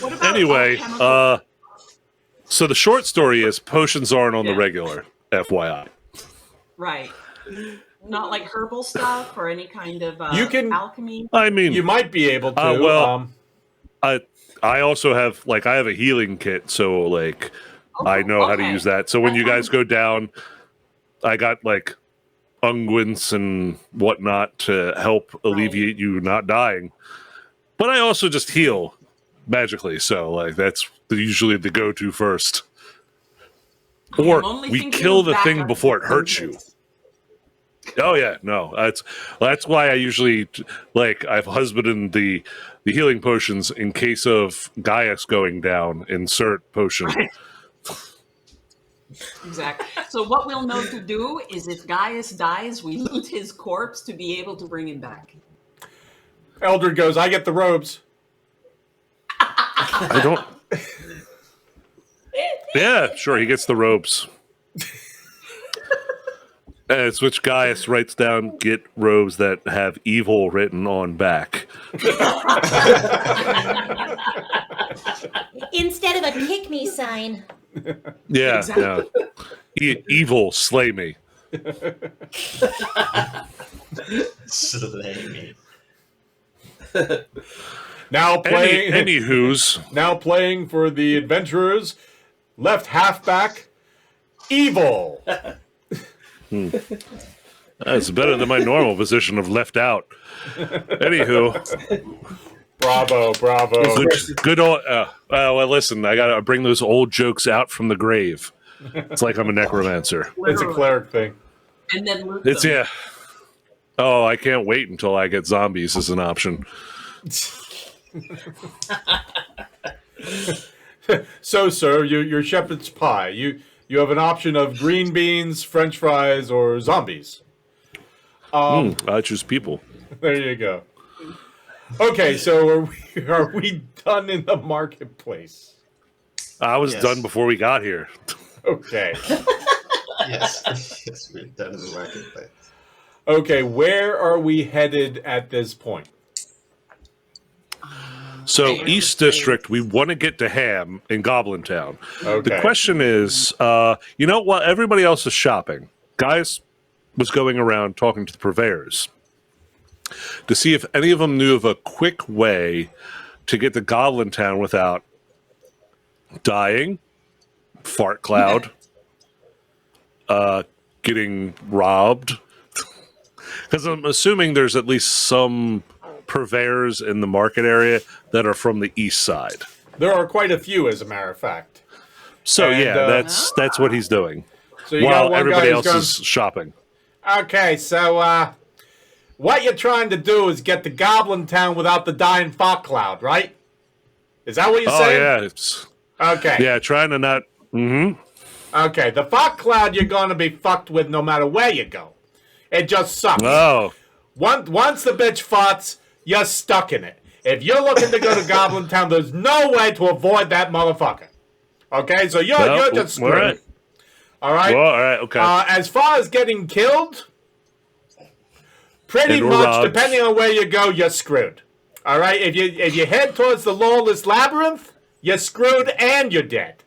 What about anyway, alchemical- so the short story is potions aren't on the Yeah. regular, FYI. right? Not like herbal stuff or any kind of You can- alchemy. I mean, You might be able to. well, I also have I have a healing kit, so like I know how to okay. use that. So when you guys go down, I got like unguents and whatnot to help alleviate you not dying. But I also just heal magically, so like that's usually the go-to first. Or I'm only we thinking kill of the thing backup before it hurts you. Oh yeah, no, that's why I usually I've husbanded the healing potions in case of Gaius going down. Insert potion. Right. Exactly. So what we'll know to do is if Gaius dies, we loot his corpse to be able to bring him back. Eldred goes, I get the robes. I don't. Yeah, sure. He gets the robes. And it's which Gaius writes down, get robes that have evil written on back. Instead of a kick me sign. Yeah, Exactly. yeah. Evil, slay me. Slay me. Now playing Anywho's. playing for the adventurers, left halfback, evil. That's better than my normal position of left out. Anywho, Bravo. good old. Well, listen, I gotta bring those old jokes out from the grave. It's like I'm a necromancer. It's a Literally. cleric thing. And then loot It's them. yeah. Oh, I can't wait until I get zombies as an option. So, sir, your shepherd's pie. You have an option of green beans, French fries, or zombies. I choose people. There you go. Okay, so are we done in the marketplace? I was Yes. done before we got here. Okay. Yes. Yes, we're done in the marketplace. Okay, where are we headed at this point? So Okay. East District, we want to get to Ham in Goblin Town. Okay. The question is, while everybody else is shopping, Gaius was going around talking to the purveyors to see if any of them knew of a quick way to get to Goblin Town without dying, fart cloud, getting robbed. Because I'm assuming there's at least some purveyors in the market area that are from the east side. There are quite a few, as a matter of fact. So And, yeah, that's what he's doing So you got while one everybody guy else who's is shopping. going, okay, so what you're trying to do is get to Goblin Town without the dying fog cloud, right? Is that what you're Oh saying? yeah, it's Okay. trying to not. Okay, the fog cloud you're going to be fucked with no matter where you go. It just sucks. Oh, Once the bitch farts, you're stuck in it. If you're looking to go to Goblin Town, there's no way to avoid that motherfucker. Okay, so you're just screwed. all right. All right. Well, all right, okay. As far as getting killed, pretty And much, robbed. depending on where you go, you're screwed. All right. If you head towards the lawless labyrinth, you're screwed and you're dead.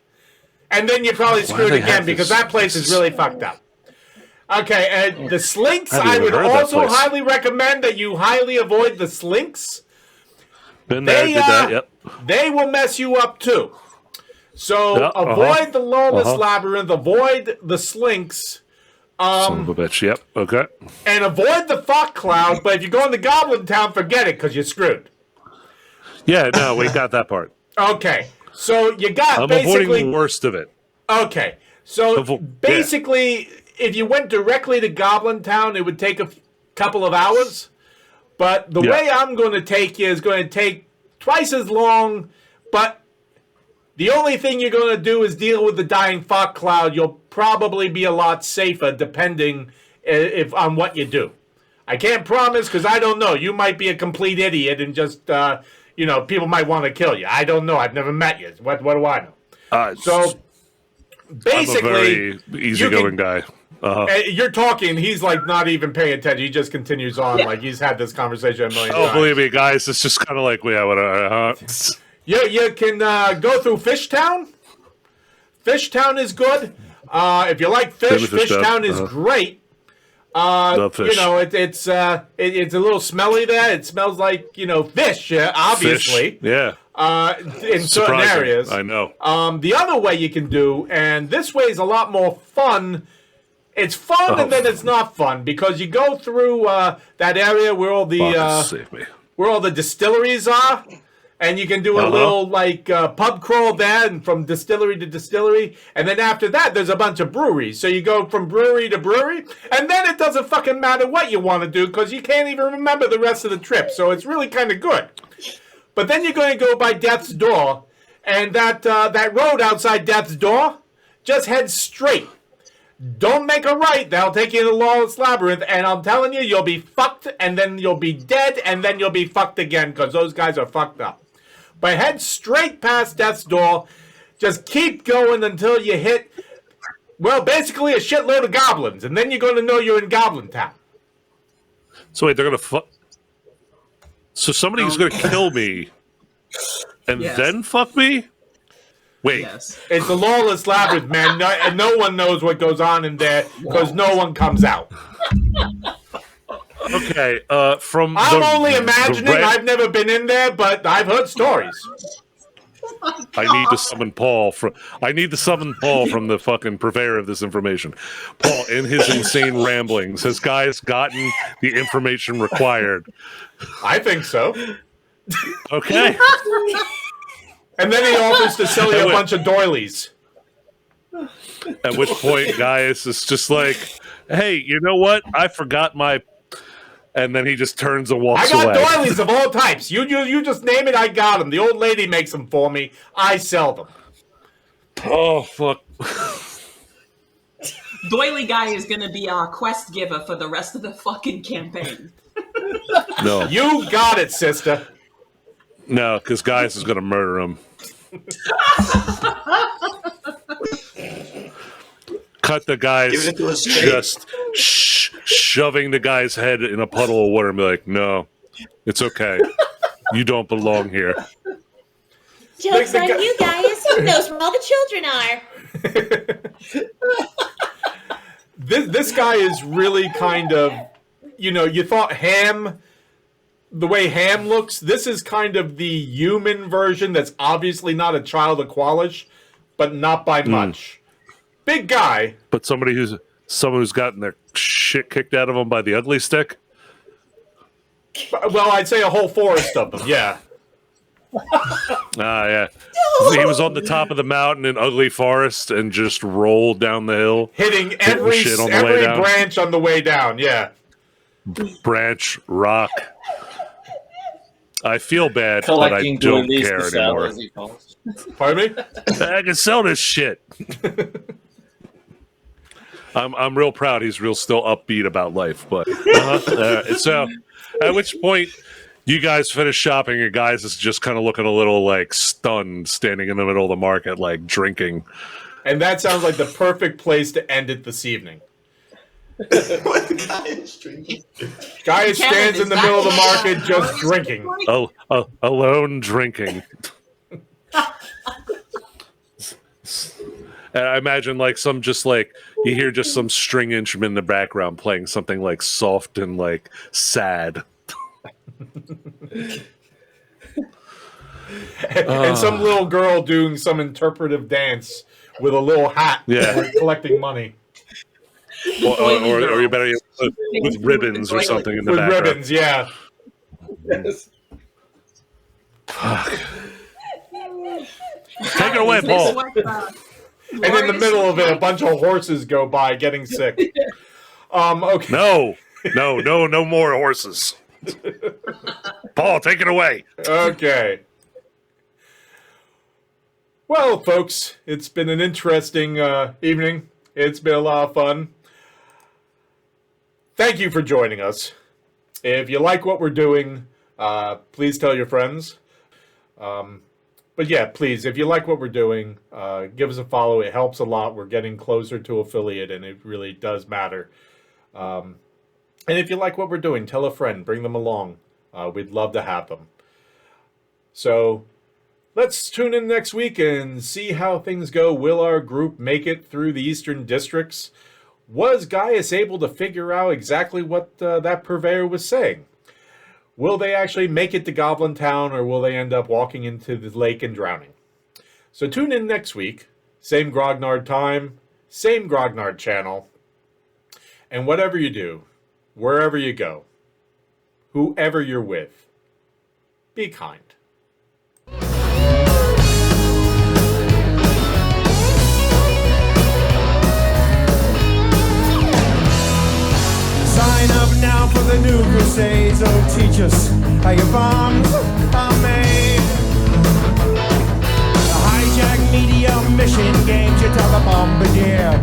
And then you're probably Why do screwed they again have because this- that place is really fucked up. Okay, the slinks, Haven't I even would heard of that also place. highly recommend that you highly avoid the slinks. Been there, they, did that. Yep. They will mess you up too. So Yeah, avoid the lawless uh-huh. labyrinth, avoid the slinks, Son of a bitch. Yep. Okay. and avoid the fog cloud. But if you go into Goblin Town, forget it because you're screwed. Yeah. No, we got that part. Okay, so you got I'm basically. avoiding the worst of it. Okay, so yeah. basically, if you went directly to Goblin Town, it would take a couple of hours. But the Yeah. way I'm going to take you is going to take twice as long, but The only thing you're going to do is deal with the dying fog cloud. You'll probably be a lot safer depending if on what you do. I can't promise because I don't know. You might be a complete idiot and just, people might want to kill you. I don't know. I've never met you. What do I know? So basically, I'm a very easygoing guy. You're talking. He's like not even paying attention. He just continues on like he's had this conversation a million times. Oh, believe me, guys. It's just kind of like, yeah, whatever. You can go through Fishtown. Fishtown is good. If you like fish, Fishtown is great. Love fish. It's a little smelly there. It smells like fish, obviously. Fish. Yeah. In certain areas. I know. The other way you can do, and this way is a lot more fun. It's fun and then it's not fun because you go through that area where all the distilleries are. And you can do a little pub crawl there, and from distillery to distillery. And then after that, there's a bunch of breweries. So you go from brewery to brewery, and then it doesn't fucking matter what you want to do because you can't even remember the rest of the trip. So it's really kind of good. But then you're going to go by Death's Door, and that road outside Death's Door, just head straight. Don't make a right. That'll take you to the Lawless Labyrinth, and I'm telling you, you'll be fucked, and then you'll be dead, and then you'll be fucked again because those guys are fucked up. But head straight past Death's Door. Just keep going until you hit, basically a shitload of goblins. And then you're going to know you're in Goblin Town. So wait, they're going to So somebody's going to kill me and then fuck me? Wait. Yes. It's the Lawless Labyrinth, man. No one knows what goes on in there because no one comes out. Okay, I'm only imagining. I've never been in there, but I've heard stories. I need to summon Paul from the fucking purveyor of this information. Paul, in his insane ramblings, has guys gotten the information required? I think so. Okay. And then he offers to sell you a bunch of doilies. At which point, Gaius is just like, "Hey, you know what? I forgot my." And then he just turns and walks away. I got doilies of all types. You just name it, I got them. The old lady makes them for me. I sell them. Oh, fuck. Doily guy is going to be our quest giver for the rest of the fucking campaign. No. You got it, sister. No, because Gaius is going to murder him. Cut the guy's just shoving the guy's head in a puddle of water and be like, no, it's okay. You don't belong here. Joke's on you guys. Who knows where all the children are? This guy is really kind of, you thought Ham, the way Ham looks, this is kind of the human version that's obviously not a child of Qualish, but not by much. Big guy. But someone who's gotten their shit kicked out of them by the ugly stick? Well, I'd say a whole forest of them, yeah. Yeah. He was on the top of the mountain in Ugly Forest and just rolled down the hill. Hitting every branch on the way down, yeah. Branch, rock. I feel bad, but I don't care anymore. Pardon me? I can sell this shit. I'm real proud he's still upbeat about life, but so at which point you guys finish shopping and guys is just kind of looking a little like stunned standing in the middle of the market like drinking. And that sounds like the perfect place to end it this evening. Guy stands in the middle of the market just drinking. Alone drinking. And I imagine like you hear just some string instrument in the background playing something like soft and like sad. And some little girl doing some interpretive dance with a little hat collecting money. Or you better with ribbons or something in the background. With ribbons, yeah. Yes. Fuck. Take it away, Paul. And in the middle of it, a bunch of horses go by getting sick. Okay. No more horses. Paul, take it away. Okay. Well, folks, it's been an interesting evening. It's been a lot of fun. Thank you for joining us. If you like what we're doing, please tell your friends. But yeah, please, if you like what we're doing, give us a follow. It helps a lot. We're getting closer to affiliate, and it really does matter. And if you like what we're doing, tell a friend. Bring them along. We'd love to have them. So let's tune in next week and see how things go. Will our group make it through the Eastern Districts? Was Gaius able to figure out exactly what that purveyor was saying? Will they actually make it to Goblin Town, or will they end up walking into the lake and drowning? So tune in next week. Same Grognard time, same Grognard channel. And whatever you do, wherever you go, whoever you're with, be kind. Sign up now for the new crusades. Oh, teach us how your bombs are made. The hijack media mission games, you tell the bombardier